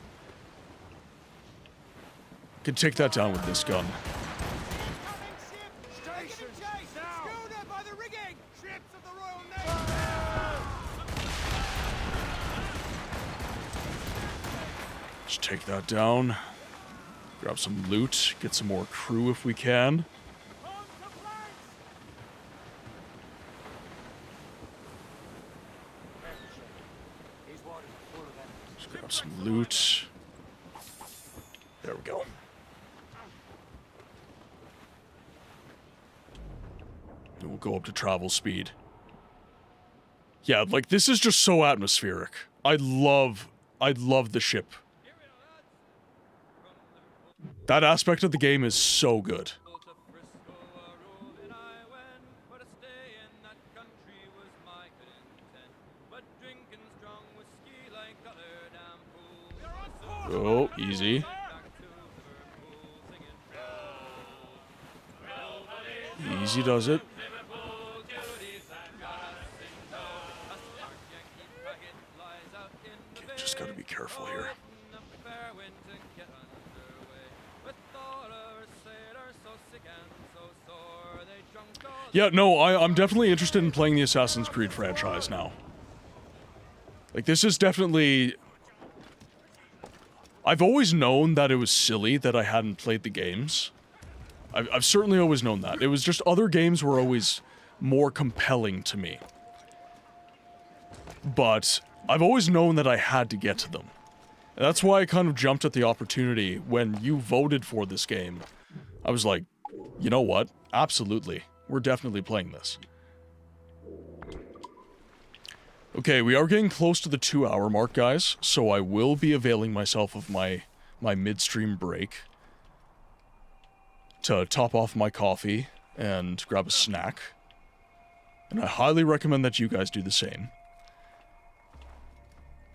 Could take that down with this gun. Just take that down. Grab some loot. Get some more crew if we can. Just grab some loot. There we go. And we'll go up to travel speed. Yeah, like, this is just so atmospheric. I love the ship. That aspect of the game is so good. Oh, easy. Easy does it. Okay, just gotta be careful here. Yeah, no, I'm definitely interested in playing the Assassin's Creed franchise now. Like, this is definitely... I've always known that it was silly that I hadn't played the games. I've certainly always known that. It was just other games were always more compelling to me. But I've always known that I had to get to them. And that's why I kind of jumped at the opportunity when you voted for this game. I was like, you know what? Absolutely. We're definitely playing this. Okay, we are getting close to the 2-hour mark, guys, so I will be availing myself of my midstream break to top off my coffee and grab a snack. And I highly recommend that you guys do the same.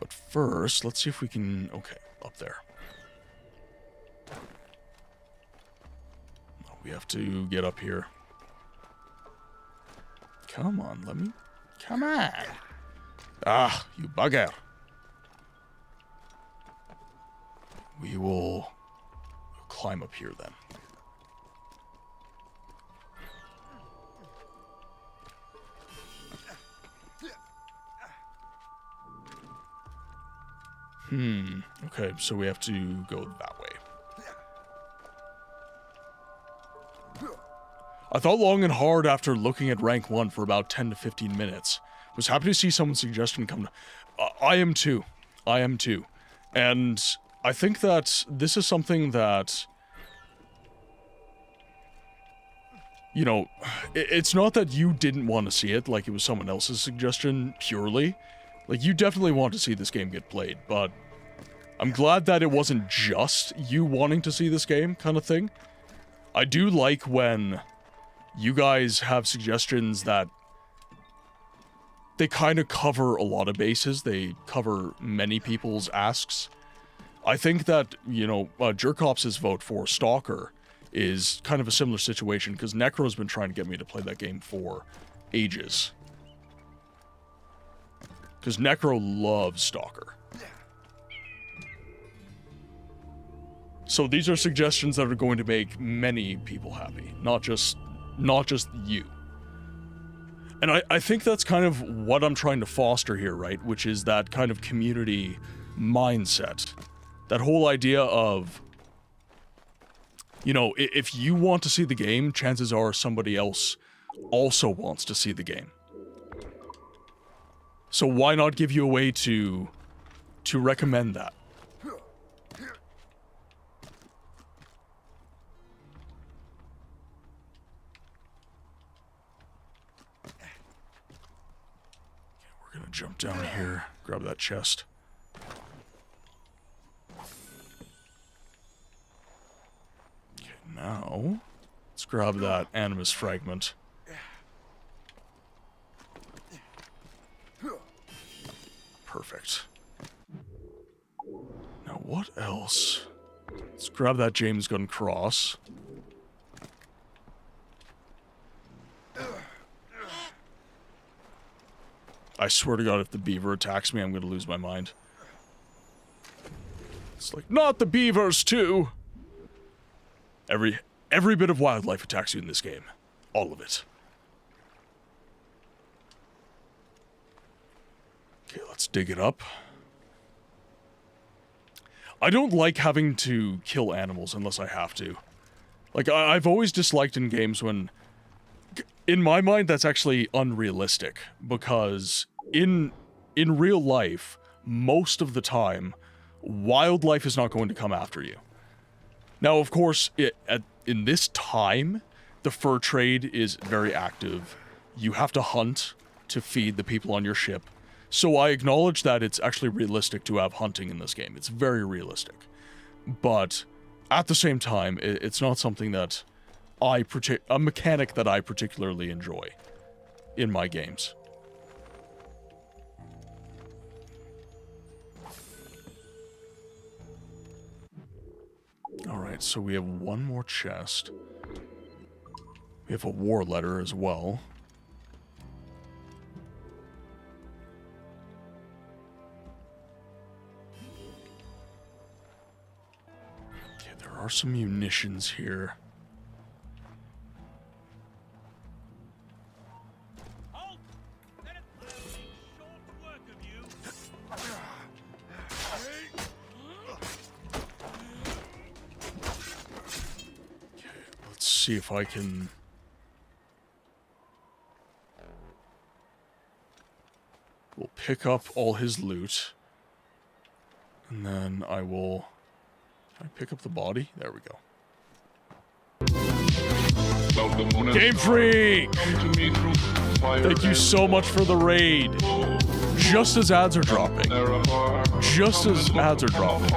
But first, let's see if we can... Okay, up there. We have to get up here. Come on, let me... Come on. Ah, you bugger. We will climb up here then. Okay, so we have to go that way. I thought long and hard after looking at rank 1 for about 10 to 15 minutes. Was happy to see someone's suggestion come. I am too. I am too. And I think that this is something that, you know, it's not that you didn't want to see it, like it was someone else's suggestion purely. Like, you definitely want to see this game get played, but I'm glad that it wasn't just you wanting to see this game kind of thing. I do like when you guys have suggestions that they kind of cover a lot of bases. They cover many people's asks. I think that, you know, Jerkops' vote for Stalker is kind of a similar situation, because Necro's been trying to get me to play that game for ages. Because Necro loves Stalker. So these are suggestions that are going to make many people happy, not just you. And I think that's kind of what I'm trying to foster here, right? Which is that kind of community mindset. That whole idea of, you know, if you want to see the game, chances are somebody else also wants to see the game. So why not give you a way to recommend that? We're gonna jump down here, grab that chest. Okay, now let's grab that animus fragment. Perfect. Now what else? Let's grab that James Gunn cross. I swear to God, if the beaver attacks me, I'm gonna lose my mind. It's like, not the beavers too! Every bit of wildlife attacks you in this game. All of it. Okay, let's dig it up. I don't like having to kill animals unless I have to. Like, I've always disliked in games when... In my mind, that's actually unrealistic, because in real life, most of the time, wildlife is not going to come after you. Now, of course, in this time, the fur trade is very active. You have to hunt to feed the people on your ship. So I acknowledge that it's actually realistic to have hunting in this game. It's very realistic. But at the same time, it's not something that a mechanic that I particularly enjoy in my games. Alright, so we have one more chest. We have a war letter as well. Okay, there are some munitions here. See if I can... We'll pick up all his loot. And then I will... Can I pick up the body? There we go. Game Freak! Thank you so much for the raid. Just as ads are dropping. Just as ads are dropping.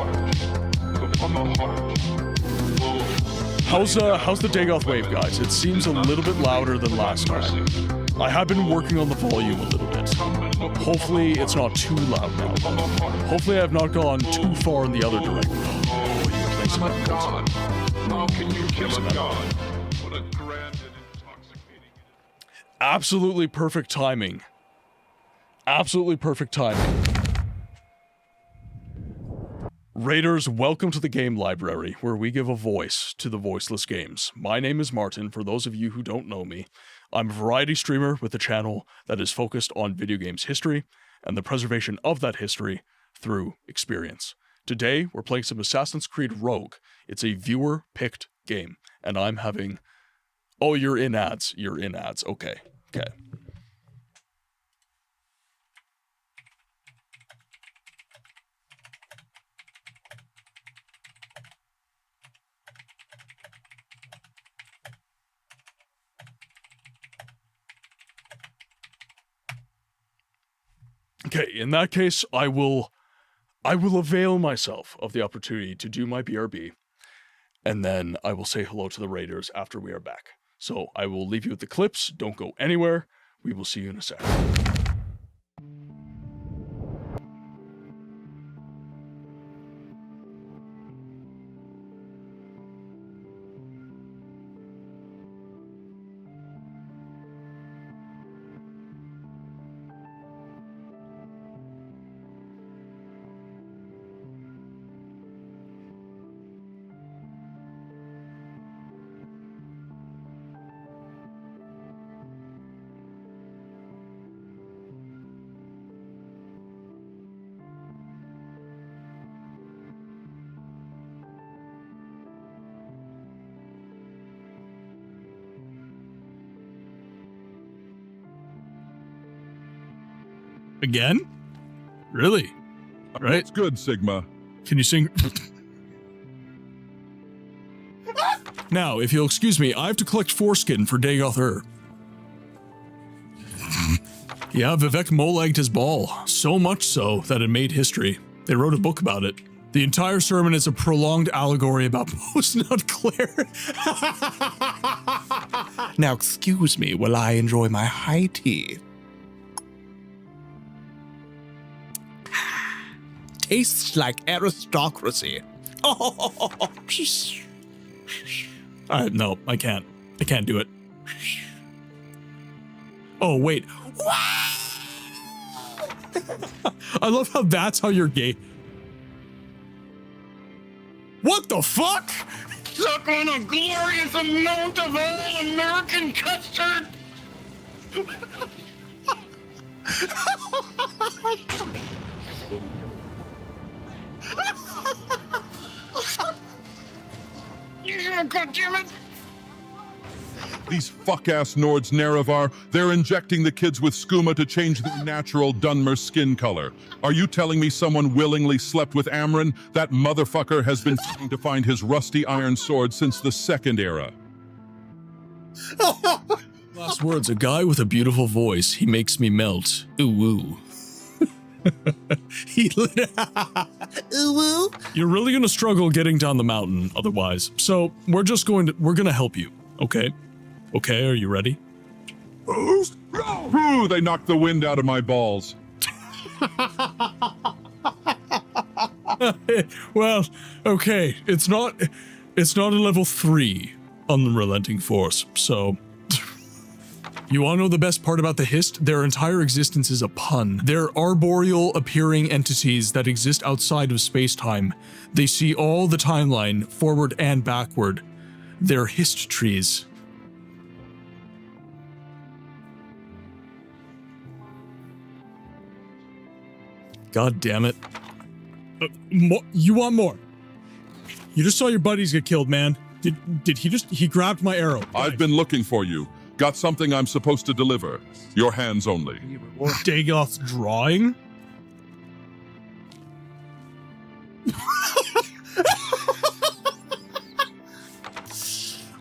How's the Dagoth wave, guys? It seems a little bit louder than last time. I have been working on the volume a little bit. Hopefully it's not too loud now. Hopefully I have not gone too far in the other direction. Oh, you place him at God. How can you kill a god? What a grand and intoxicating... Absolutely perfect timing. Absolutely perfect timing. Raiders, welcome to the game library, where we give a voice to the voiceless games. My name is Martin, for those of you who don't know me. I'm a variety streamer with a channel that is focused on video games history and the preservation of that history through experience. Today, we're playing some Assassin's Creed Rogue. It's a viewer-picked game, and I'm having... Oh, you're in ads. You're in ads. Okay. Okay. Okay, in that case, I will avail myself of the opportunity to do my BRB, and then I will say hello to the Raiders after we are back. So I will leave you with the clips. Don't go anywhere. We will see you in a sec. Again? Really? Right? That's good, Sigma. Can you sing? Now, if you'll excuse me, I have to collect foreskin for Dagoth. Yeah, Vivek mole-egged his ball. So much so that it made history. They wrote a book about it. The entire sermon is a prolonged allegory about post-nut Claire. Now, excuse me while I enjoy my high tea. Tastes like aristocracy. Oh, no, I can't. I can't do it. Oh, wait. I love how that's how you're gay. What the fuck? Suck on a glorious amount of all-American custard! Yeah, goddammit! These fuck-ass Nords Nerevar, they're injecting the kids with skooma to change their natural Dunmer skin color. Are you telling me someone willingly slept with Amron? That motherfucker has been trying to find his rusty iron sword since the Second Era. Last words, a guy with a beautiful voice. He makes me melt. Ooh, woo. Ooh, woo. You're really gonna struggle getting down the mountain otherwise. So we're gonna help you, okay? Okay, are you ready? Ooh, they knocked the wind out of my balls. Well, okay, it's not a level 3 unrelenting force, so... You wanna know the best part about the Hist? Their entire existence is a pun. They're arboreal appearing entities that exist outside of space-time. They see all the timeline, forward and backward. They're Hist trees. God damn it. You want more? You just saw your buddies get killed, man. Did he grabbed my arrow. I've been looking for you. Got something I'm supposed to deliver. Your hands only. Dagoth's drawing?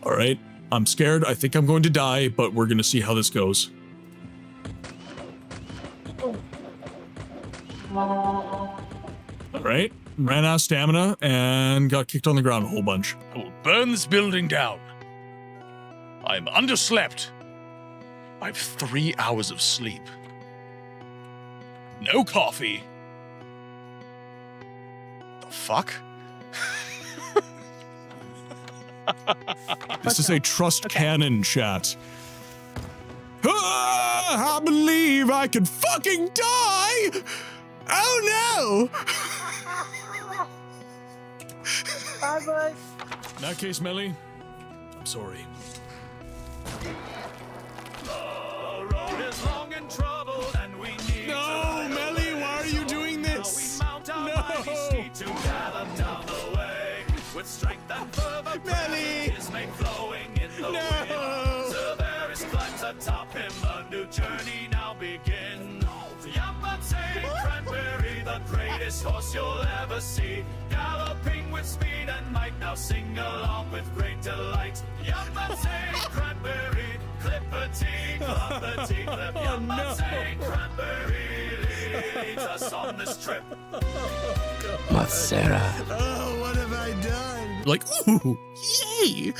All right, I'm scared. I think I'm going to die, but we're gonna see how this goes. All right, ran out of stamina and got kicked on the ground a whole bunch. I will burn this building down. I'm underslept. I have 3 hours of sleep. No coffee. The fuck? This is a trust cannon chat. I believe I could fucking die! Oh no! Bye, bud. In that case, Melly, I'm sorry. The road is long and troubled, and we need No, to ride Melly, away. why are you doing Now this? we mount our mighty steed to gallop down the way. With strength and fervor, Melly! his mane flowing in the No! wind. Cerberus climbs atop him, a new journey now begins. Yamate Cranberry, the greatest horse you'll ever see, galloping with speed and might, now sing along with great delight. Yamate Cranberry, clippity, cloppity, clip. Yamate Cranberry leads us on this trip. Oh, what have I done? Like, ooh, yay!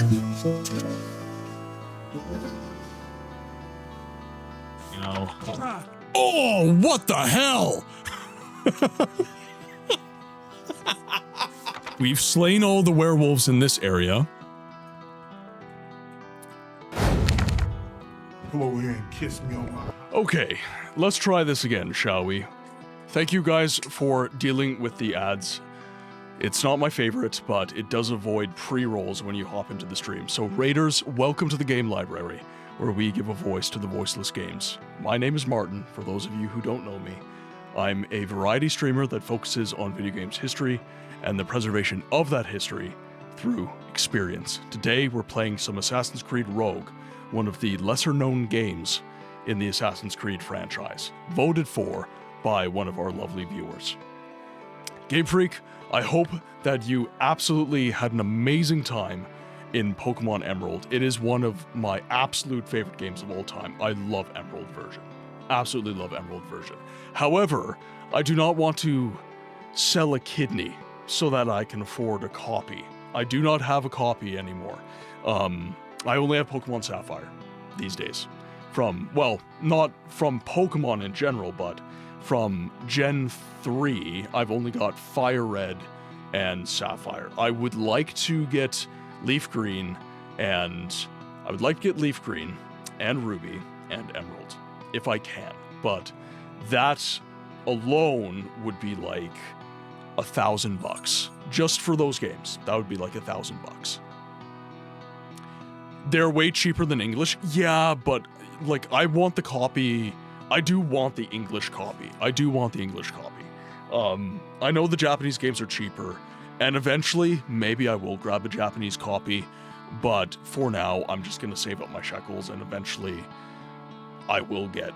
Oh, what the hell? We've slain all the werewolves in this area. Come over here and kiss me on my... Okay, let's try this again, shall we? Thank you guys for dealing with the ads. It's not my favorite, but it does avoid pre-rolls when you hop into the stream. So Raiders, welcome to the game library, where we give a voice to the voiceless games. My name is Martin, for those of you who don't know me. I'm a variety streamer that focuses on video games history and the preservation of that history through experience. Today we're playing some Assassin's Creed Rogue, one of the lesser-known games in the Assassin's Creed franchise, voted for by one of our lovely viewers. Game Freak, I hope that you absolutely had an amazing time in Pokemon Emerald. It is one of my absolute favorite games of all time. I love Emerald version. Absolutely love Emerald version. However, I do not want to sell a kidney so that I can afford a copy. I do not have a copy anymore. I only have Pokemon Sapphire these days. Not from Pokemon in general, but from Gen 3, I've only got Fire Red and Sapphire. I would like to get Leaf Green and Ruby and Emerald, if I can. But that alone would be like $1,000 just for those games. That would be like $1,000. They're way cheaper than English. Yeah, but like I want the copy. I do want the English copy. I know the Japanese games are cheaper, and eventually maybe I will grab a Japanese copy, but for now I'm just gonna save up my shekels, and eventually I will get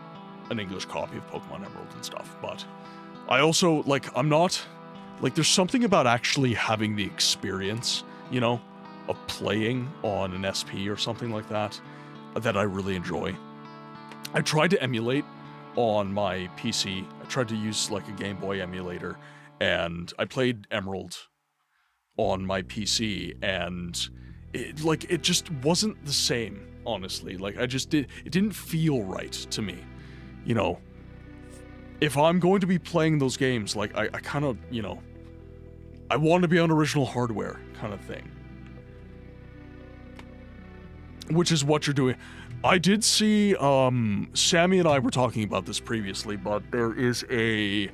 an English copy of Pokemon Emerald and stuff. But I also there's something about actually having the experience, of playing on an SP or something like that I really enjoy. I tried to emulate on my PC. I tried to use like a Game Boy emulator, and I played Emerald on my PC, and it just wasn't the same, honestly. It didn't feel right to me. If I'm going to be playing those games, I kind of, I want to be on original hardware kind of thing. Which is what you're doing. I did see, Sammy and I were talking about this previously, but there is a,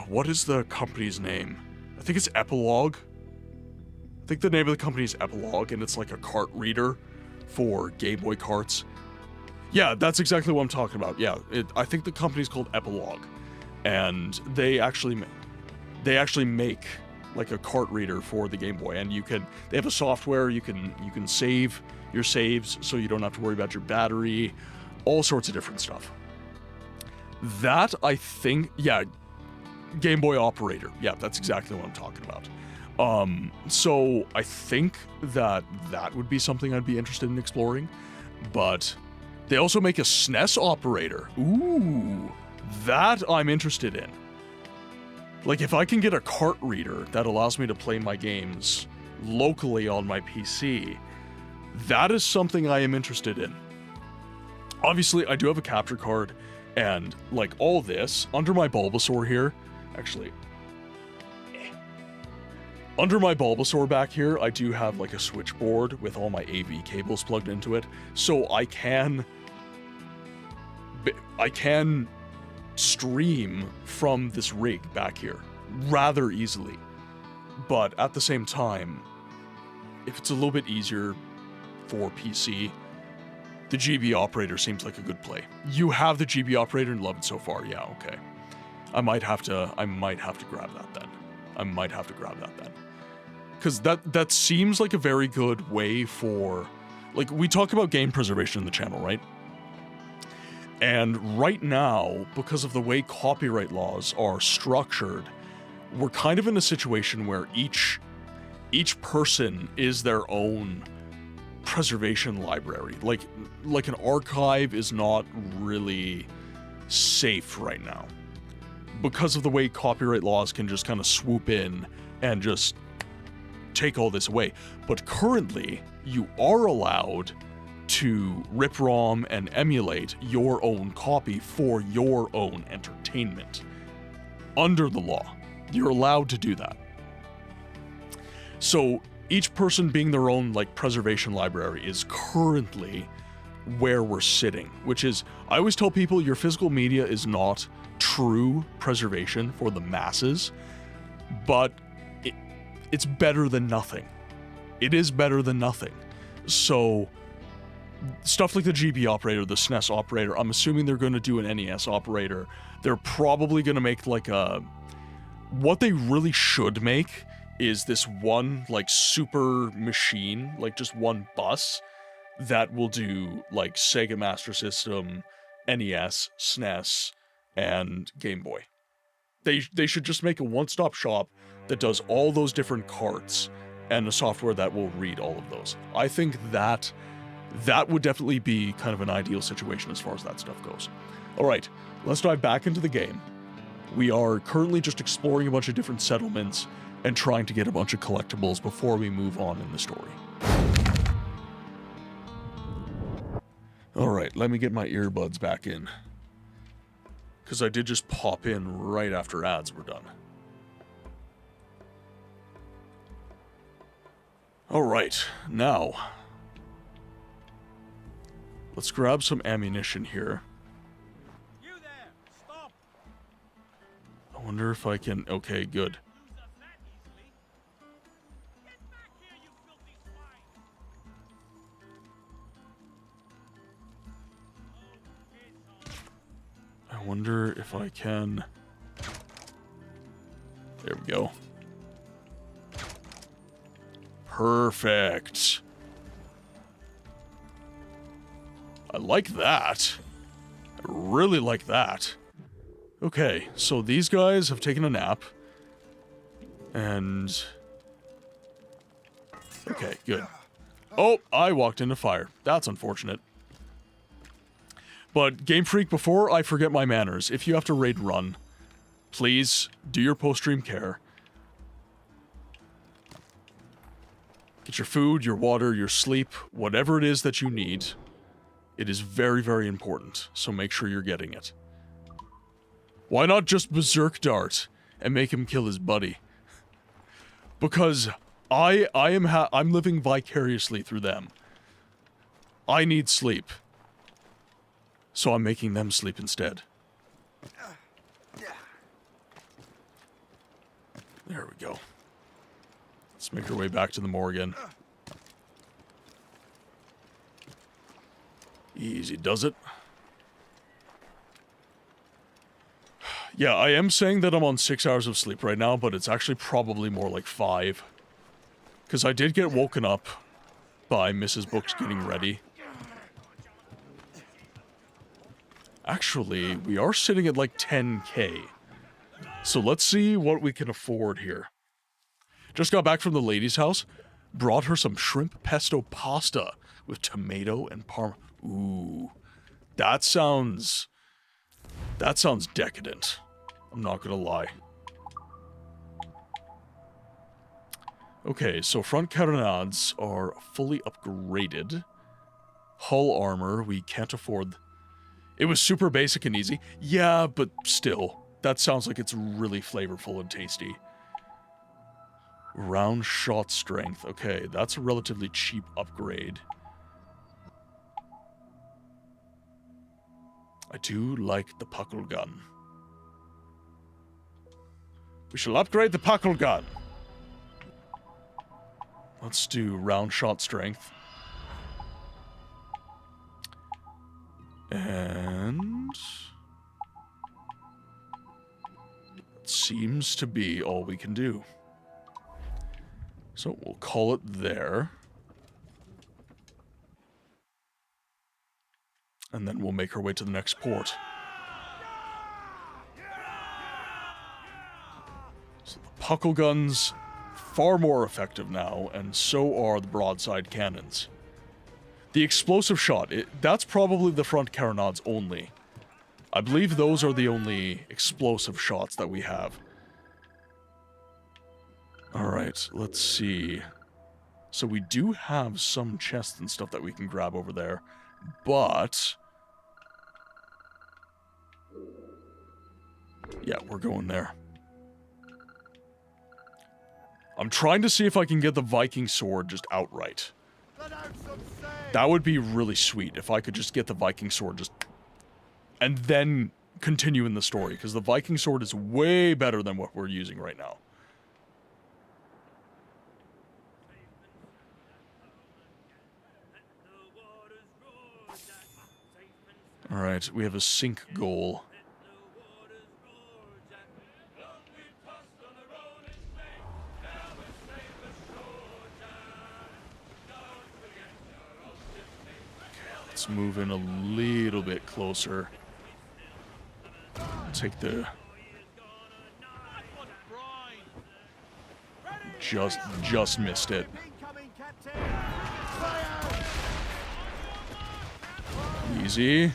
what is the company's name? I think it's Epilogue. I think the name of the company is Epilogue, and it's like a cart reader for Game Boy carts. Yeah, that's exactly what I'm talking about. Yeah, I think the company's called Epilogue, and they actually make like a cart reader for the Game Boy, and they have a software you can save your saves so you don't have to worry about your battery, all sorts of different stuff. That, I think, yeah, Game Boy Operator. Yeah, that's exactly what I'm talking about. So I think that would be something I'd be interested in exploring, but they also make a SNES operator. Ooh, that I'm interested in. Like, if I can get a cart reader that allows me to play my games locally on my PC, that is something I am interested in. Obviously, I do have a capture card, and like all this, under my Bulbasaur here, actually, under my Bulbasaur back here, I do have like a switchboard with all my AV cables plugged into it, so I can I can stream from this rig back here rather easily. But at the same time, if it's a little bit easier for PC, the GB operator seems like a good play. You have the GB operator and love it so far. Yeah, okay. I might have to grab that then. Because that seems like a very good way for, like, we talk about game preservation in the channel, right? And right now, because of the way copyright laws are structured, we're kind of in a situation where each person is their own preservation library. Like an archive is not really safe right now, because of the way copyright laws can just kind of swoop in and just take all this away. But currently, you are allowed to rip ROM and emulate your own copy for your own entertainment. Under the law, you're allowed to do that. So each person being their own, like, preservation library is currently where we're sitting, which is, I always tell people, your physical media is not true preservation for the masses, but it's better than nothing. It is better than nothing. So stuff like the GB operator, the SNES operator, I'm assuming they're going to do an NES operator. They're probably going to make like what they really should make is this one, like, super machine, like just one bus that will do, like, Sega Master System, NES, SNES, and Game Boy. They should just make a one-stop shop that does all those different carts and the software that will read all of those. I think that would definitely be kind of an ideal situation as far as that stuff goes. All right, let's dive back into the game. We are currently just exploring a bunch of different settlements and trying to get a bunch of collectibles before we move on in the story. All right, let me get my earbuds back in, because I did just pop in right after ads were done. All right, now let's grab some ammunition here. You there! Stop! I wonder if I can... Okay, good. Lose us that easily. Get back here, you filthy swine! I wonder if I can... There we go. Perfect. I like that. I really like that. Okay, so these guys have taken a nap. And... Okay, good. Oh, I walked into fire. That's unfortunate. But Game Freak, before I forget my manners, if you have to raid run, please do your post-stream care. Get your food, your water, your sleep, whatever it is that you need. It is very, very important, so make sure you're getting it. Why not just berserk dart and make him kill his buddy? Because I'm living vicariously through them. I need sleep. So I'm making them sleep instead. There we go. Let's make our way back to the Morgan. Easy does it. Yeah, I am saying that I'm on 6 hours of sleep right now, but it's actually probably more like 5. Because I did get woken up by Mrs. Books getting ready. Actually, we are sitting at like 10K. So let's see what we can afford here. Just got back from the lady's house. Brought her some shrimp pesto pasta with tomato and parm. Ooh. That sounds decadent. I'm not gonna lie. Okay, so front carronades are fully upgraded. Hull armor, we can't afford. It was super basic and easy. Yeah, but still, that sounds like it's really flavorful and tasty. Round shot strength. Okay, that's a relatively cheap upgrade. I do like the puckle gun. We shall upgrade the puckle gun. Let's do round shot strength. And that seems to be all we can do. So we'll call it there. And then we'll make our way to the next port. So the puckle guns, far more effective now, and so are the broadside cannons. The explosive shot, that's probably the front carronades only. I believe those are the only explosive shots that we have. Alright, let's see. So we do have some chests and stuff that we can grab over there, but... yeah, we're going there. I'm trying to see if I can get the Viking sword just outright. That would be really sweet if I could just get the Viking sword just... and then continue in the story, because the Viking sword is way better than what we're using right now. Alright, we have a sink goal. Let's move in a little bit closer. Take the... just missed it. Easy.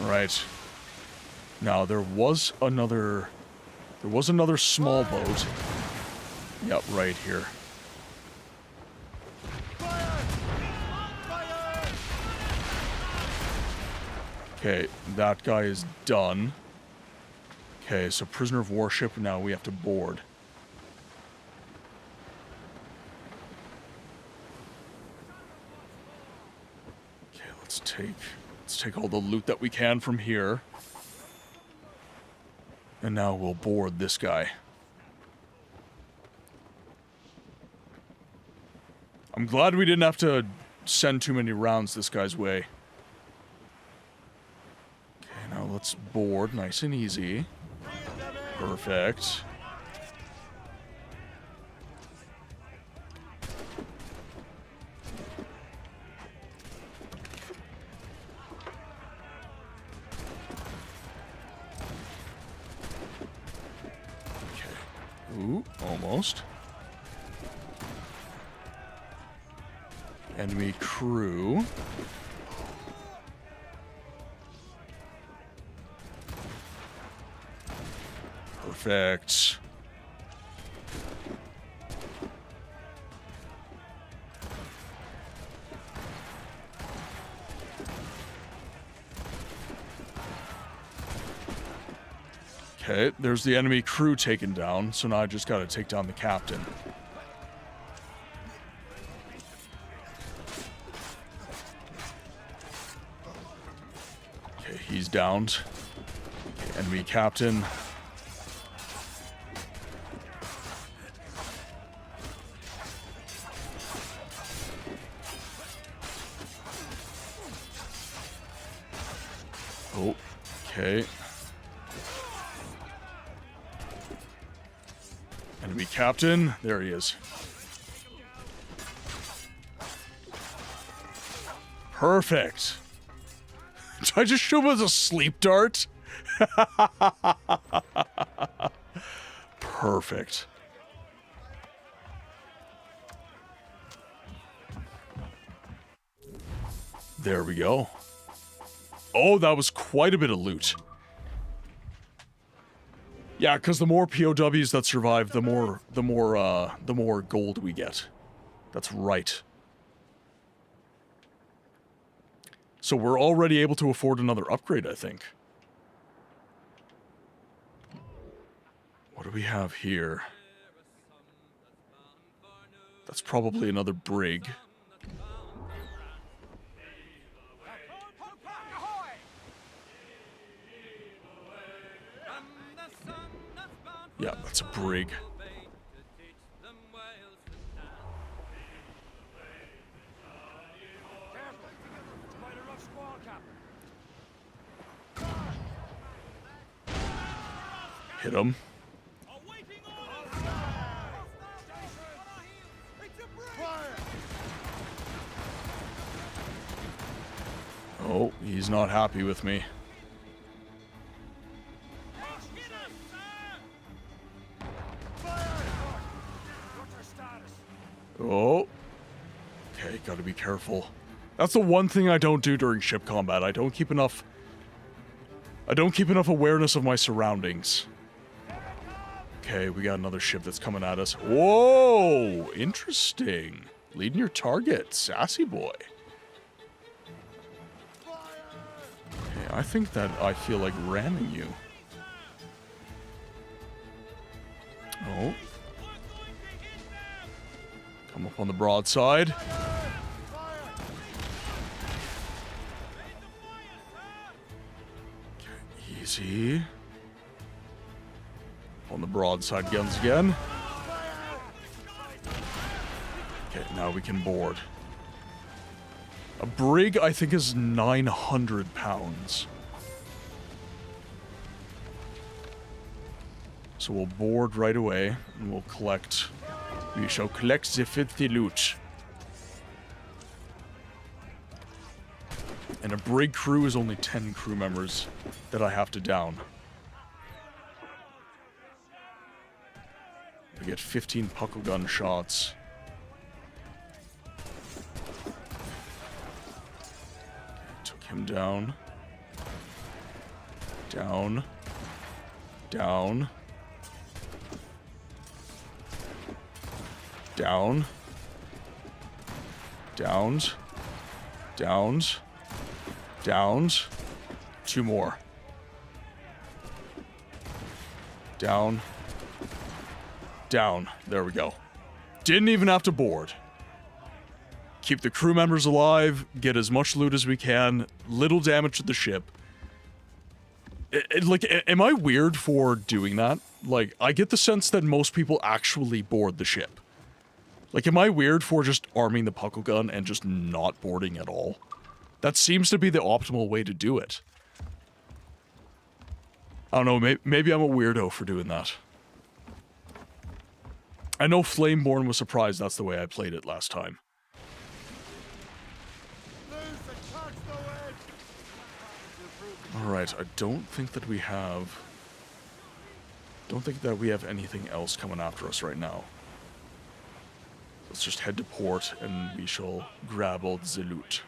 Right. Now there was another small boat. Yep, right here. Okay, that guy is done. Okay, so prisoner of war ship, now we have to board. Okay, let's take all the loot that we can from here. And now we'll board this guy. I'm glad we didn't have to send too many rounds this guy's way. Okay, now let's board nice and easy. Perfect. Ooh, almost. Enemy crew. Perfect. Okay, there's the enemy crew taken down, so now I just gotta take down the captain. Okay, he's downed. Okay, enemy captain. Oh, okay. Enemy captain. There he is. Perfect. Did I just show him as a sleep dart? Perfect. There we go. Oh, that was quite a bit of loot. Yeah, because the more POWs that survive, the more gold we get. That's right. So we're already able to afford another upgrade, I think. What do we have here? That's probably another brig. Yeah, that's a brig. Hit him. Oh, he's not happy with me. Oh. Okay, gotta be careful. That's the one thing I don't do during ship combat. I don't keep enough awareness of my surroundings. Okay, we got another ship that's coming at us. Whoa! Interesting. Leading your target. Sassy boy. Okay, I think that I feel like ramming you. Oh. Come up on the broadside. Okay, easy. On the broadside guns again. Okay, now we can board. A brig, I think, is 900 pounds. So we'll board right away, and we'll collect... We shall collect the filthy loot. And a brig crew is only 10 crew members that I have to down. We get 15 puckle gun shots. Took him down. Down. Down. Down. Downs. Downs. Downs. 2 more. Down. Down. There we go. Didn't even have to board. Keep the crew members alive, get as much loot as we can, little damage to the ship. Like, am I weird for doing that? Like, I get the sense that most people actually board the ship. Like, am I weird for just arming the puckle gun and just not boarding at all? That seems to be the optimal way to do it. I don't know, maybe I'm a weirdo for doing that. I know Flameborn was surprised that's the way I played it last time. Alright, I don't think that we have... Don't think that we have anything else coming after us right now. Let's just head to port and we shall grab all the loot.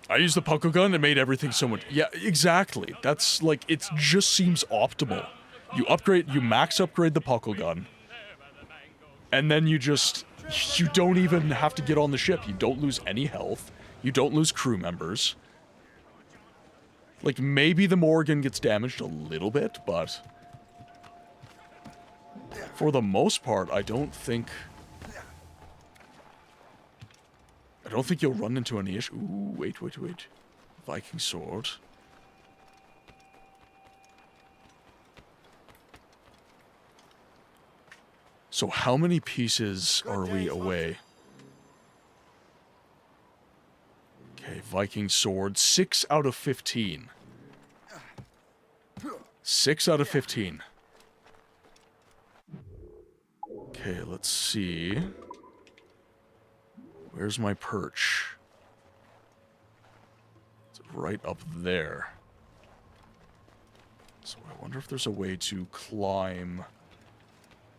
I used the puckle gun, it made everything so much... Yeah, exactly. That's like, it just seems optimal. You max upgrade the puckle gun. And then you don't even have to get on the ship. You don't lose any health. You don't lose crew members. Like, maybe the Morgan gets damaged a little bit, but... For the most part, I don't think you'll run into any issue. Ooh, wait. Viking sword. So how many pieces are we away? Okay, Viking sword. 6 out of 15. 6 out of 15. Okay, let's see. Where's my perch? It's right up there. So I wonder if there's a way to climb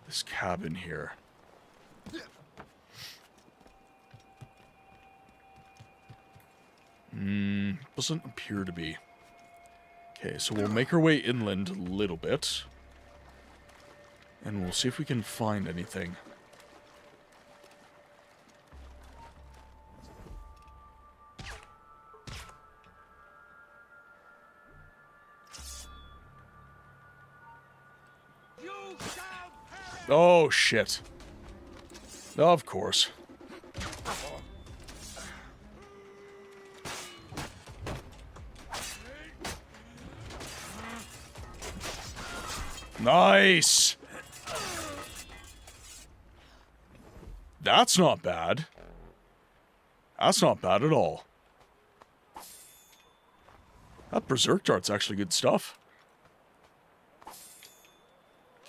this cabin here. Doesn't appear to be. Okay, so we'll make our way inland a little bit. And we'll see if we can find anything. Oh, shit. Of course. Nice! That's not bad. That's not bad at all. That Berserk Dart's actually good stuff.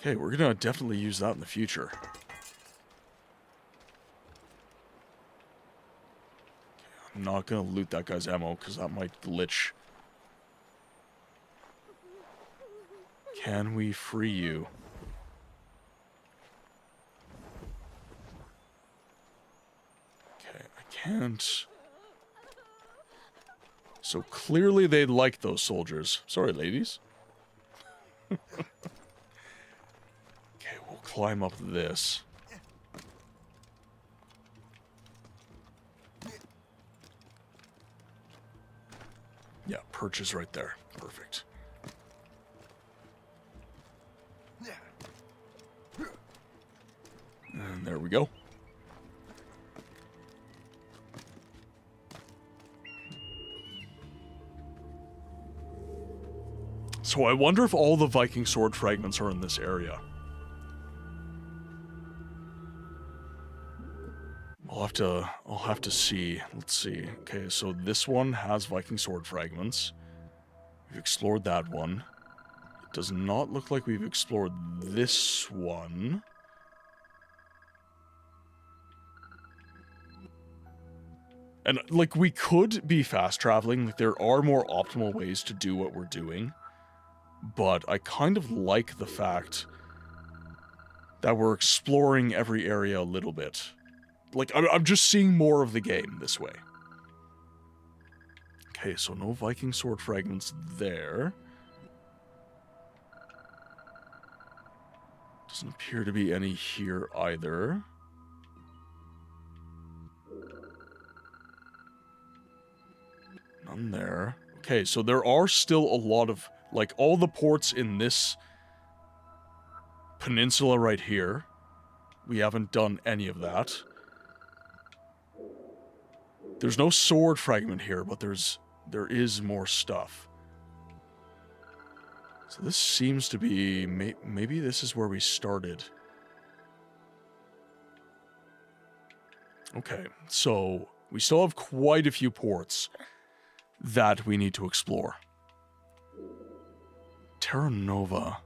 Okay, we're gonna definitely use that in the future. Okay, I'm not gonna loot that guy's ammo, because that might glitch. Can we free you? Okay, I can't... So clearly they like those soldiers. Sorry, ladies. Okay, we'll climb up this. Yeah, perch is right there. Perfect. And there we go. So I wonder if all the Viking sword fragments are in this area. I'll have to see. Let's see. Okay, so this one has Viking sword fragments. We've explored that one. It does not look like we've explored this one. And, like, we could be fast traveling. Like, there are more optimal ways to do what we're doing. But I kind of like the fact that we're exploring every area a little bit. Like, I'm just seeing more of the game this way. Okay, so no Viking sword fragments there. Doesn't appear to be any here either. None there. Okay, so there are still a lot of, like, all the ports in this peninsula right here. We haven't done any of that. There's no sword fragment here, but there is more stuff. So this seems to be, maybe this is where we started. Okay, so we still have quite a few ports that we need to explore. Terra Nova.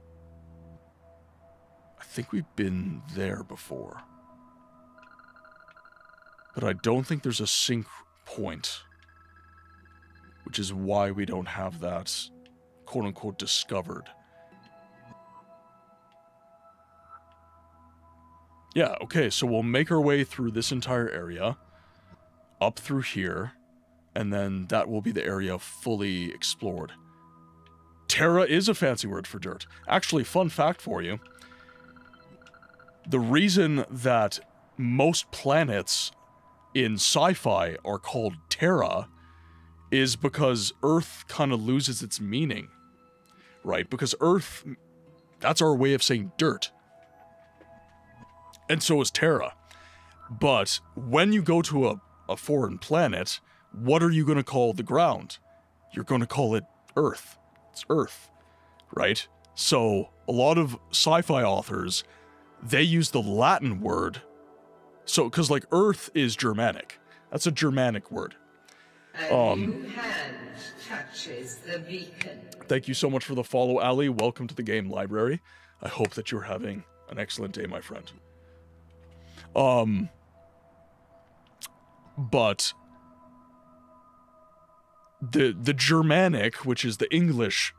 I think we've been there before. But I don't think there's a sync point. Which is why we don't have that, quote-unquote, discovered. Yeah, okay, so we'll make our way through this entire area. Up through here. And then that will be the area fully explored. Terra is a fancy word for dirt. Actually, fun fact for you. The reason that most planets in sci-fi are called Terra is because Earth kind of loses its meaning. Right? Because Earth, that's our way of saying dirt. And so is Terra. But when you go to a foreign planet, what are you going to call the ground? You're going to call it Earth. It's Earth, right? So a lot of sci-fi authors, they use the Latin word. So, because like Earth is Germanic. That's a Germanic word. A new hand touches the beacon. Thank you so much for the follow, Ali. Welcome to the game library. I hope that you're having an excellent day, my friend. But the Germanic, which is the English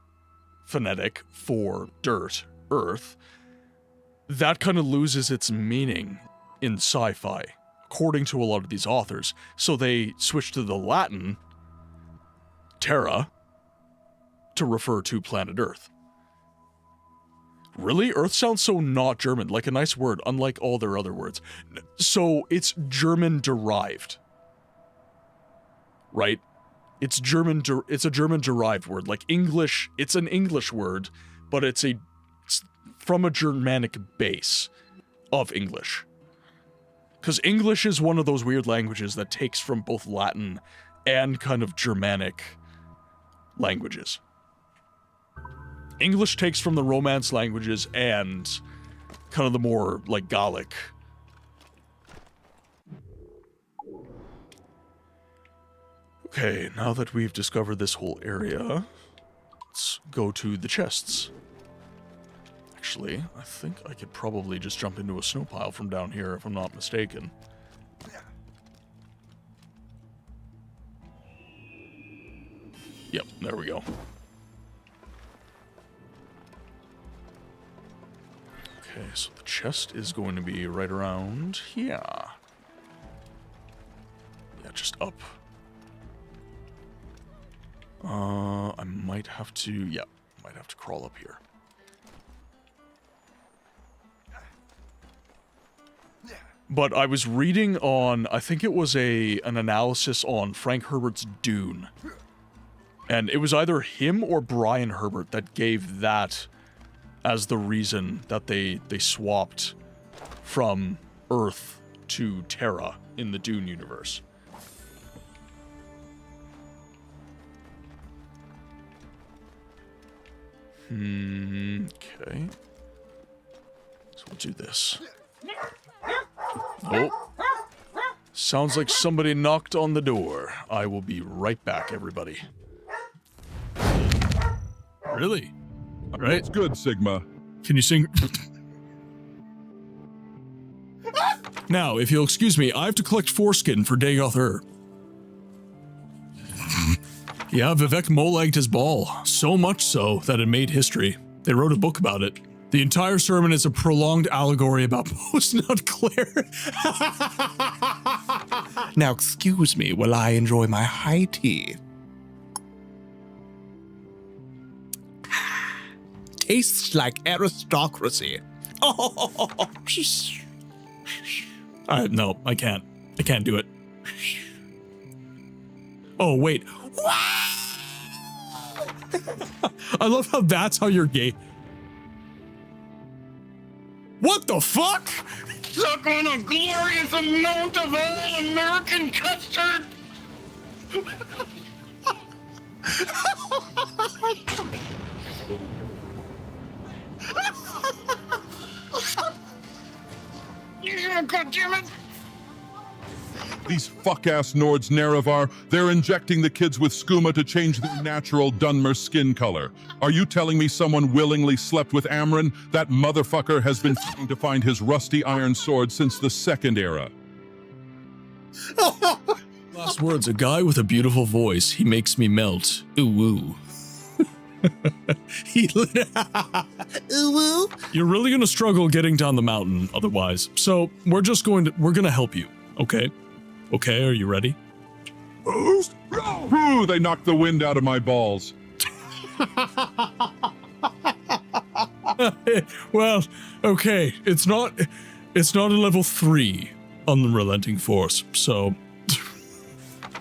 phonetic for dirt, Earth, that kind of loses its meaning in sci-fi, according to a lot of these authors. So they switch to the Latin, Terra, to refer to planet Earth. Really? Earth sounds so not German, like a nice word, unlike all their other words. So it's German-derived. Right? It's a German-derived word. Like English, it's an English word, but it's from a Germanic base. of English. Because English is one of those weird languages that takes from both Latin and kind of Germanic languages. English takes from the Romance languages and kind of the more, like, Gallic. Okay, now that we've discovered this whole area, let's go to the chests. Actually, I think I could probably just jump into a snow pile from down here, if I'm not mistaken. Yep, there we go. Okay, so the chest is going to be right around here. Yeah, just up. I might have to, yeah, might have to crawl up here. But I was reading on, I think it was an analysis on Frank Herbert's Dune. And it was either him or Brian Herbert that gave that as the reason that they swapped from Earth to Terra in the Dune universe. Okay. So we'll do this. Oh. Sounds like somebody knocked on the door. I will be right back, everybody. Really? All right. It's good, Sigma. Can you sing? Now, if you'll excuse me, I have to collect foreskin for Dagoth Ur. Yeah, Vivek mole-egged his ball. So much so that it made history. They wrote a book about it. The entire sermon is a prolonged allegory about post-nut Claire. Now, excuse me while I enjoy my high tea. Tastes like aristocracy. Oh, no, I can't. I can't do it. Oh, wait. I love how that's how you're gay. What the fuck? Suck on a glorious amount of all-American custard! Yeah, goddammit! These fuck-ass Nords Nerevar, they're injecting the kids with skooma to change their natural Dunmer skin color. Are you telling me someone willingly slept with Amron? That motherfucker has been trying to find his rusty iron sword since the Second Era. Last words, a guy with a beautiful voice. He makes me melt. Ooh woo. Ooh woo. You're really gonna struggle getting down the mountain otherwise. So we're gonna help you, okay? Okay, are you ready? Ooh, they knocked the wind out of my balls. Well, okay, it's not a level 3 unrelenting force, so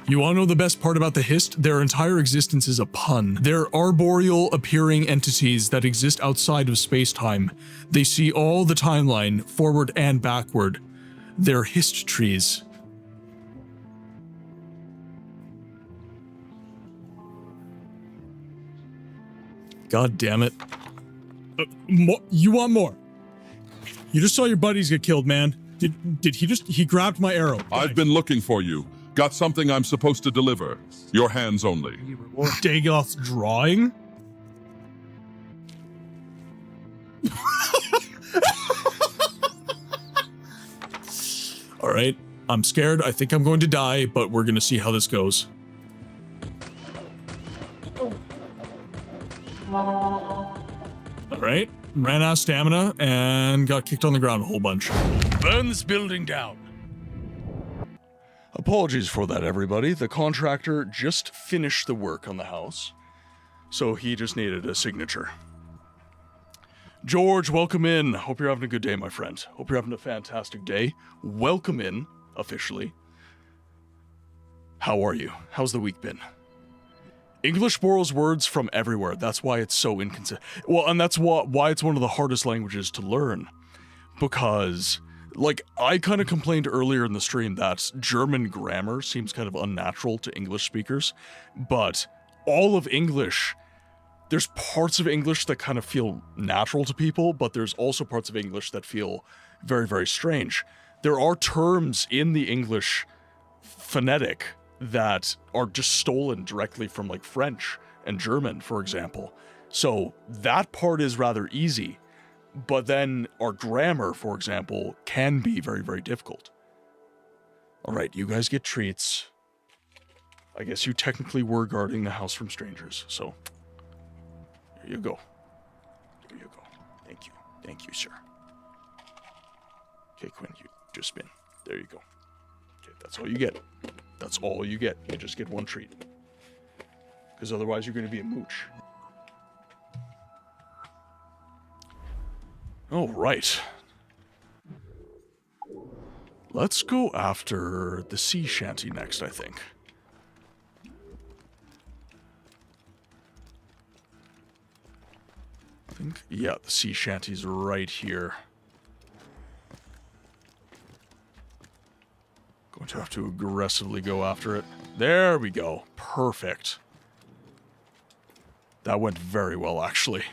you want to know the best part about the Hist? Their entire existence is a pun. They're arboreal appearing entities that exist outside of space-time. They see all the timeline, forward and backward. They're Hist trees. God damn it. You want more? You just saw your buddies get killed, man. Did he grabbed my arrow. I've been looking for you. Got something I'm supposed to deliver. Your hands only. Dagoth's drawing? All right, I'm scared. I think I'm going to die, but we're going to see how this goes. All right, ran out of stamina and got kicked on the ground a whole bunch. Burn this building down. Apologies for that, everybody. The contractor just finished the work on the house, so he just needed a signature. George, welcome in. Hope you're having a good day, my friend. Hope you're having a fantastic day. Welcome in, officially. How are you? How's the week been? English borrows words from everywhere. That's why it's so inconsistent. Well, and that's why it's one of the hardest languages to learn. because, like, I kind of complained earlier in the stream that German grammar seems kind of unnatural to English speakers, but all of English, there's parts of English that kind of feel natural to people, but there's also parts of English that feel very, very strange. There are terms in the English phonetic that are just stolen directly from, like, French and German, for example. So that part is rather easy, but then our grammar, for example, can be very, very difficult. All right, you guys get treats. I guess you technically were guarding the house from strangers, so here you go. Here you go. Thank you. Thank you, sir. Okay, Quinn, you just spin. There you go. Okay, that's all you get. That's all you get. You just get one treat. Because otherwise you're going to be a mooch. All right. Let's go after the sea shanty next, I think. Yeah, the sea shanty's right here. Going to have to aggressively go after it. There we go. Perfect. That went very well, actually.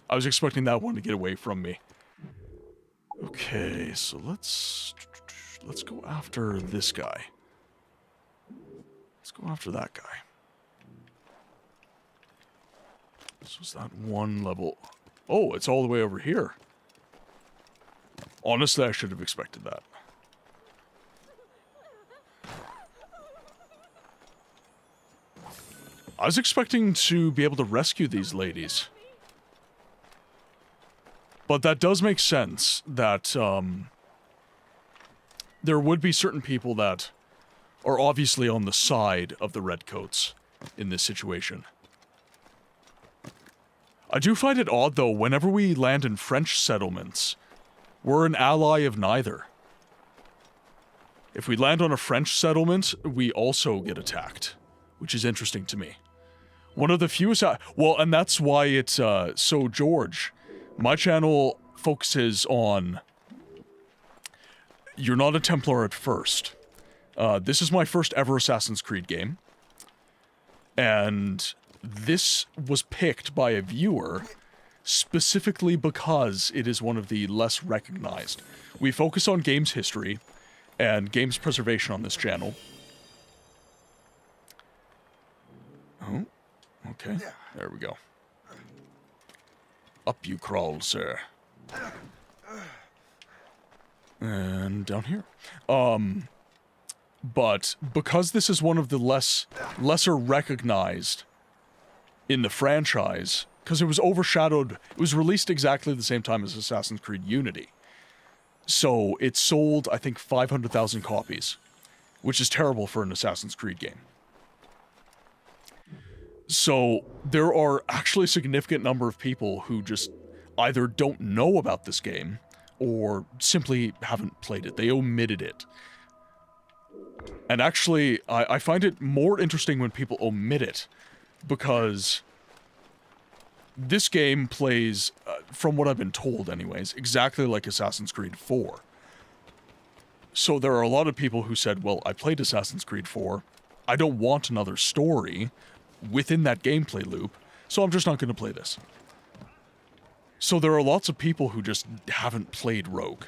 I was expecting that one to get away from me. Okay, so let's go after this guy. Let's go after that guy. This was that one level. Oh, it's all the way over here. Honestly, I should have expected that. I was expecting to be able to rescue these ladies. But that does make sense that there would be certain people that are obviously on the side of the redcoats in this situation. I do find it odd, though, whenever we land in French settlements, we're an ally of neither. If we land on a French settlement, we also get attacked, which is interesting to me. One of the fewest... well, and that's why it's... So, George, my channel focuses on... You're not a Templar at first. This is my first ever Assassin's Creed game. And this was picked by a viewer specifically because it is one of the less recognized. We focus on games history and games preservation on this channel. Oh, okay. There we go. Up you crawl, sir. And down here. But because this is one of the lesser recognized in the franchise, because it was overshadowed, it was released exactly the same time as Assassin's Creed Unity. So it sold, I think, 500,000 copies, which is terrible for an Assassin's Creed game. So there are actually a significant number of people who just either don't know about this game or simply haven't played it. They omitted it. And actually, I find it more interesting when people omit it, because this game plays, from what I've been told anyways, exactly like Assassin's Creed 4. So there are a lot of people who said, well, I played Assassin's Creed 4, I don't want another story within that gameplay loop, so I'm just not going to play this. So there are lots of people who just haven't played Rogue,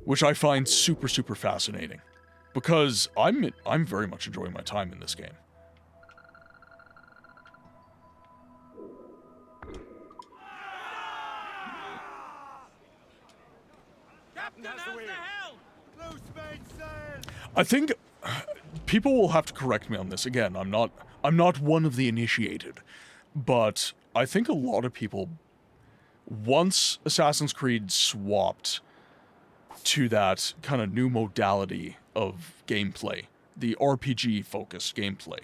which I find super, super fascinating, because I'm very much enjoying my time in this game. I think people will have to correct me on this. Again, I'm not one of the initiated, but I think a lot of people, once Assassin's Creed swapped to that kind of new modality of gameplay, the RPG-focused gameplay,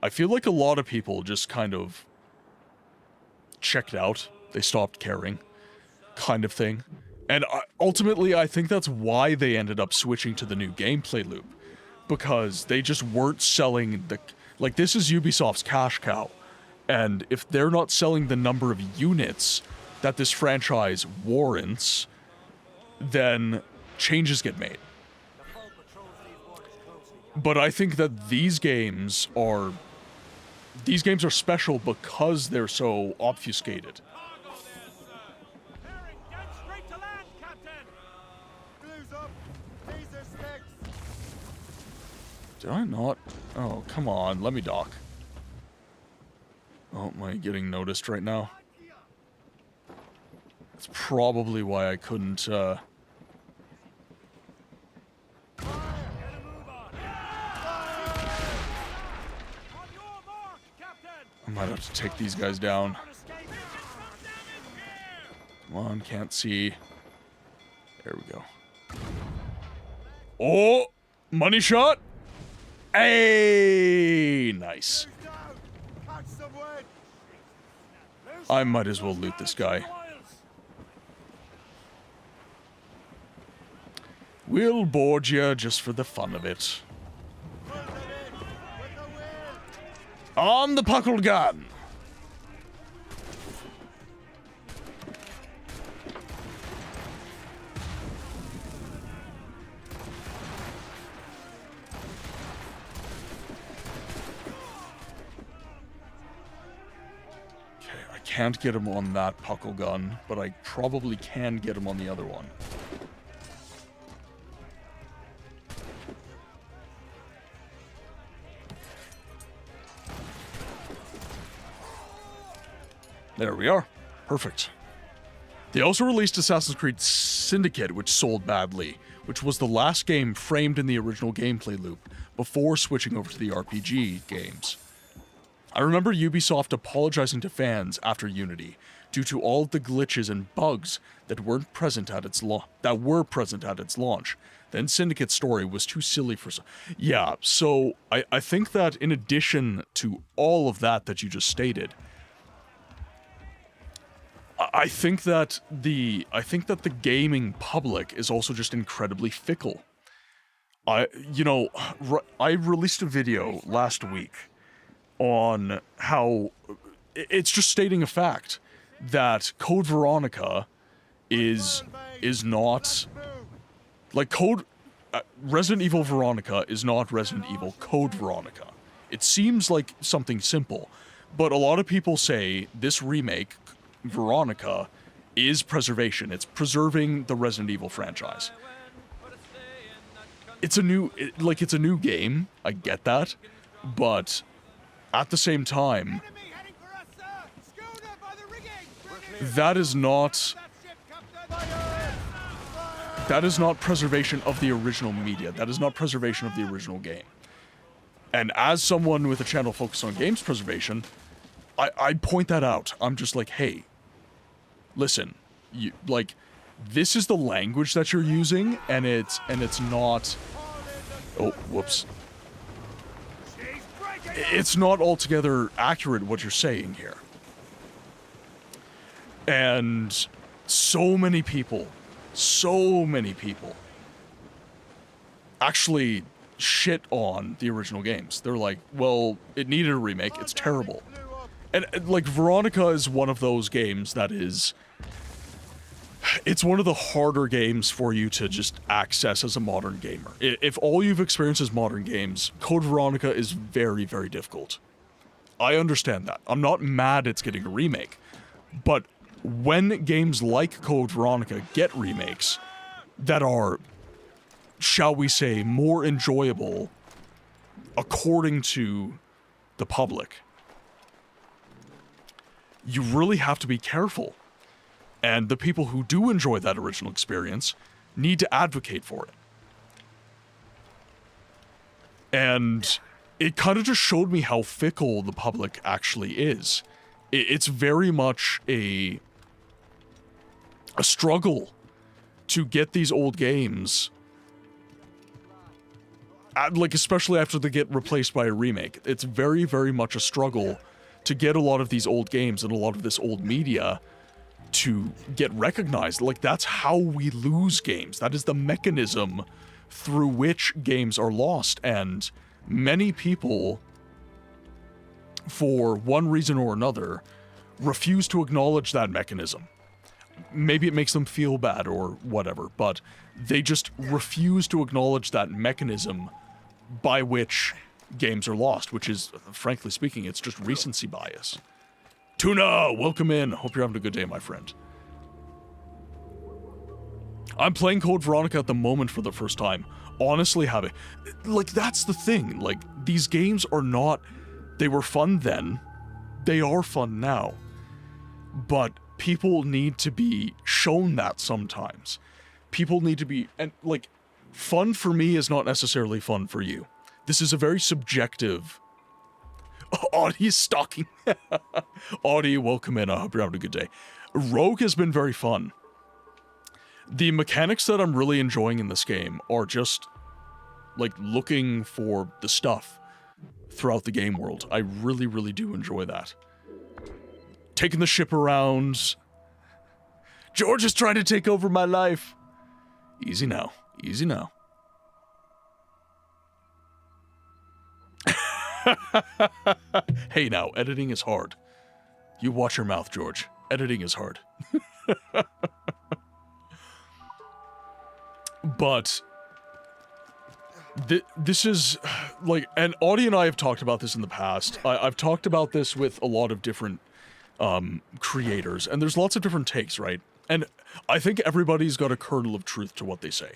I feel like a lot of people just kind of checked out. They stopped caring, kind of thing. And ultimately, I think that's why they ended up switching to the new gameplay loop. Because they just weren't selling the... Like, this is Ubisoft's cash cow. And if they're not selling the number of units that this franchise warrants, then changes get made. But I think that these games are special because they're so obfuscated. Herring, get straight to land, Captain! Blues up. These are sticks. Did I not? Oh, come on, let me dock. Oh, am I getting noticed right now? That's probably why I couldn't, On your mark, Captain! I might have to take these guys down. Escape. Come on, can't see. There we go. Oh, money shot. Hey, nice. Catch some wind. I might as well loot this guy. We'll board you just for the fun of it. Pull them in with the wheel. On the puckle gun. Okay, I can't get him on that puckle gun, but I probably can get him on the other one. There we are. Perfect. They also released Assassin's Creed Syndicate, which sold badly, which was the last game framed in the original gameplay loop before switching over to the RPG games. I remember Ubisoft apologizing to fans after Unity due to all of the glitches and bugs that weren't present at its launch. Then Syndicate's story was too silly for yeah, so I think that in addition to all of that you just stated, I think that the gaming public is also just incredibly fickle. I released a video last week on how it's just stating a fact that Code Veronica is not like Resident Evil Veronica is not Resident Evil Code Veronica. It seems like something simple, but a lot of people say this remake Veronica is preservation. It's preserving the Resident Evil franchise. It's a new game. I get that, but at the same time, Enemy heading for us, sir. Schooner by the rigging. that is not That ship, Captain. Fire! that is not preservation of the original media. That is not preservation of the original game. And as someone with a channel focused on games preservation, I point that out. I'm just like, hey, listen, this is the language that you're using, and it's not. Oh, whoops. It's not altogether accurate what you're saying here. And so many people actually shit on the original games. They're like, well, it needed a remake. It's terrible. And like Veronica is one of those games that it's one of the harder games for you to just access as a modern gamer. If all you've experienced is modern games, Code Veronica is very, very difficult. I understand that. I'm not mad it's getting a remake. But when games like Code Veronica get remakes that are, shall we say, more enjoyable according to the public, you really have to be careful. And the people who do enjoy that original experience need to advocate for it. And it kind of just showed me how fickle the public actually is. It's very much a struggle to get these old games, especially after they get replaced by a remake. It's very, very much a struggle to get a lot of these old games and a lot of this old media to get recognized. Like, that's how we lose games. That is the mechanism through which games are lost. And many people, for one reason or another, refuse to acknowledge that mechanism. maybe it makes them feel bad or whatever, but they just refuse to acknowledge that mechanism by which games are lost, which is, frankly speaking, it's just recency bias. Tuna, welcome in. Hope you're having a good day, my friend. I'm playing Code Veronica at the moment for the first time. Honestly, like, that's the thing. Like, these games are not... They were fun then. They are fun now. But people need to be shown that sometimes. People need to be... And, like, fun for me is not necessarily fun for you. This is a very subjective... Audie's stalking. Audie, welcome in. I hope you're having a good day. Rogue has been very fun. The mechanics that I'm really enjoying in this game are just, like, looking for the stuff throughout the game world. I really, really do enjoy that. Taking the ship around. George is trying to take over my life. Easy now. Easy now. Hey now, editing is hard. You watch your mouth, George. Editing is hard. But this is, like, and Audie and I have talked about this in the past. I've talked about this with a lot of different creators, and there's lots of different takes, right? And I think everybody's got a kernel of truth to what they say.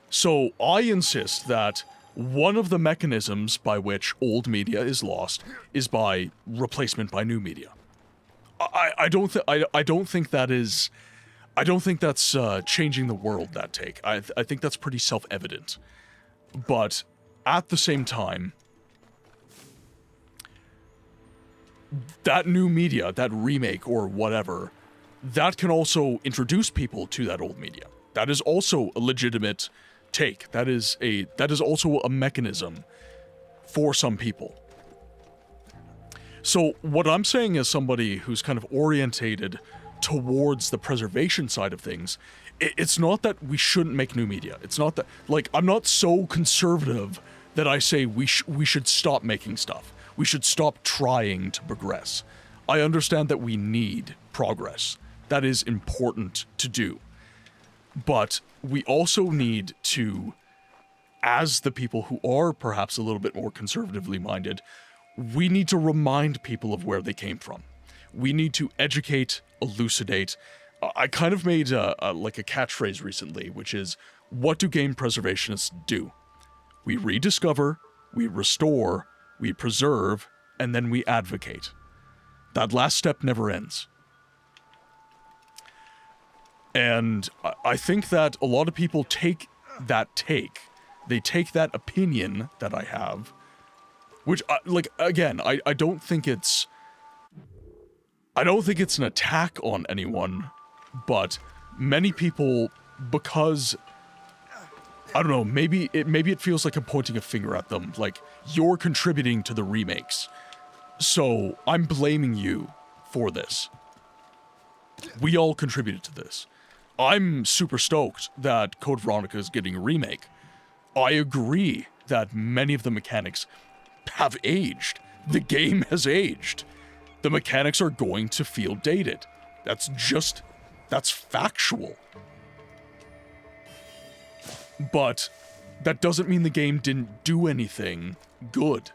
So I insist that one of the mechanisms by which old media is lost is by replacement by new media. I don't think that is... I don't think that's changing the world, that take. I think that's pretty self-evident. But at the same time, that new media, that remake or whatever, that can also introduce people to that old media. That is also a legitimate take. That is also a mechanism for some people. So what I'm saying as somebody who's kind of orientated towards the preservation side of things, it's not that we shouldn't make new media. It's not that, like, I'm not so conservative that I say we should stop making stuff. We should stop trying to progress. I understand that we need progress. That is important to do. But we also need to, as the people who are perhaps a little bit more conservatively minded, we need to remind people of where they came from. We need to educate, elucidate. I kind of made like a catchphrase recently, which is, what do game preservationists do? We rediscover, we restore, we preserve, and then we advocate. That last step never ends. And I think that a lot of people take that they take that opinion that I have, which, like, again, I don't think it's an attack on anyone, but many people, because, I don't know, maybe it feels like I'm pointing a finger at them, like, you're contributing to the remakes, so I'm blaming you for this. We all contributed to this. I'm super stoked that Code Veronica is getting a remake. I agree that many of the mechanics have aged. The game has aged. The mechanics are going to feel dated. That's factual. But that doesn't mean the game didn't do anything good.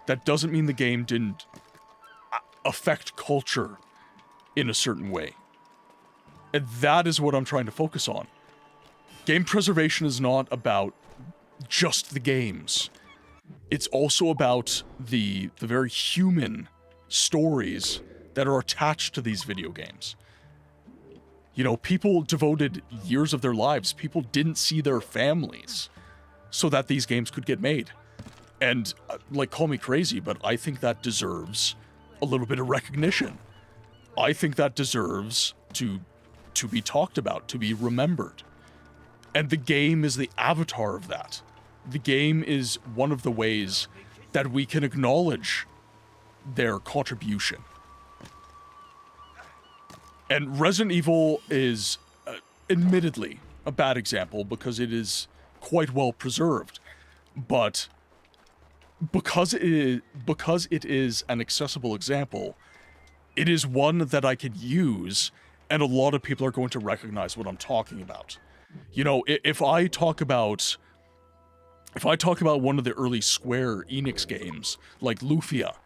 That doesn't mean the game didn't affect culture in a certain way. And that is what I'm trying to focus on. Game preservation is not about just the games. It's also about the very human stories that are attached to these video games. You know, people devoted years of their lives. People didn't see their families so that these games could get made. And, like, call me crazy, but I think that deserves a little bit of recognition. I think that deserves to be talked about, to be remembered. And the game is the avatar of that. The game is one of the ways that we can acknowledge their contribution. And Resident Evil is admittedly a bad example because it is quite well preserved, but because it is an accessible example, it is one that I could use, and a lot of people are going to recognize what I'm talking about. You know, if I talk about one of the early Square Enix games, like Lufia,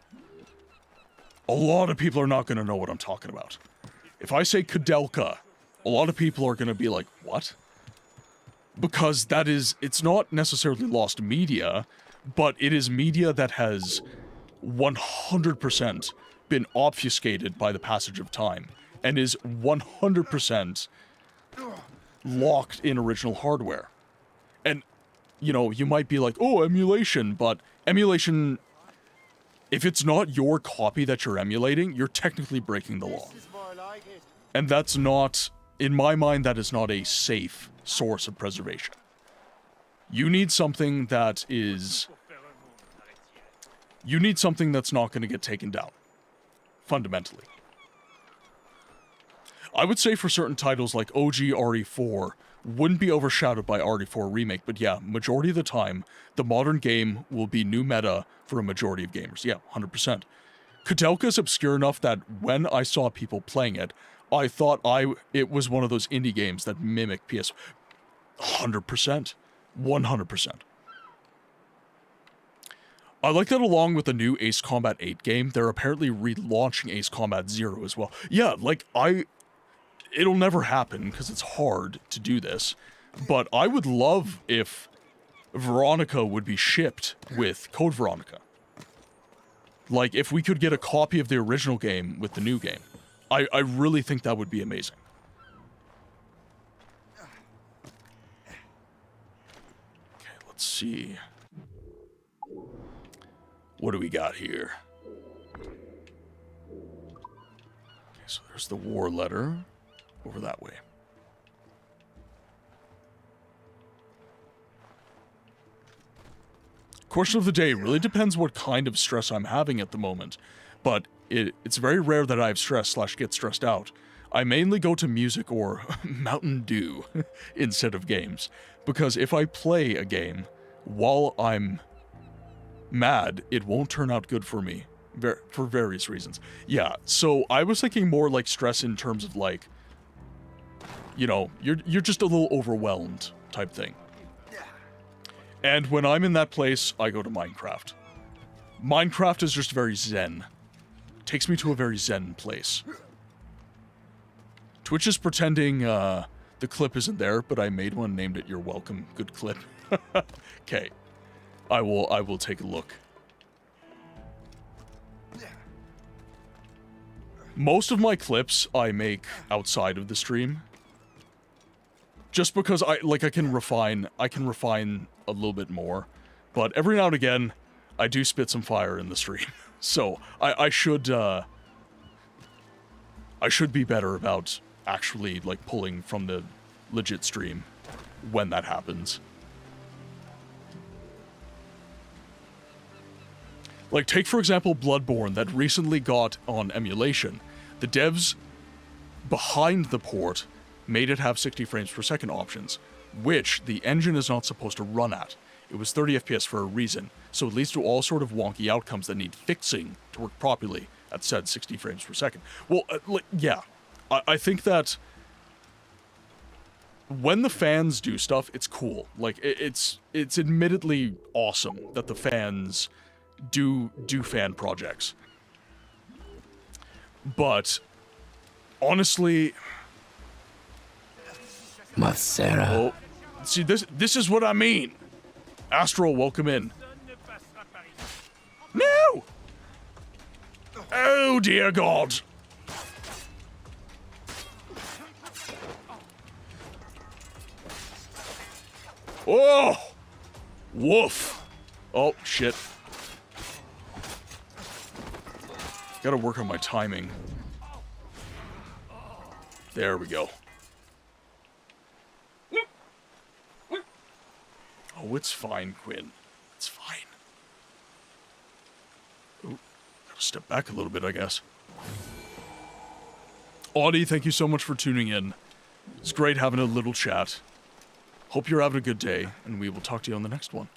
a lot of people are not going to know what I'm talking about. If I say Kudelka, a lot of people are going to be like, what? Because it's not necessarily lost media, but it is media that has 100% been obfuscated by the passage of time, and is 100% locked in original hardware. And, you know, you might be like, oh, emulation, but emulation, if it's not your copy that you're emulating, you're technically breaking the law. And that's not, in my mind, that is not a safe source of preservation. You need something that is... You need something that's not going to get taken down. Fundamentally. I would say for certain titles like OG RE4 wouldn't be overshadowed by RE4 Remake, but yeah, majority of the time, the modern game will be new meta for a majority of gamers. Yeah, 100%. Kudelka is obscure enough that when I saw people playing it, I thought it was one of those indie games that mimic PS... 100%. 100%. I like that along with the new Ace Combat 8 game, they're apparently relaunching Ace Combat 0 as well. Yeah, like, it'll never happen, because it's hard to do this, but I would love if Veronica would be shipped with Code Veronica. Like, if we could get a copy of the original game with the new game. I really think that would be amazing. Okay, let's see. What do we got here? Okay, so there's the war letter. Over that way. Question of the day really depends what kind of stress I'm having at the moment, but it's very rare that I have stress / get stressed out. I mainly go to music or Mountain Dew instead of games, because if I play a game while I'm mad, it won't turn out good for me, for various reasons. Yeah, so I was thinking more like stress in terms of like, you know, you're just a little overwhelmed type thing. And when I'm in that place, I go to Minecraft. Minecraft is just very zen. Takes me to a very zen place. Twitch is pretending the clip isn't there, but I made one, named it You're Welcome. Good clip. Okay. I will take a look. Most of my clips I make outside of the stream. Just because I can refine a little bit more. But every now and again, I do spit some fire in the stream. So I should be better about actually like pulling from the legit stream when that happens. Like, take for example Bloodborne that recently got on emulation. The devs behind the port made it have 60 frames per second options, which the engine is not supposed to run at. It was 30 FPS for a reason, so it leads to all sort of wonky outcomes that need fixing to work properly at said 60 frames per second. Well, yeah, I think that when the fans do stuff, it's cool. Like, it's admittedly awesome that the fans do fan projects. But, honestly... Masera. Oh, see, this is what I mean. Astral, welcome in. No! Oh, dear God. Oh! Woof. Oh, shit. Gotta work on my timing. There we go. Oh, it's fine, Quinn. It's fine. Ooh, gotta step back a little bit, I guess. Audie, thank you so much for tuning in. It's great having a little chat. Hope you're having a good day, and we will talk to you on the next one.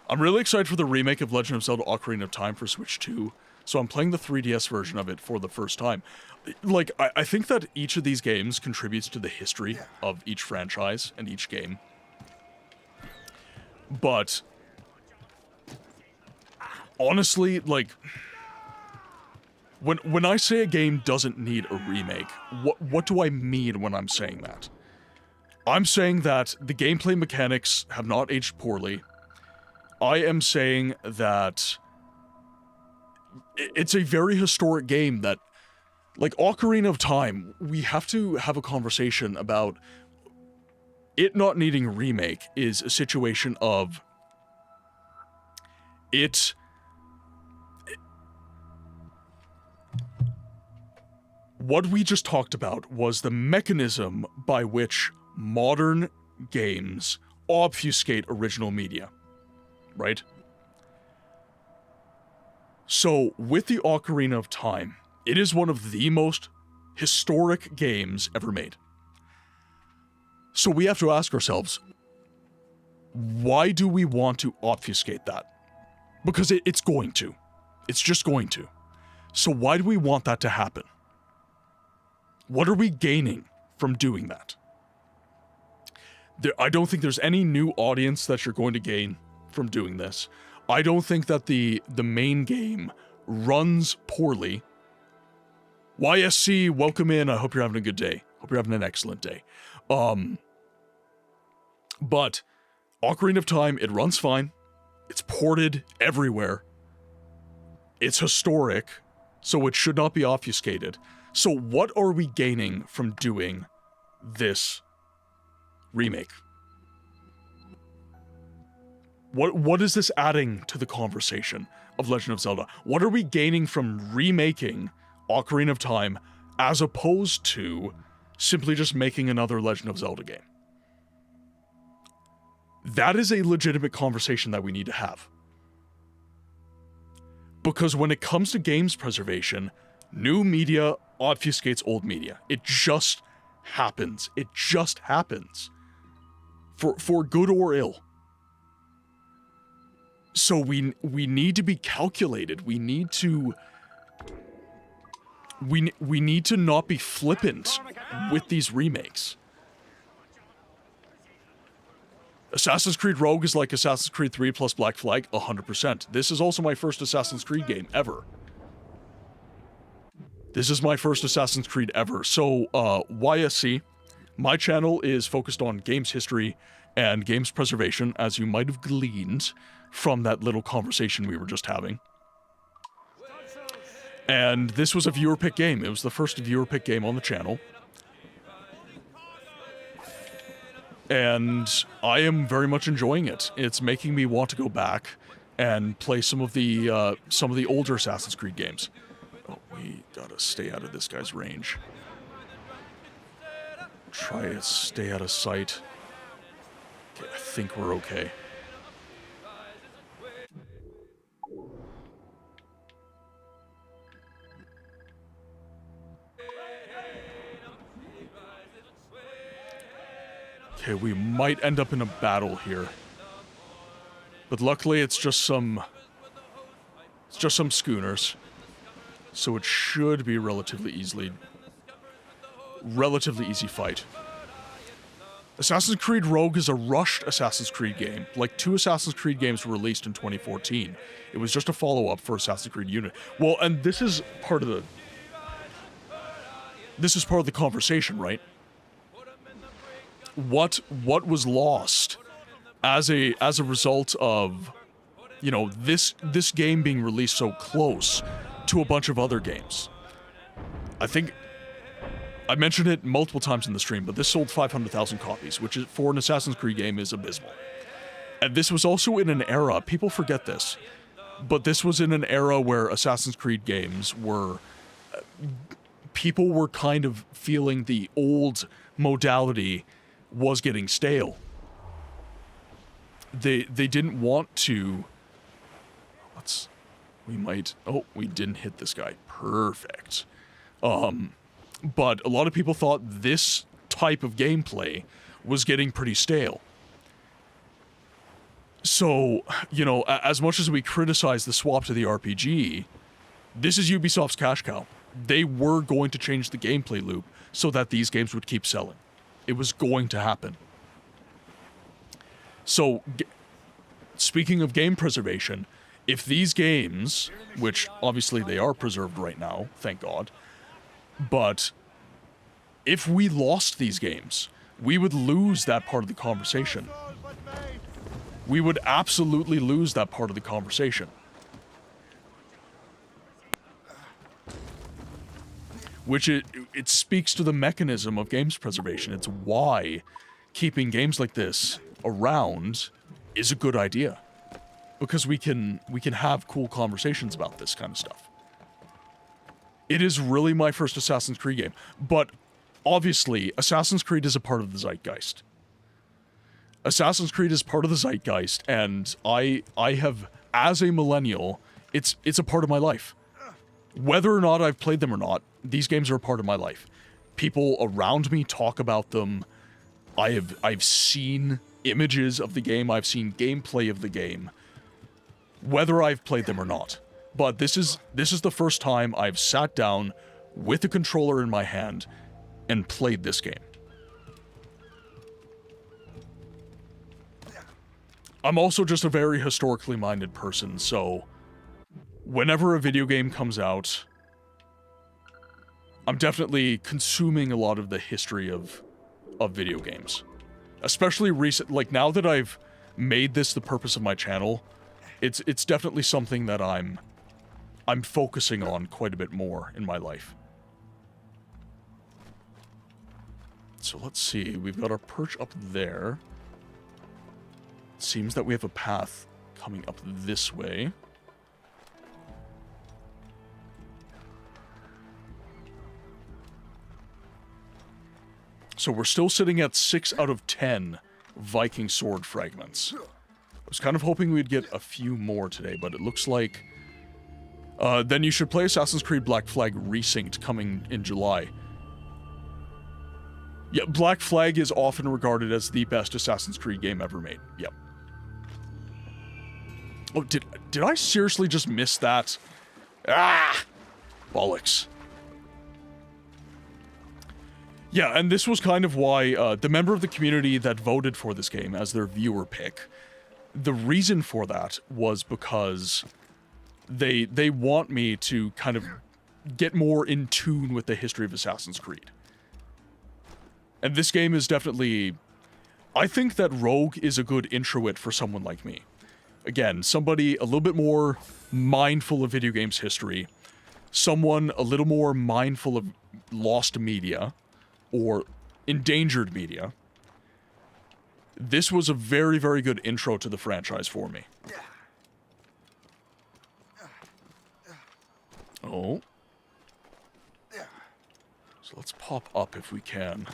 I'm really excited for the remake of Legend of Zelda Ocarina of Time for Switch 2. So I'm playing the 3DS version of it for the first time. Like, I think that each of these games contributes to the history of each franchise and each game. But honestly, like, when I say a game doesn't need a remake, what do I mean when I'm saying that? I'm saying that the gameplay mechanics have not aged poorly. I am saying that it's a very historic game that, like Ocarina of Time, we have to have a conversation about it not needing a remake is a situation of what we just talked about was the mechanism by which modern games obfuscate original media, right? So, with the Ocarina of Time, it is one of the most historic games ever made. So we have to ask ourselves, why do we want to obfuscate that? Because it's going to. It's just going to. So why do we want that to happen? What are we gaining from doing that? I don't think there's any new audience that you're going to gain from doing this. I don't think that the main game runs poorly. YSC, welcome in. I hope you're having a good day. Hope you're having an excellent day. But Ocarina of Time, it runs fine. It's ported everywhere. It's historic, so it should not be obfuscated. So what are we gaining from doing this remake? What is this adding to the conversation of Legend of Zelda? What are we gaining from remaking Ocarina of Time as opposed to simply just making another Legend of Zelda game? That is a legitimate conversation that we need to have. Because when it comes to games preservation, new media obfuscates old media. It just happens. It just happens. For good or ill. So we need to be calculated. We need to not be flippant with these remakes. Assassin's Creed Rogue is like Assassin's Creed 3 plus Black Flag, 100%. This is also my first Assassin's Creed game ever. This is my first Assassin's Creed ever. So, YSC, my channel is focused on games history and games preservation, as you might have gleaned from that little conversation we were just having. And this was a viewer pick game. It was the first viewer pick game on the channel. And I am very much enjoying it. It's making me want to go back and play some of the older Assassin's Creed games. Oh, we gotta stay out of this guy's range. Try to stay out of sight. Okay, I think we're okay. Okay, we might end up in a battle here. But luckily it's just some schooners. So it should be relatively easy fight. Assassin's Creed Rogue is a rushed Assassin's Creed game. Like 2 Assassin's Creed games were released in 2014. It was just a follow-up for Assassin's Creed Unity. Well, and this is part of the conversation, right? What was lost as a result of, you know, this game being released so close to a bunch of other games. I think I mentioned it multiple times in the stream, but this sold 500,000 copies, which is, for an Assassin's Creed game, is abysmal. And this was also in an era, people forget this, but this was in an era where Assassin's Creed games were, people were kind of feeling the old modality was getting stale. They didn't want to, we didn't hit this guy. Perfect. But a lot of people thought this type of gameplay was getting pretty stale. So, you know, as much as we criticize the swap to the RPG, This is Ubisoft's cash cow. They were going to change the gameplay loop so that these games would keep selling. It was going to happen. So, speaking of game preservation, if these games, which obviously they are preserved right now, thank God, but if we lost these games, we would lose that part of the conversation. We would absolutely lose that part of the conversation. Which it speaks to the mechanism of games preservation. It's why keeping games like this around is a good idea. Because we can have cool conversations about this kind of stuff. It is really my first Assassin's Creed game, but obviously Assassin's Creed is a part of the zeitgeist. Assassin's Creed is part of the zeitgeist, and I have, as a millennial, it's a part of my life. Whether or not I've played them or not, these games are a part of my life. People around me talk about them. I've seen images of the game, I've seen gameplay of the game, whether I've played them or not. But this is the first time I've sat down with a controller in my hand and played this game. I'm also just a very historically minded person, so whenever a video game comes out, I'm definitely consuming a lot of the history of video games. Especially recent, like now that I've made this the purpose of my channel, it's definitely something that I'm focusing on quite a bit more in my life. So let's see, we've got our perch up there. It seems that we have a path coming up this way. So we're still sitting at 6 out of 10 Viking sword fragments. I was kind of hoping we'd get a few more today, but it looks like... then you should play Assassin's Creed Black Flag Resynced coming in July. Yeah, Black Flag is often regarded as the best Assassin's Creed game ever made. Yep. Oh, did I seriously just miss that? Ah! Bollocks. Yeah, and this was kind of why the member of the community that voted for this game as their viewer pick, the reason for that was because they want me to kind of get more in tune with the history of Assassin's Creed. And this game is definitely... I think that Rogue is a good introit for someone like me. Again, somebody a little bit more mindful of video games history, someone a little more mindful of lost media, or endangered media. This was a very, very good intro to the franchise for me. Oh. So let's pop up if we can.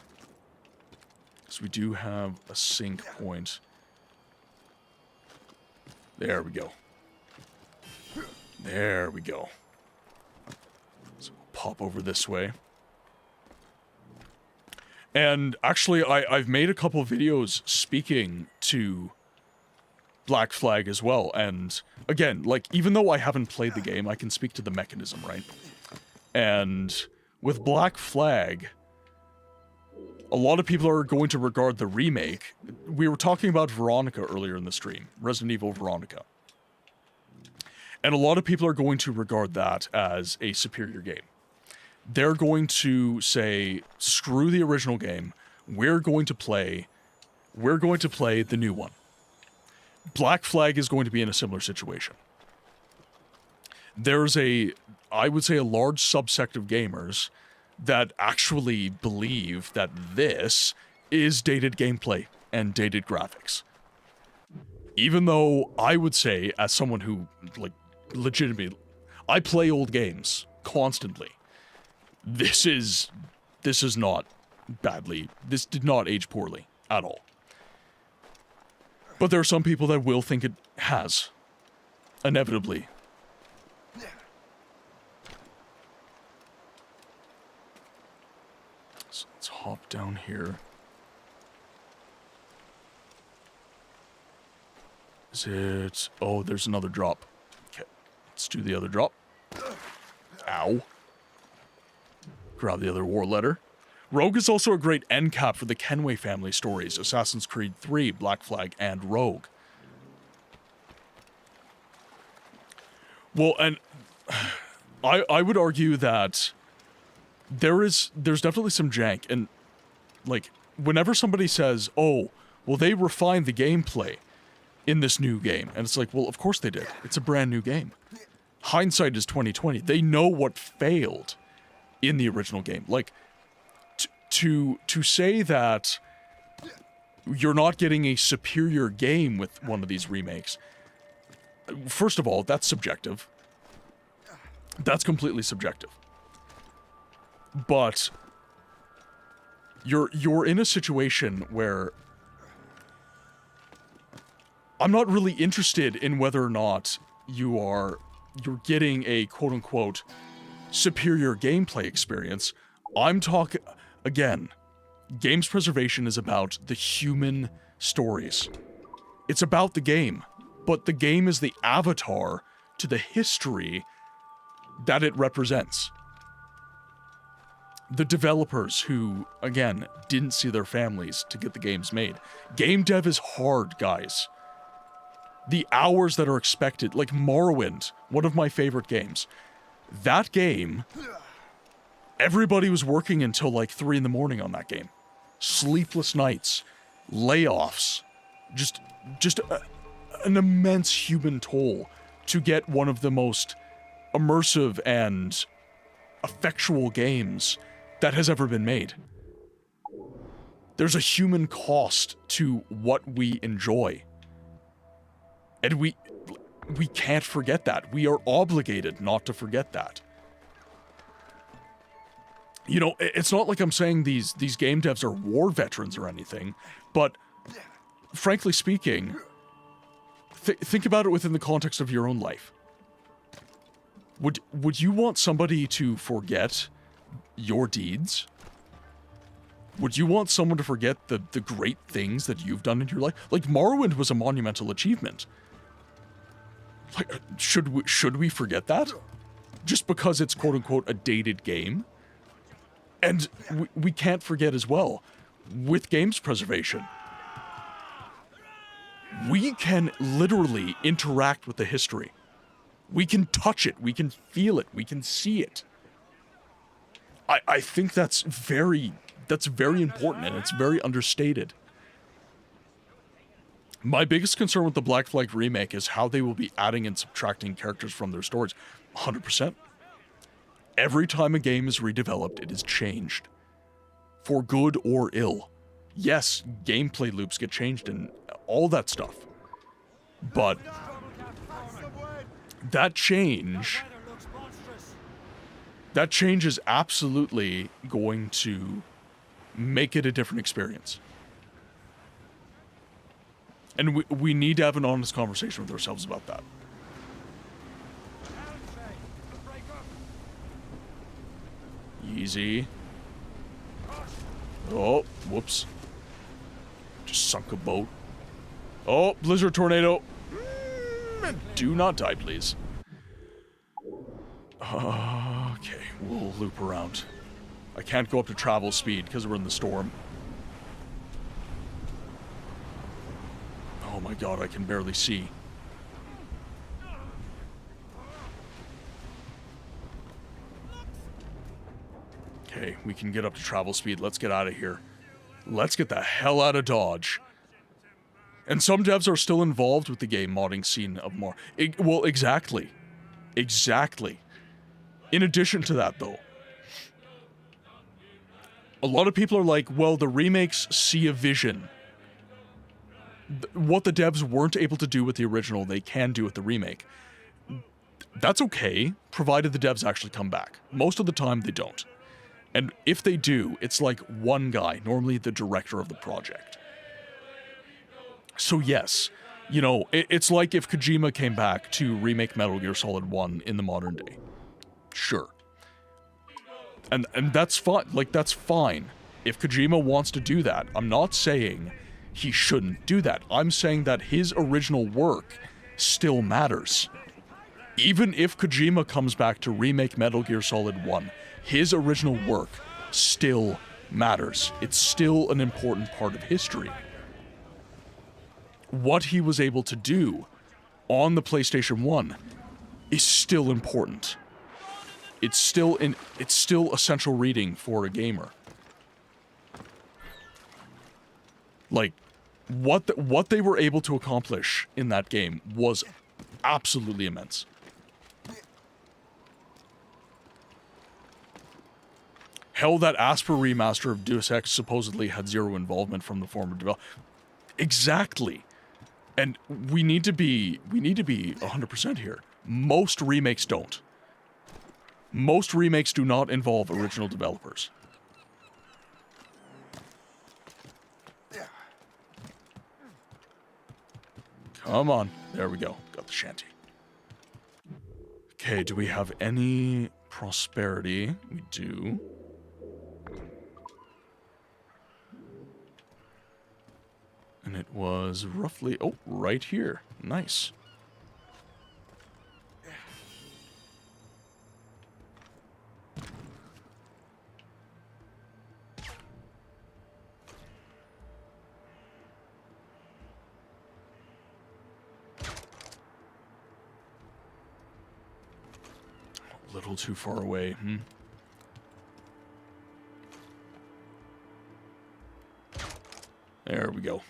Because we do have a sync point. There we go. There we go. So we'll pop over this way. And actually, I've made a couple videos speaking to Black Flag as well. And again, like, even though I haven't played the game, I can speak to the mechanism, right? And with Black Flag, a lot of people are going to regard the remake. We were talking about Veronica earlier in the stream, Resident Evil Veronica. And a lot of people are going to regard that as a superior game. They're going to say, screw the original game, we're going to play the new one. Black Flag is going to be in a similar situation. There's I would say a large subsect of gamers that actually believe that this is dated gameplay and dated graphics. Even though I would say, as someone who, like, legitimately, I play old games constantly. This is not badly, this did not age poorly at all. But there are some people that will think it has, inevitably. So let's hop down here. Is it... Oh, there's another drop. Okay, let's do the other drop. Ow. Grab the other war letter. Rogue is also a great end cap for the Kenway family stories, Assassin's Creed 3, Black Flag, and Rogue. Well, and I would argue that there's definitely some jank, and like whenever somebody says, "Oh, well they refined the gameplay in this new game," and it's like, well, of course they did. It's a brand new game. Hindsight is 2020. They know what failed in the original game. Like to say that you're not getting a superior game with one of these remakes. First of all, that's subjective. That's completely subjective. But you're in a situation where I'm not really interested in whether or not you're getting a quote-unquote superior gameplay experience. I'm talking, again, games preservation is about the human stories. It's about the game, but the game is the avatar to the history that it represents. The developers who, again, didn't see their families to get the games made. Game dev is hard, guys. The hours that are expected, like Morrowind, one of my favorite games. That game, everybody was working until like 3 in the morning on that game. Sleepless nights, layoffs, just an immense human toll to get one of the most immersive and effectual games that has ever been made. There's a human cost to what we enjoy. And we can't forget that. We are obligated not to forget that. You know, it's not like I'm saying these game devs are war veterans or anything, but frankly speaking, think about it within the context of your own life. Would you want somebody to forget your deeds? Would you want someone to forget the great things that you've done in your life? Like, Morrowind was a monumental achievement. Like, should we forget that? Just because it's quote-unquote a dated game? And we can't forget as well, with games preservation, we can literally interact with the history. We can touch it, we can feel it, we can see it. I think that's very important, and it's very understated. My biggest concern with the Black Flag remake is how they will be adding and subtracting characters from their stories. 100%. Every time a game is redeveloped, it is changed. For good or ill. Yes, gameplay loops get changed and all that stuff. But that change is absolutely going to make it a different experience. And we need to have an honest conversation with ourselves about that. Easy. Oh, whoops. Just sunk a boat. Oh, blizzard tornado. Do not die, please. Okay, we'll loop around. I can't go up to travel speed because we're in the storm. Oh my god, I can barely see. Okay, we can get up to travel speed. Let's get out of here. Let's get the hell out of Dodge. And some devs are still involved with the game modding scene of more. Well, exactly. Exactly. In addition to that, though, a lot of people are like, well, the remakes see a vision. What the devs weren't able to do with the original, they can do with the remake. That's okay, provided the devs actually come back. Most of the time, they don't. And if they do, it's like one guy, normally the director of the project. So yes, you know, it's like if Kojima came back to remake Metal Gear Solid 1 in the modern day. Sure. And that's fine. Like, that's fine. If Kojima wants to do that, I'm not saying he shouldn't do that. I'm saying that his original work still matters. Even if Kojima comes back to remake Metal Gear Solid 1, his original work still matters. It's still an important part of history. What he was able to do on the PlayStation 1 is still important. It's still essential reading for a gamer. Like, what they were able to accomplish in that game was absolutely immense. Hell, that Asper remaster of Deus Ex supposedly had zero involvement from the former developer. Exactly. And we need to be 100% here. Most remakes don't. Most remakes do not involve original developers. Come on. There we go. Got the shanty. Okay, do we have any prosperity? We do. And it was roughly... Oh, right here. Nice. A little too far away, There we go.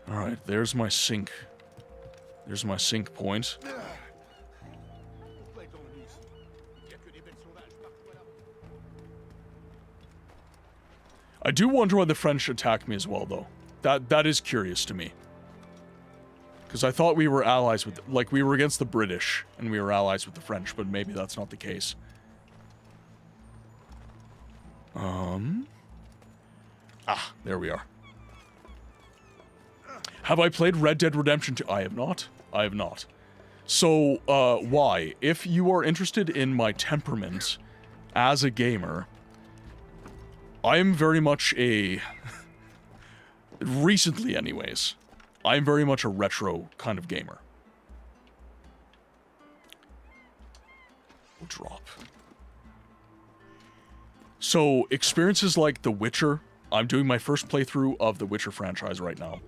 Alright, there's my sync. There's my sync point. I do wonder why the French attacked me as well, though. That is curious to me. Because I thought we were allies with... Like, we were against the British, and we were allies with the French, but maybe that's not the case. Ah, there we are. Have I played Red Dead Redemption 2? I have not. I have not. So, why? If you are interested in my temperament as a gamer, I am very much a... recently, anyways. I'm very much a retro kind of gamer. We'll drop. So, experiences like The Witcher. I'm doing my first playthrough of the Witcher franchise right now.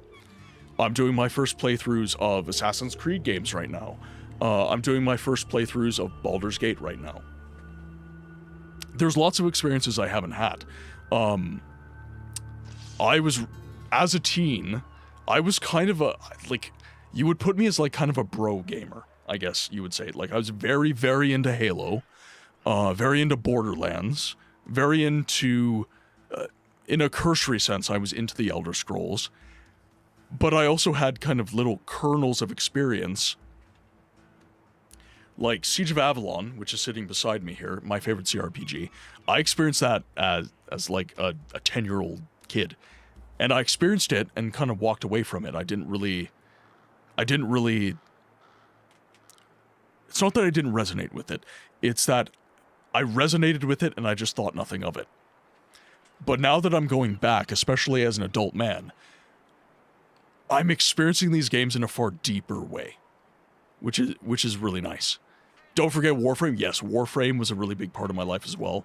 I'm doing my first playthroughs of Assassin's Creed games right now. I'm doing my first playthroughs of Baldur's Gate right now. There's lots of experiences I haven't had. I was, as a teen, I was kind of a, like, you would put me as, like, kind of a bro gamer, I guess you would say. Like, I was very, very into Halo, very into Borderlands, very into, in a cursory sense, I was into the Elder Scrolls. But I also had kind of little kernels of experience, like Siege of Avalon, which is sitting beside me here, my favorite CRPG. I experienced that as like a 10-year-old kid. And I experienced it and kind of walked away from it. I didn't really... It's not that I didn't resonate with it. It's that I resonated with it and I just thought nothing of it. But now that I'm going back, especially as an adult man, I'm experiencing these games in a far deeper way, which is really nice. Don't forget Warframe. Yes, Warframe was a really big part of my life as well.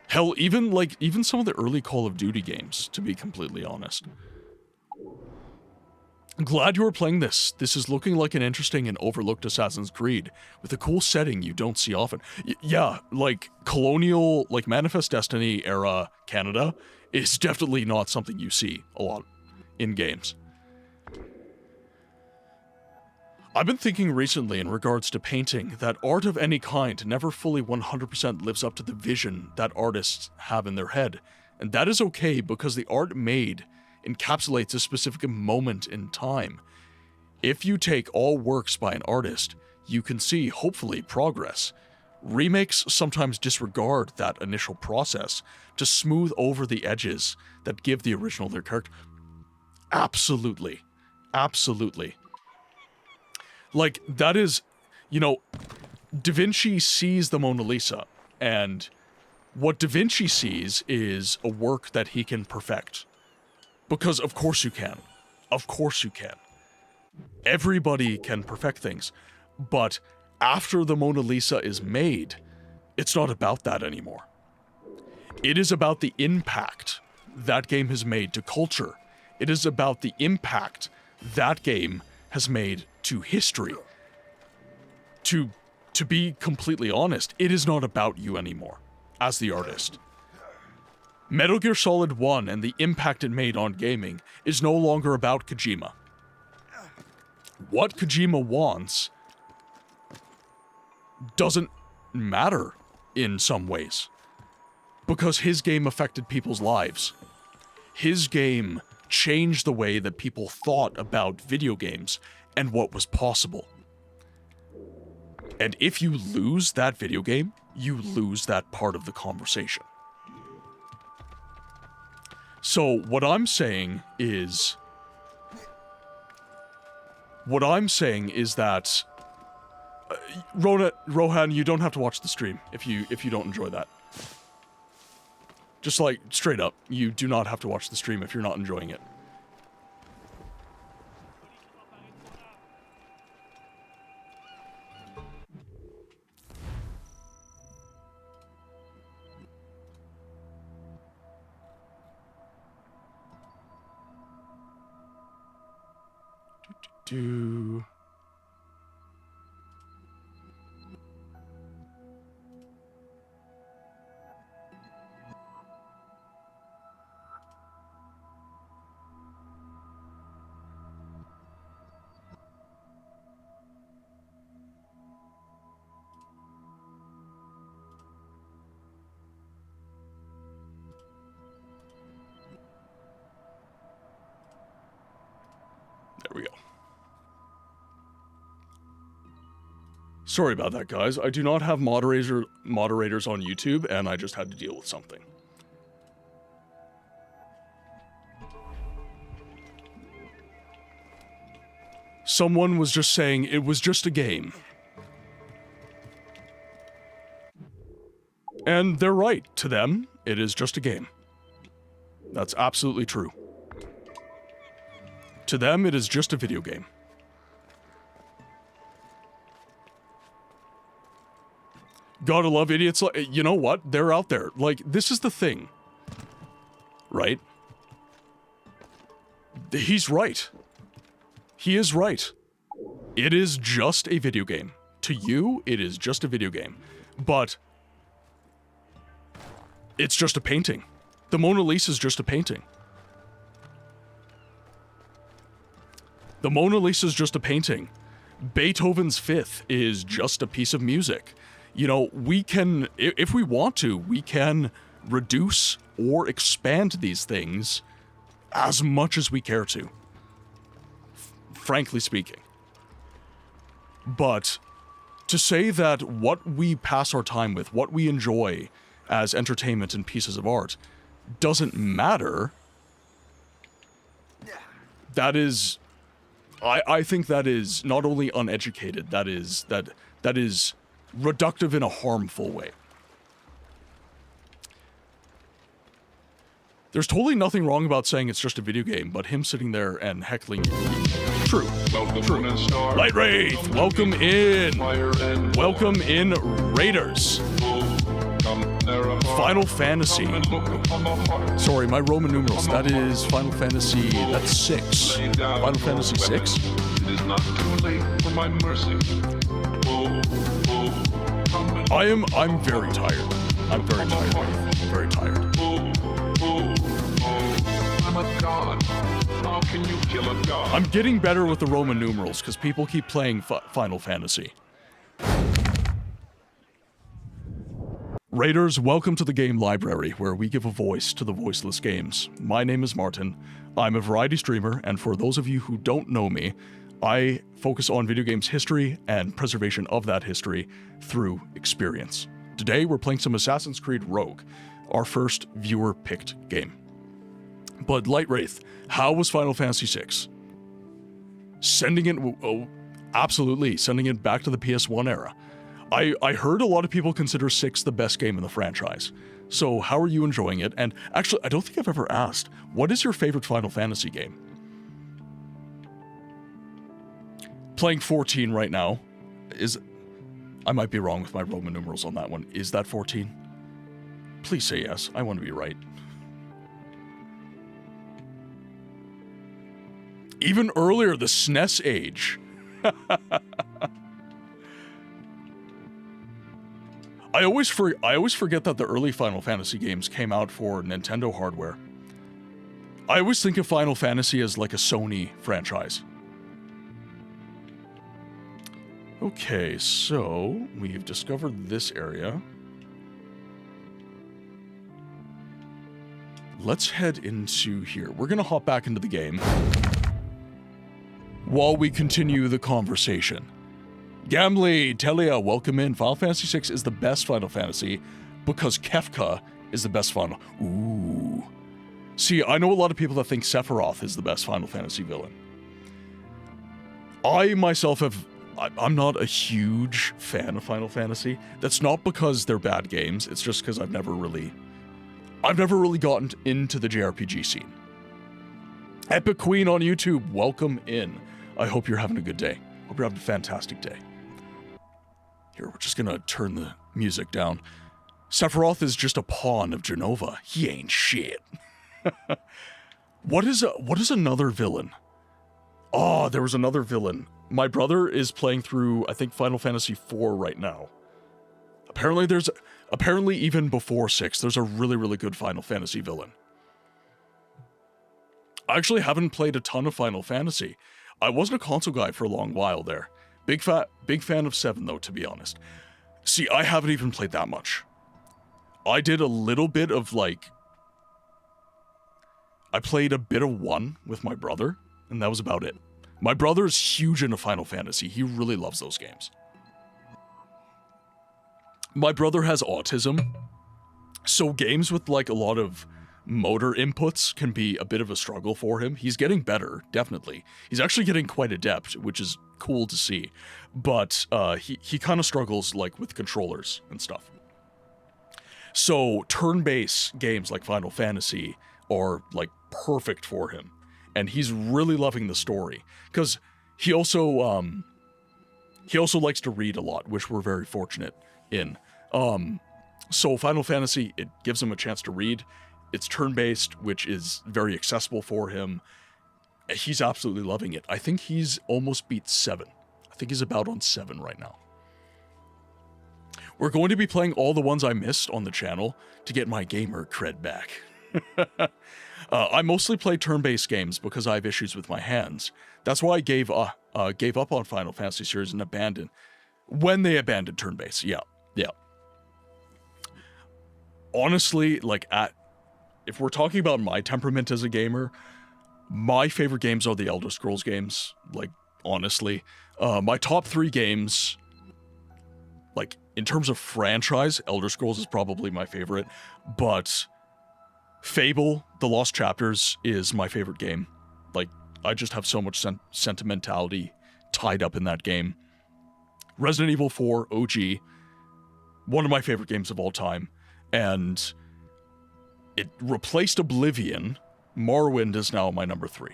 Hell, even some of the early Call of Duty games, to be completely honest. I'm glad you are playing this. This is looking like an interesting and overlooked Assassin's Creed, with a cool setting you don't see often. Yeah, like, colonial, like, Manifest Destiny era Canada is definitely not something you see a lot in games. I've been thinking recently in regards to painting that art of any kind never fully 100% lives up to the vision that artists have in their head. And that is okay because the art made encapsulates a specific moment in time. If you take all works by an artist, you can see, hopefully, progress. Remakes sometimes disregard that initial process to smooth over the edges that give the original their character. Absolutely. Absolutely. Like, that is, you know, Da Vinci sees the Mona Lisa, and what Da Vinci sees is a work that he can perfect. Because of course you can. Of course you can. Everybody can perfect things. But after the Mona Lisa is made, it's not about that anymore. It is about the impact that game has made to culture. It is about the impact that game has made to history. To be completely honest, it is not about you anymore, as the artist. Metal Gear Solid 1 and the impact it made on gaming is no longer about Kojima. What Kojima wants doesn't matter in some ways, because his game affected people's lives. His game changed the way that people thought about video games and what was possible. And if you lose that video game, you lose that part of the conversation. So what I'm saying is that Rohan, you don't have to watch the stream if you don't enjoy that. Just like straight up, you do not have to watch the stream if you're not enjoying it. Do. There we go. Sorry about that, guys. I do not have moderators on YouTube, and I just had to deal with something. Someone was just saying it was just a game. And they're right. To them, it is just a game. That's absolutely true. To them, it is just a video game. Gotta love idiots like, you know what? They're out there. Like, this is the thing. Right? He's right. He is right. It is just a video game. To you, it is just a video game. But it's just a painting. The Mona Lisa is just a painting. The Mona Lisa is just a painting. Beethoven's Fifth is just a piece of music. You know, we can, if we want to, we can reduce or expand these things as much as we care to. Frankly speaking. But to say that what we pass our time with, what we enjoy as entertainment and pieces of art, doesn't matter, that is, I think that is not only uneducated, that is reductive in a harmful way. There's totally nothing wrong about saying it's just a video game, but him sitting there and heckling you. True. True. Light Wraith, welcome in. Welcome in, Raiders. Final Fantasy. Sorry, my Roman numerals. That is Final Fantasy. That's 6. Final Fantasy 6? It is not too late for my mercy. I'm very tired. I'm very tired. Very tired. I'm a god. How can you kill a god? I'm getting better with the Roman numerals because people keep playing Final Fantasy. Raiders, welcome to the Game Library, where we give a voice to the voiceless games. My name is Martin. I'm a variety streamer, and for those of you who don't know me, I focus on video games history and preservation of that history through experience. Today, we're playing some Assassin's Creed Rogue, our first viewer-picked game. But Light Wraith, how was Final Fantasy VI? Sending it, absolutely, sending it back to the PS1 era. I heard a lot of people consider 6 the best game in the franchise. So how are you enjoying it? And actually, I don't think I've ever asked, what is your favorite Final Fantasy game? playing 14 right now. I might be wrong with my Roman numerals on that one. Is that 14? Please say yes. I want to be right. Even earlier, the SNES age. I always forget that the early Final Fantasy games came out for Nintendo hardware. I always think of Final Fantasy as like a Sony franchise. Okay, so we've discovered this area. Let's head into here. We're gonna hop back into the game while we continue the conversation. Gamli, Telia, welcome in. Final Fantasy VI is the best Final Fantasy because Kefka is the best Final. Ooh. See, I know a lot of people that think Sephiroth is the best Final Fantasy villain. I myself I'm not a huge fan of Final Fantasy. That's not because they're bad games. It's just because I've never really gotten into the JRPG scene. Epic Queen on YouTube, welcome in. I hope you're having a good day. Hope you're having a fantastic day. Here, we're just gonna turn the music down. Sephiroth is just a pawn of Genova. He ain't shit. What is another villain? Oh, there was another villain. My brother is playing through, I think, Final Fantasy IV right now. Apparently even before 6, there's a really, really good Final Fantasy villain. I actually haven't played a ton of Final Fantasy. I wasn't a console guy for a long while there. Big fan of 7 though, to be honest. See, I haven't even played that much. I did a little bit of I played a bit of 1 with my brother, and that was about it. My brother is huge into Final Fantasy. He really loves those games. My brother has autism, so games with a lot of motor inputs can be a bit of a struggle for him. He's getting better, definitely. He's actually getting quite adept, which is cool to see. But he kind of struggles with controllers and stuff. So turn-based games like Final Fantasy are perfect for him. And he's really loving the story. Because he also likes to read a lot, which we're very fortunate in. So Final Fantasy, it gives him a chance to read. It's turn-based, which is very accessible for him. He's absolutely loving it. I think he's almost beat 7. I think he's about on 7 right now. We're going to be playing all the ones I missed on the channel to get my gamer cred back. I mostly play turn-based games because I have issues with my hands. That's why I gave up on Final Fantasy series and abandoned turn-based. Yeah. Honestly, if we're talking about my temperament as a gamer, my favorite games are the Elder Scrolls games. Honestly, my top 3 games, in terms of franchise, Elder Scrolls is probably my favorite, but Fable, The Lost Chapters is my favorite game. I just have so much sentimentality tied up in that game. Resident Evil 4 OG, one of my favorite games of all time, and it replaced Oblivion. Morrowind is now my number 3.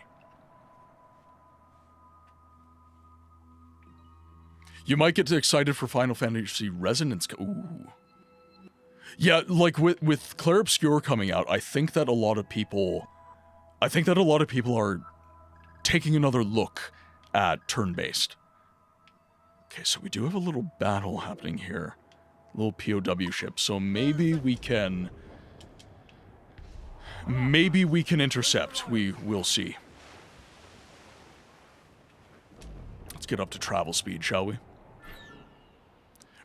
You might get excited for Final Fantasy Resonance. Ooh. Yeah, with Clair Obscur coming out, I think that a lot of people are taking another look at turn-based. Okay, so we do have a little battle happening here. A little POW ship, so maybe we can intercept. We'll see. Let's get up to travel speed, shall we?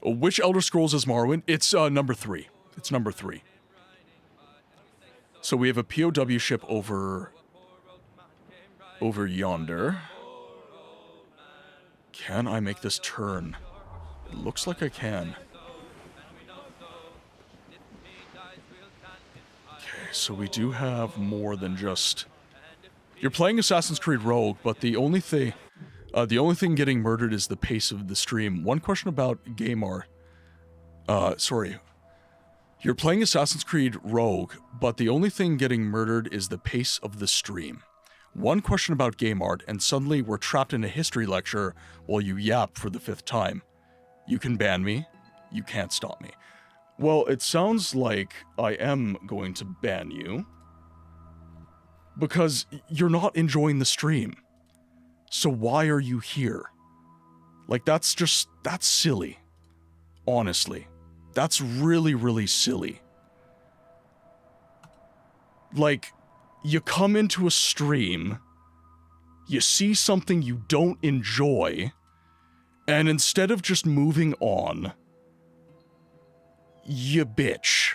Which Elder Scrolls is Morrowind? It's number 3. It's number 3. So we have a POW ship over yonder. Can I make this turn? It looks like I can. Okay, so we do have more than just... You're playing Assassin's Creed Rogue, but the only thing getting murdered is the pace of the stream. One question about game art. Sorry. You're playing Assassin's Creed Rogue, but the only thing getting murdered is the pace of the stream. One question about game art, and suddenly we're trapped in a history lecture while you yap for the 5th time. You can ban me. You can't stop me. Well, it sounds like I am going to ban you. Because you're not enjoying the stream. So why are you here? Like, that's silly. Honestly. That's really, really silly. Like, you come into a stream, you see something you don't enjoy, and instead of just moving on, you bitch.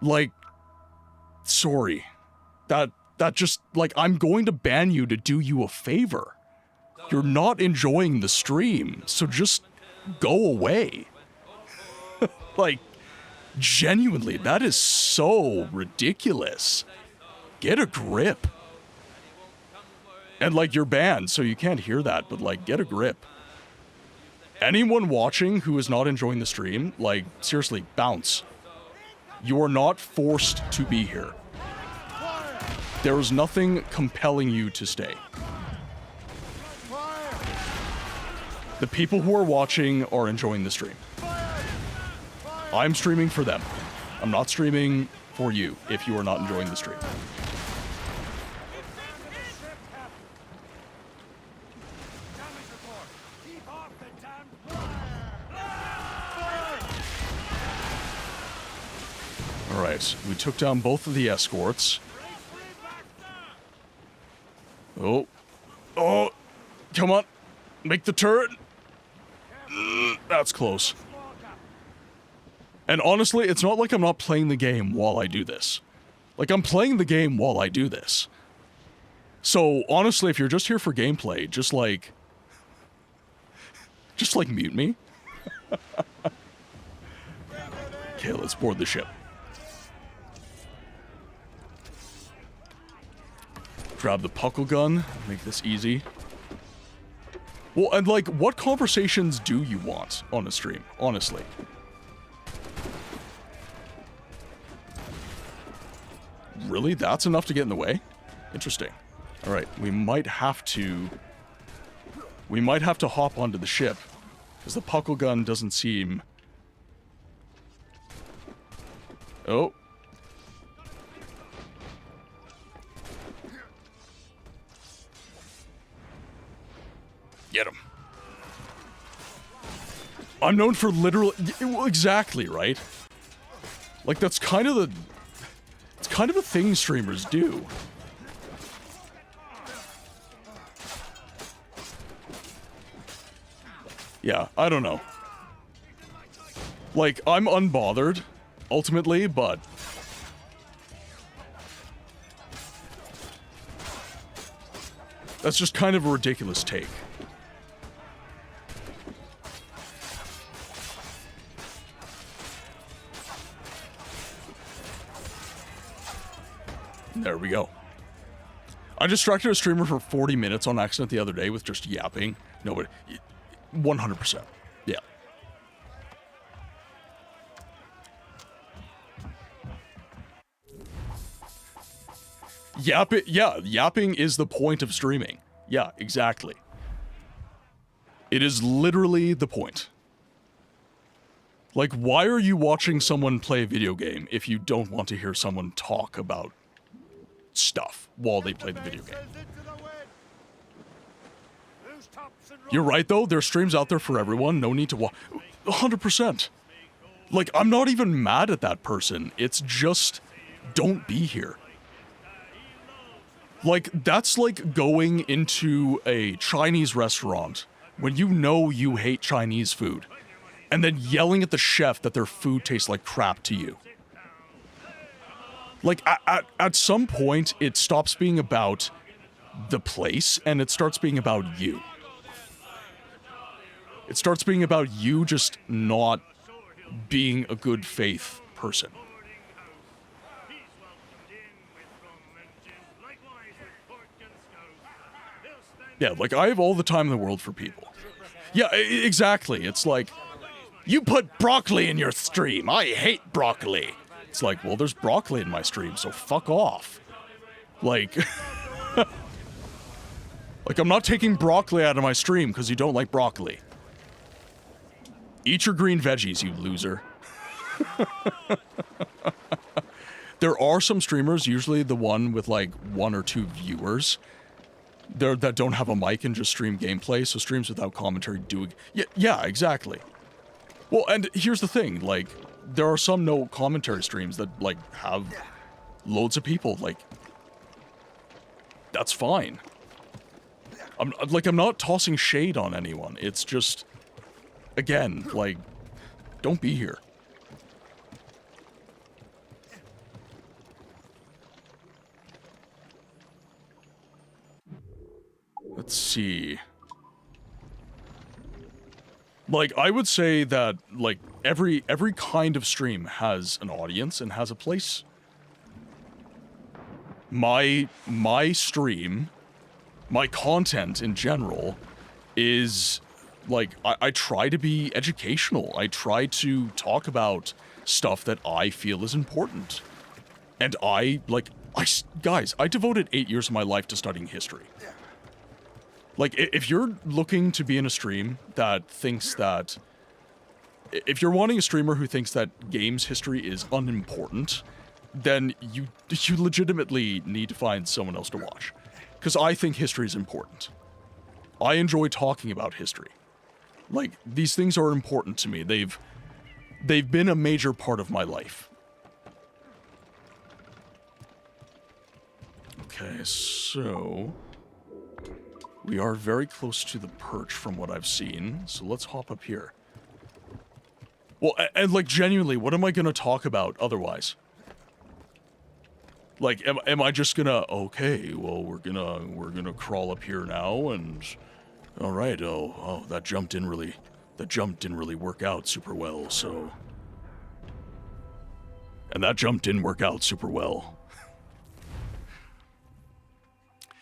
Like, sorry. That just, like, I'm going to ban you to do you a favor. You're not enjoying the stream, so just go away. Like, genuinely, that is so ridiculous. Get a grip. And, like, you're banned, so you can't hear that, but, like, get a grip. Anyone watching who is not enjoying the stream, like, seriously, bounce. You are not forced to be here. There is nothing compelling you to stay. The people who are watching are enjoying the stream. I'm streaming for them. I'm not streaming for you if you are not enjoying the stream. Alright, we took down both of the escorts. Oh. Oh! Come on! Make the turret! That's close. And honestly, it's not like I'm not playing the game while I do this. Like, I'm playing the game while I do this. So, honestly, if you're just here for gameplay, just like, mute me. Okay, let's board the ship. Grab the puckle gun, make this easy. Well, and like, what conversations do you want on a stream, honestly? Really? That's enough to get in the way? Interesting. Alright, we might have to hop onto the ship, because the puckle gun doesn't seem... Oh. Get him. I'm known for literal... Exactly, right? Like, that's kind of the... It's kind of a thing streamers do. Yeah, I don't know. Like, I'm unbothered, ultimately, but... That's just kind of a ridiculous take. There we go. I distracted a streamer for 40 minutes on accident the other day with just yapping. Nobody... 100%. Yeah. Yapping is the point of streaming. Yeah, exactly. It is literally the point. Like, why are you watching someone play a video game if you don't want to hear someone talk about stuff while they play the video game? You're right, though. There's streams out there for everyone. No need to watch. 100%. Like, I'm not even mad at that person. It's just, don't be here. Like, that's like going into a Chinese restaurant when you know you hate Chinese food, and then yelling at the chef that their food tastes like crap to you. Like, at some point, it stops being about the place, and it starts being about you. It starts being about you just not being a good faith person. Yeah, like, I have all the time in the world for people. Yeah, exactly. It's like, you put broccoli in your stream. I hate broccoli. It's like, well, there's broccoli in my stream, so fuck off. Like, like I'm not taking broccoli out of my stream because you don't like broccoli. Eat your green veggies, you loser. There are some streamers, usually the one with like 1 or 2 viewers, that don't have a mic and just stream gameplay, so streams without commentary do... Yeah, exactly. Well, and here's the thing, like, there are some no commentary streams that, like, have loads of people, like, that's fine. I'm not tossing shade on anyone, it's just, again, like, don't be here. Let's see. Like, I would say that, like, every kind of stream has an audience and has a place. My stream, my content in general, is, like, I try to be educational. I try to talk about stuff that I feel is important. And guys, I devoted 8 years of my life to studying history. Like, if you're looking to be in a stream that thinks that... If you're wanting a streamer who thinks that games history is unimportant, then you legitimately need to find someone else to watch. Because I think history is important. I enjoy talking about history. Like, these things are important to me. They've been a major part of my life. Okay, so... we are very close to the perch from what I've seen, so let's hop up here. Well, and like, genuinely, what am I gonna talk about otherwise? Like, am I just gonna, okay, well, we're gonna crawl up here now, and... alright, oh, that jump didn't really work out super well, so... and that jump didn't work out super well.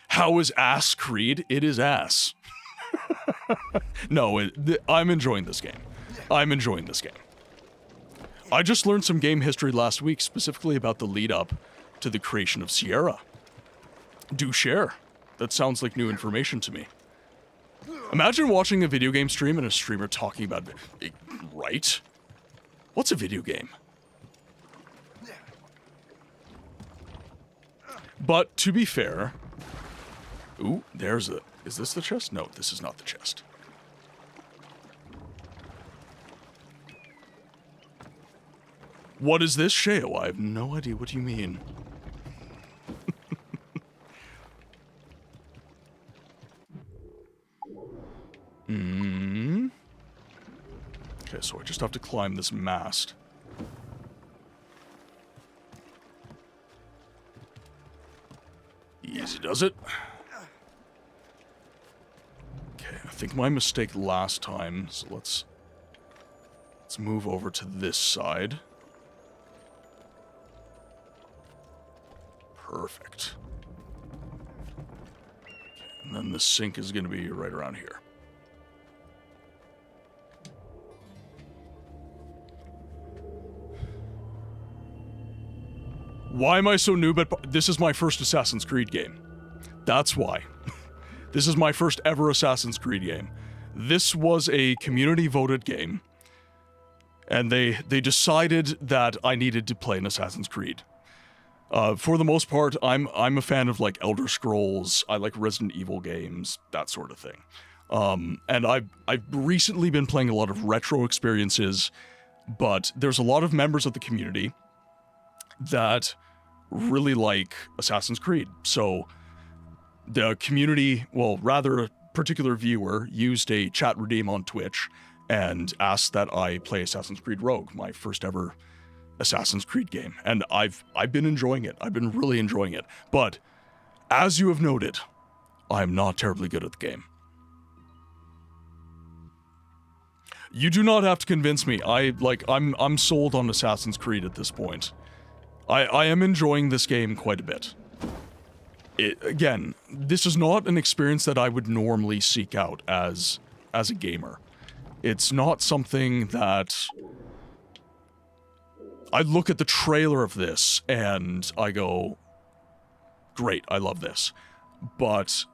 How is ass, Creed? It is ass. No, I'm enjoying this game. I'm enjoying this game. I just learned some game history last week, specifically about the lead-up to the creation of Sierra. Do share. That sounds like new information to me. Imagine watching a video game stream and a streamer talking about it. Right? What's a video game? But, to be fair... ooh, there's a... is this the chest? No, this is not the chest. What is this, Sheo? I have no idea what you mean. Okay, so I just have to climb this mast. Easy does it. Okay, I think my mistake last time, so let's move over to this side. Perfect. Okay, and then the sink is going to be right around here. Why am I so noob at... this is my first Assassin's Creed game. That's why. This is my first ever Assassin's Creed game. This was a community-voted game, and they decided that I needed to play an Assassin's Creed. For the most part, I'm a fan of, like, Elder Scrolls, I like Resident Evil games, that sort of thing. And I've recently been playing a lot of retro experiences, but there's a lot of members of the community that really like Assassin's Creed. So the community, well, rather a particular viewer, used a chat redeem on Twitch and asked that I play Assassin's Creed Rogue, my first ever Assassin's Creed game. And I've been enjoying it. I've been really enjoying it. But as you have noted, I'm not terribly good at the game. You do not have to convince me. I'm sold on Assassin's Creed at this point. I am enjoying this game quite a bit. Again, this is not an experience that I would normally seek out as a gamer. It's not something that... I look at the trailer of this and I go, Great, I love this. But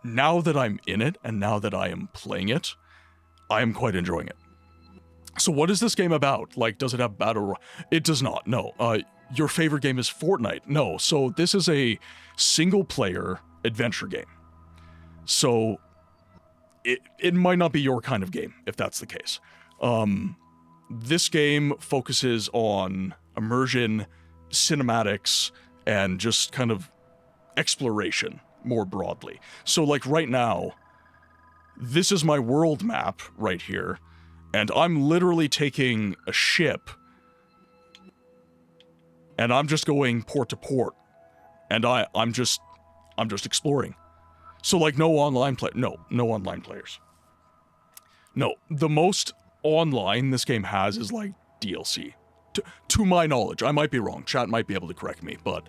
now that I'm in it, and now that I am playing it, I am quite enjoying it. So what is this game about? Like, does it have battle? It does not, no. Your favorite game is Fortnite? No. So this is a single-player adventure game. So it might not be your kind of game, if that's the case. This game focuses on immersion, cinematics, and just kind of exploration more broadly. So like right now, this is my world map right here, and I'm literally taking a ship and I'm just going port to port, and I'm just exploring. So like no online players. No, the most online this game has is like DLC. To my knowledge, I might be wrong. Chat might be able to correct me, but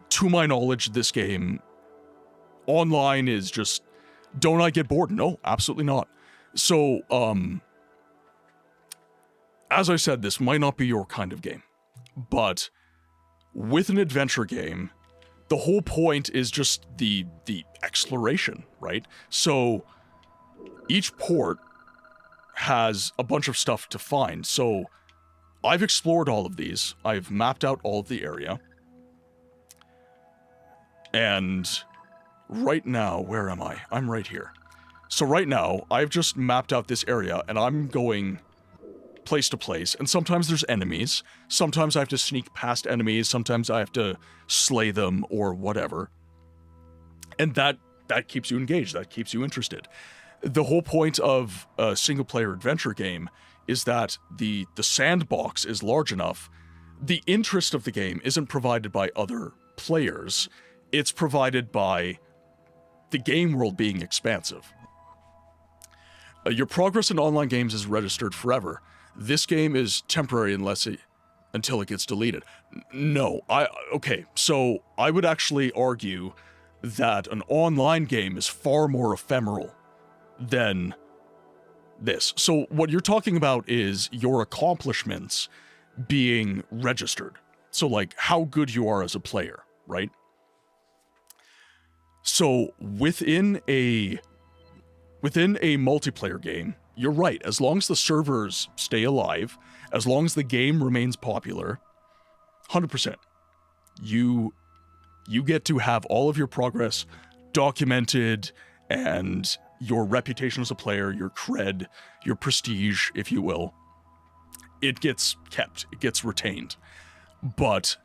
to my knowledge, this game online is just, don't I get bored? No, absolutely not. So, as I said, this might not be your kind of game, but with an adventure game, the whole point is just the exploration, right? So each port has a bunch of stuff to find. So I've explored all of these. I've mapped out all of the area. And right now, where am I? I'm right here. So right now, I've just mapped out this area, and I'm going place to place, and sometimes there's enemies. Sometimes I have to sneak past enemies. Sometimes I have to slay them or whatever. And that keeps you engaged. That keeps you interested. The whole point of a single-player adventure game is that the sandbox is large enough. The interest of the game isn't provided by other players. It's provided by the game world being expansive. Your progress in online games is registered forever. This game is temporary until it gets deleted. No, okay, so I would actually argue that an online game is far more ephemeral than this. So what you're talking about is your accomplishments being registered. So like how good you are as a player, right? So within a multiplayer game, you're right, as long as the servers stay alive, as long as the game remains popular, 100%, you get to have all of your progress documented, and your reputation as a player, your cred, your prestige, if you will, it gets kept, it gets retained. But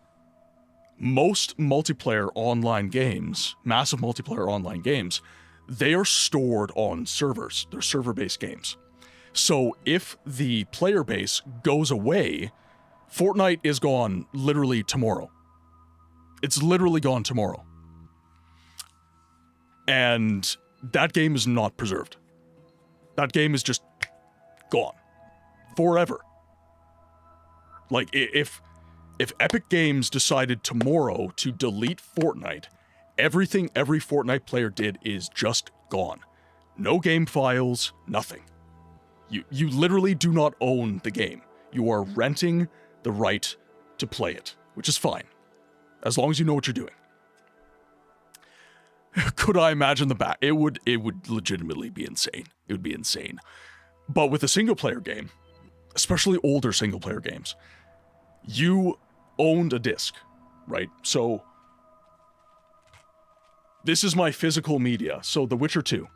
most multiplayer online games, massive multiplayer online games, they are stored on servers. They're server-based games. So if the player base goes away, Fortnite is gone literally tomorrow. It's literally gone tomorrow. And that game is not preserved. That game is just gone. Forever. Like, if Epic Games decided tomorrow to delete Fortnite, everything every Fortnite player did is just gone. No game files, nothing. You literally do not own the game. You are renting the right to play it, which is fine, as long as you know what you're doing. Could I imagine the back? It would legitimately be insane. It would be insane. But with a single-player game, especially older single-player games, you owned a disc, right? So this is my physical media. So The Witcher 2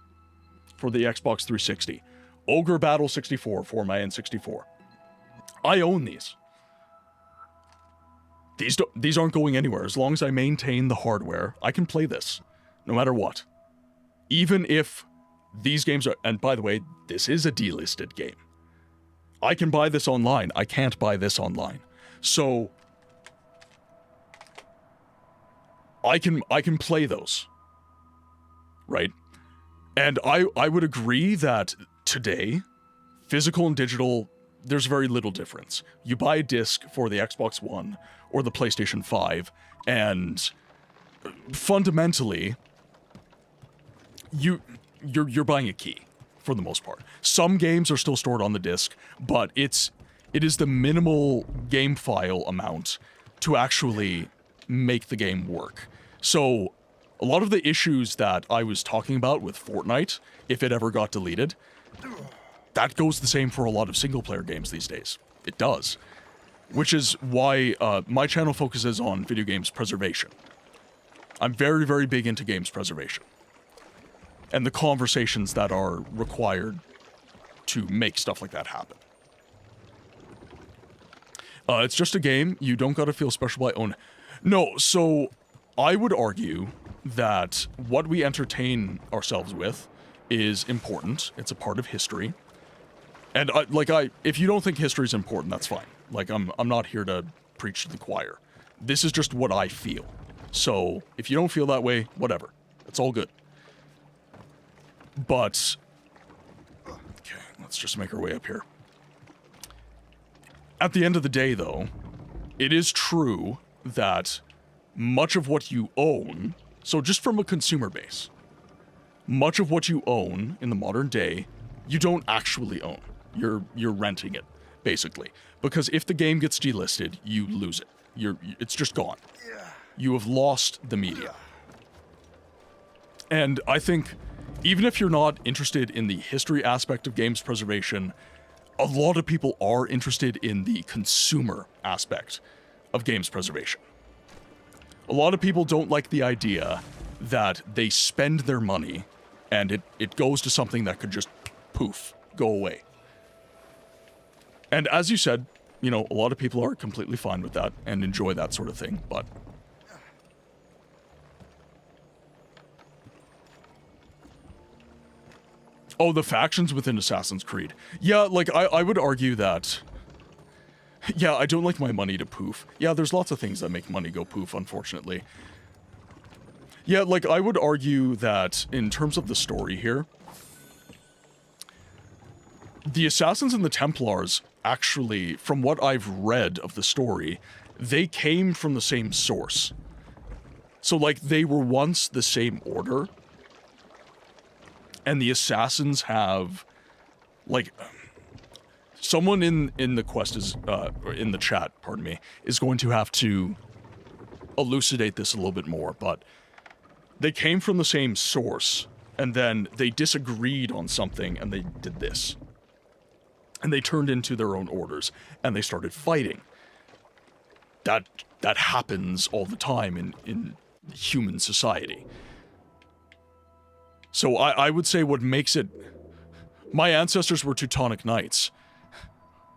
for the Xbox 360. Ogre Battle 64 for my N64. I own these. These aren't going anywhere. As long as I maintain the hardware, I can play this, no matter what. Even if these games are... And by the way, this is a delisted game. I can buy this online. I can't buy this online. So I can play those, right? And I would agree that today, physical and digital, there's very little difference. You buy a disc for the Xbox One or the PlayStation 5, and fundamentally, you're buying a key for the most part. Some games are still stored on the disc, but it is the minimal game file amount to actually make the game work. So a lot of the issues that I was talking about with Fortnite, if it ever got deleted, that goes the same for a lot of single-player games these days. It does. Which is why my channel focuses on video games preservation. I'm very, very big into games preservation. And the conversations that are required to make stuff like that happen. It's just a game. You don't gotta feel special by owning. No, so I would argue that what we entertain ourselves with is important. It's a part of history. And if you don't think history is important, that's fine. Like, I'm not here to preach to the choir. This is just what I feel. So if you don't feel that way, whatever. It's all good. But okay, let's just make our way up here. At the end of the day, though, it is true that much of what you own, so just from a consumer base, much of what you own in the modern day, you don't actually own. You're renting it, basically. Because if the game gets delisted, you lose it. It's just gone. You have lost the media. And I think, even if you're not interested in the history aspect of games preservation, a lot of people are interested in the consumer aspect of games preservation. A lot of people don't like the idea that they spend their money and it goes to something that could just poof, go away. And as you said, you know, a lot of people are completely fine with that and enjoy that sort of thing, but oh, the factions within Assassin's Creed. Yeah, like, I would argue that... Yeah, I don't like my money to poof. Yeah, there's lots of things that make money go poof, unfortunately. Yeah, like, I would argue that in terms of the story here, the Assassins and the Templars, actually, from what I've read of the story, they came from the same source. So, like, they were once the same order, and the Assassins have, like, someone in the quest is, in the chat, pardon me, is going to have to elucidate this a little bit more, but they came from the same source, and then they disagreed on something, and they did this. And they turned into their own orders, and they started fighting. That happens all the time in human society. So I would say what makes it... My ancestors were Teutonic Knights,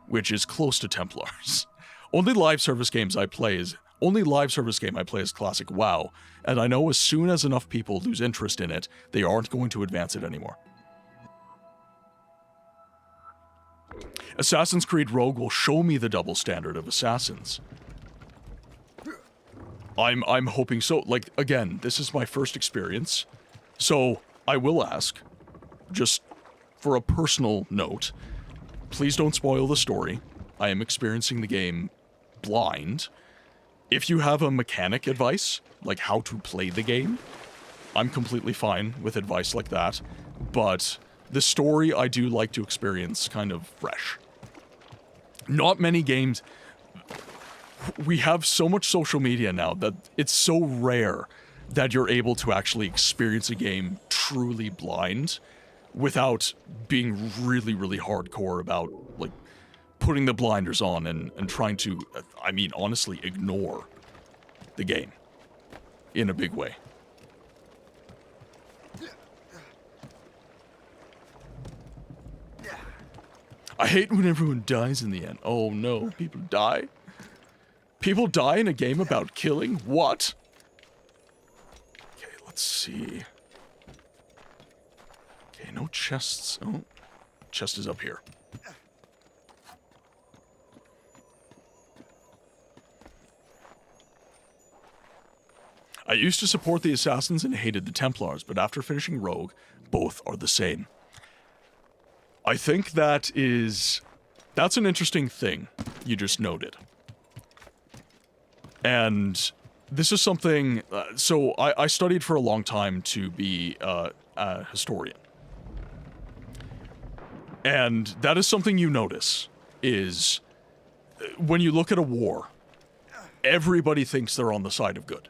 which is close to Templars. Only live service game I play is classic WoW, and I know as soon as enough people lose interest in it, they aren't going to advance it anymore. Assassin's Creed Rogue will show me the double standard of Assassins. I'm hoping so. Like, again, this is my first experience, so I will ask, just for a personal note, please don't spoil the story. I am experiencing the game blind. If you have a mechanic advice, like how to play the game, I'm completely fine with advice like that, but the story I do like to experience kind of fresh. Not many games... We have so much social media now that it's so rare that you're able to actually experience a game truly blind without being really, really hardcore about, like, putting the blinders on and trying to, I mean, honestly, ignore the game in a big way. I hate when everyone dies in the end. Oh no, people die? People die in a game about killing? What? Okay, let's see. Okay, no chests. Oh, chest is up here. I used to support the Assassins and hated the Templars, but after finishing Rogue, both are the same. I think that's an interesting thing you just noted. And this is something, so I studied for a long time to be a historian. And that is something you notice, is when you look at a war, everybody thinks they're on the side of good.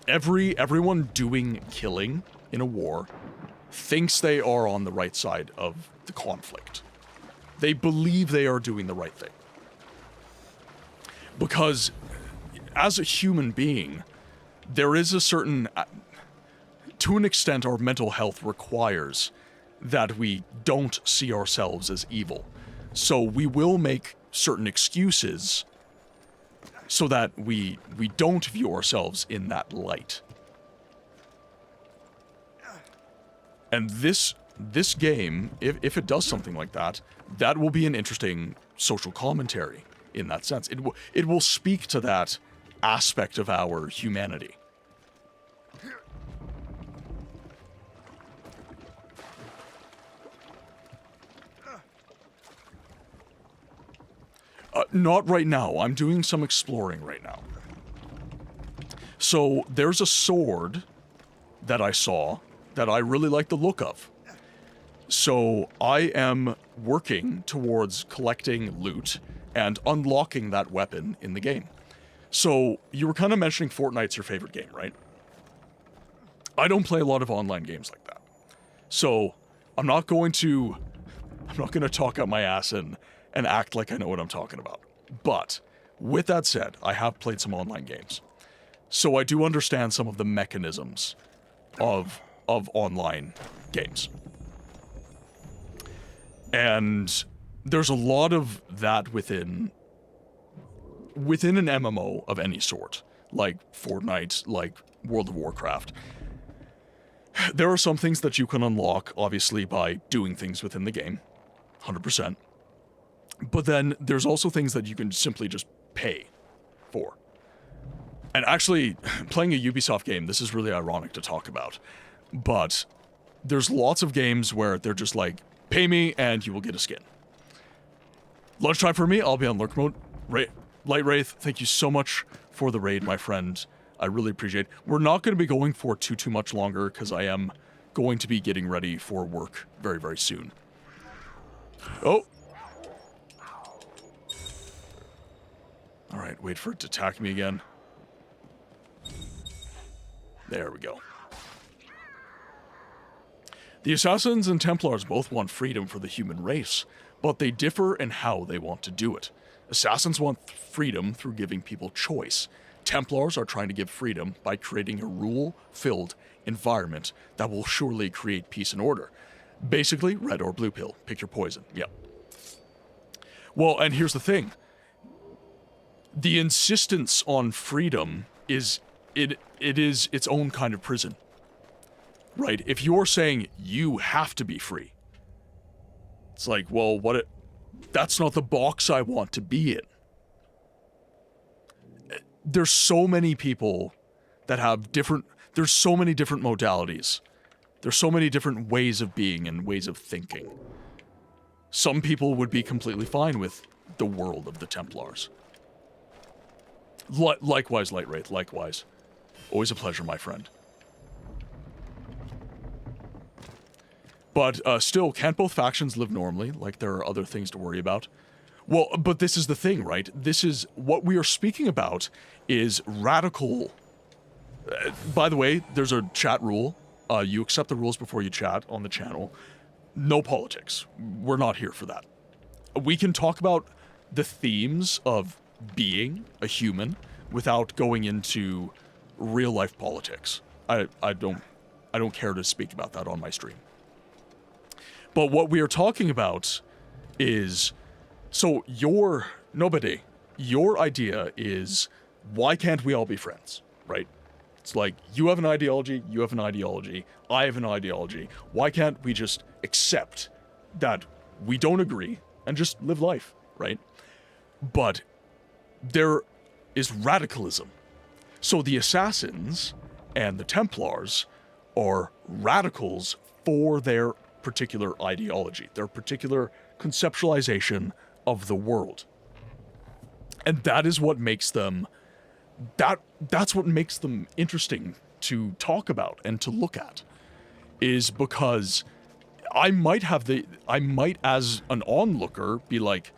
Everyone doing killing in a war thinks they are on the right side of the conflict. They believe they are doing the right thing. Because as a human being, there is a certain, to an extent, our mental health requires that we don't see ourselves as evil. So we will make certain excuses so that we don't view ourselves in that light. And this game, if it does something like that, that will be an interesting social commentary in that sense. It will speak to that aspect of our humanity. Not right now. I'm doing some exploring right now. So there's a sword that I saw that I really like the look of. So I am working towards collecting loot and unlocking that weapon in the game. So you were kind of mentioning Fortnite's your favorite game, right? I don't play a lot of online games like that. So I'm not going to talk out my ass and act like I know what I'm talking about. But with that said, I have played some online games. So I do understand some of the mechanisms of online games. And there's a lot of that within an MMO of any sort, like Fortnite, like World of Warcraft. There are some things that you can unlock, obviously, by doing things within the game, 100%. But then there's also things that you can simply just pay for. And actually, playing a Ubisoft game, this is really ironic to talk about, but there's lots of games where they're just like, pay me and you will get a skin. Lunchtime for me, I'll be on lurk mode. Light Wraith, thank you so much for the raid, my friend. I really appreciate it. We're not going to be going for too much longer because I am going to be getting ready for work very, very soon. Oh! Alright, wait for it to attack me again. There we go. The Assassins and Templars both want freedom for the human race, but they differ in how they want to do it. Assassins want freedom through giving people choice. Templars are trying to give freedom by creating a rule-filled environment that will surely create peace and order. Basically, red or blue pill. Pick your poison. Yep. Well, and here's the thing. The insistence on freedom is its own kind of prison. Right? If you're saying you have to be free, it's like, well, that's not the box I want to be in. There's so many people that have there's so many different modalities. There's so many different ways of being and ways of thinking. Some people would be completely fine with the world of the Templars. Likewise, Light Wraith, likewise. Always a pleasure, my friend. But still, can't both factions live normally? Like, there are other things to worry about. Well, but this is the thing, right? This is what we are speaking about is radical. By the way, there's a chat rule. You accept the rules before you chat on the channel. No politics. We're not here for that. We can talk about the themes of being a human without going into real life politics. I don't care to speak about that on my stream. But what we are talking about is, so your idea is, why can't we all be friends, right? It's like, you have an ideology, you have an ideology, I have an ideology. Why can't we just accept that we don't agree and just live life, right? But there is radicalism. So the Assassins and the Templars are radicals for their particular ideology, their particular conceptualization of the world. And that is what makes them, that's what makes them interesting to talk about and to look at, is because I might as an onlooker be like,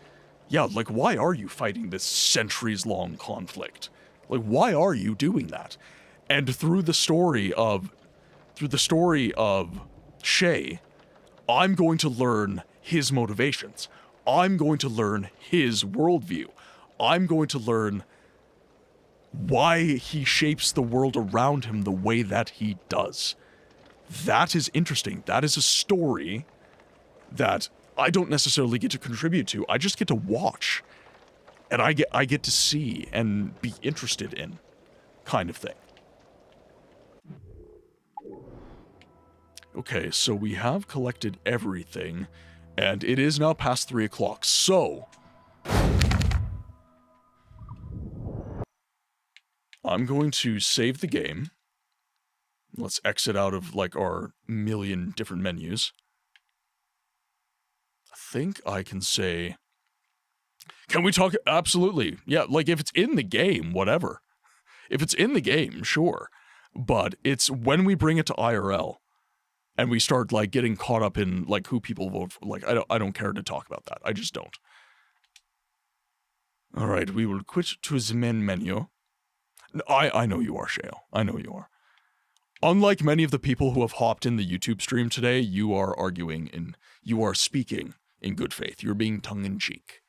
yeah, like, why are you fighting this centuries-long conflict? Like, why are you doing that? And through the story of Shay, I'm going to learn his motivations. I'm going to learn his worldview. I'm going to learn why he shapes the world around him the way that he does. That is interesting. That is a story that I don't necessarily get to contribute to. I just get to watch. And I get to see and be interested in, kind of thing. Okay, so we have collected everything, and it is now past 3 o'clock, so I'm going to save the game. Let's exit out of, like, our million different menus. I think I can say... Can we talk? Absolutely. Yeah, like, if it's in the game, whatever. If it's in the game, sure. But it's when we bring it to IRL, and we start, like, getting caught up in, like, who people vote for. Like, I don't care to talk about that. I just don't. Alright, we will quit to the main menu. I know you are, Shale. I know you are. Unlike many of the people who have hopped in the YouTube stream today, you are you are speaking in good faith. You're being tongue-in-cheek.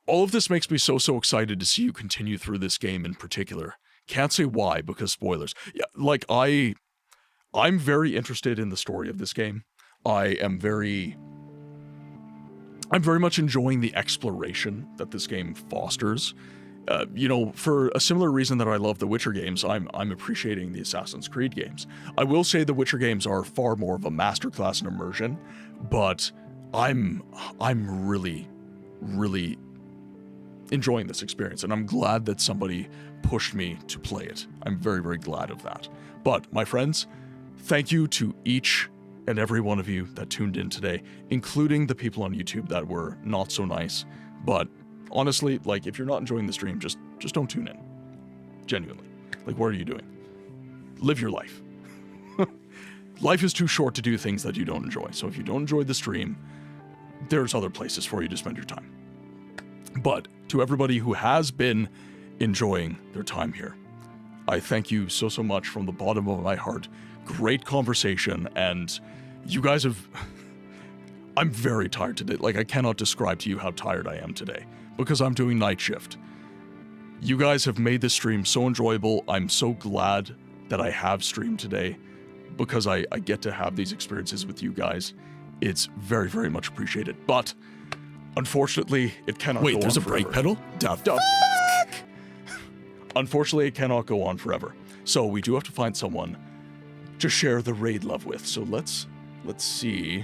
All of this makes me so excited to see you continue through this game in particular. Can't say why, because spoilers. Yeah, like, I'm very interested in the story of this game. I'm very much enjoying the exploration that this game fosters. You know, for a similar reason that I love the Witcher games, I'm appreciating the Assassin's Creed games. I will say the Witcher games are far more of a masterclass in immersion, but I'm really enjoying this experience, and I'm glad that somebody pushed me to play it. I'm very glad of that. But, my friends, thank you to each and every one of you that tuned in today, including the people on YouTube that were not so nice. But honestly, like, if you're not enjoying the stream, just don't tune in. Genuinely. Like, what are you doing? Live your life. Life is too short to do things that you don't enjoy. So if you don't enjoy the stream, there's other places for you to spend your time. But to everybody who has been enjoying their time here, I thank you so much from the bottom of my heart. Great conversation, and you guys have... I'm very tired today. Like, I cannot describe to you how tired I am today, because I'm doing night shift. You guys have made this stream so enjoyable. I'm so glad that I have streamed today, because I get to have these experiences with you guys. It's very much appreciated. But, unfortunately, it cannot go on forever. Wait, there's a brake pedal? Fuck! Unfortunately, it cannot go on forever. So we do have to find someone to share the raid love with. So let's see.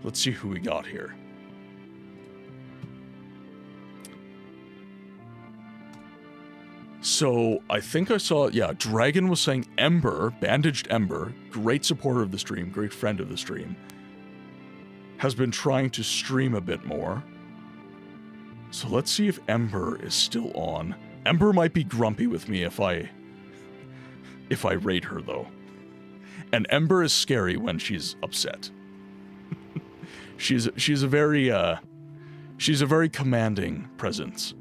Let's see who we got here. So I think I saw, yeah, Dragon was saying Ember, Bandaged Ember, great supporter of the stream, great friend of the stream, has been trying to stream a bit more. So let's see if Ember is still on. Ember might be grumpy with me if I raid her, though. And Ember is scary when she's upset. she's a very commanding presence.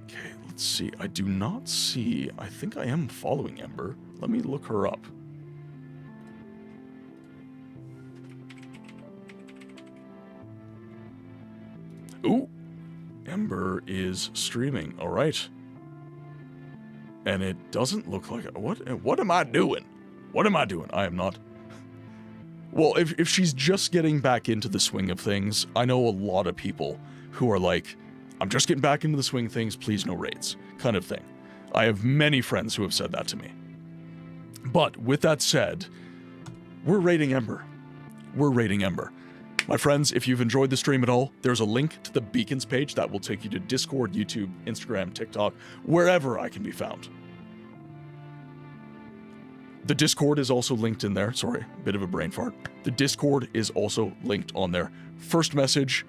Okay, let's see. I do not see. I think I am following Ember. Let me look her up. Ooh, Ember is streaming. All right. And it doesn't look like... What am I doing? What am I doing? I am not... Well, if she's just getting back into the swing of things, I know a lot of people who are like, I'm just getting back into the swing of things, please no raids, kind of thing. I have many friends who have said that to me. But with that said, we're raiding Ember. We're raiding Ember. My friends, if you've enjoyed the stream at all, there's a link to the Beacons page that will take you to Discord, YouTube, Instagram, TikTok, wherever I can be found. The Discord is also linked in there. Sorry, bit of a brain fart. The Discord is also linked on there. First message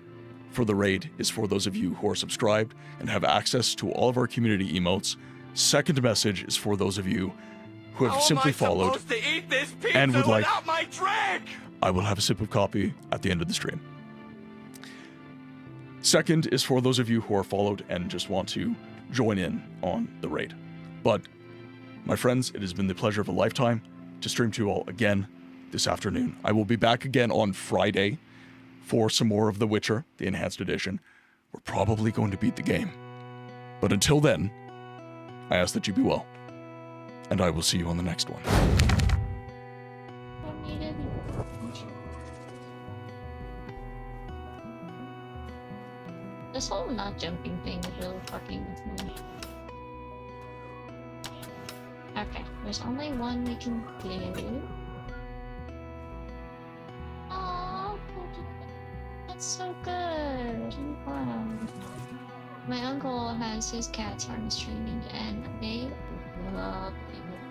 for the raid is for those of you who are subscribed and have access to all of our community emotes. Second message is for those of you who have simply followed and would like I will have a sip of coffee at the end of the stream. Second is for those of you who are followed and just want to join in on the raid. But, my friends, it has been the pleasure of a lifetime to stream to you all again this afternoon. I will be back again on Friday for some more of The Witcher, the Enhanced Edition. We're probably going to beat the game. But until then, I ask that you be well. And I will see you on the next one. This whole not jumping thing is really fucking with me. Okay, there's only one we can do. Aww, that's so good. Wow. My uncle has his cats on streaming and they love it.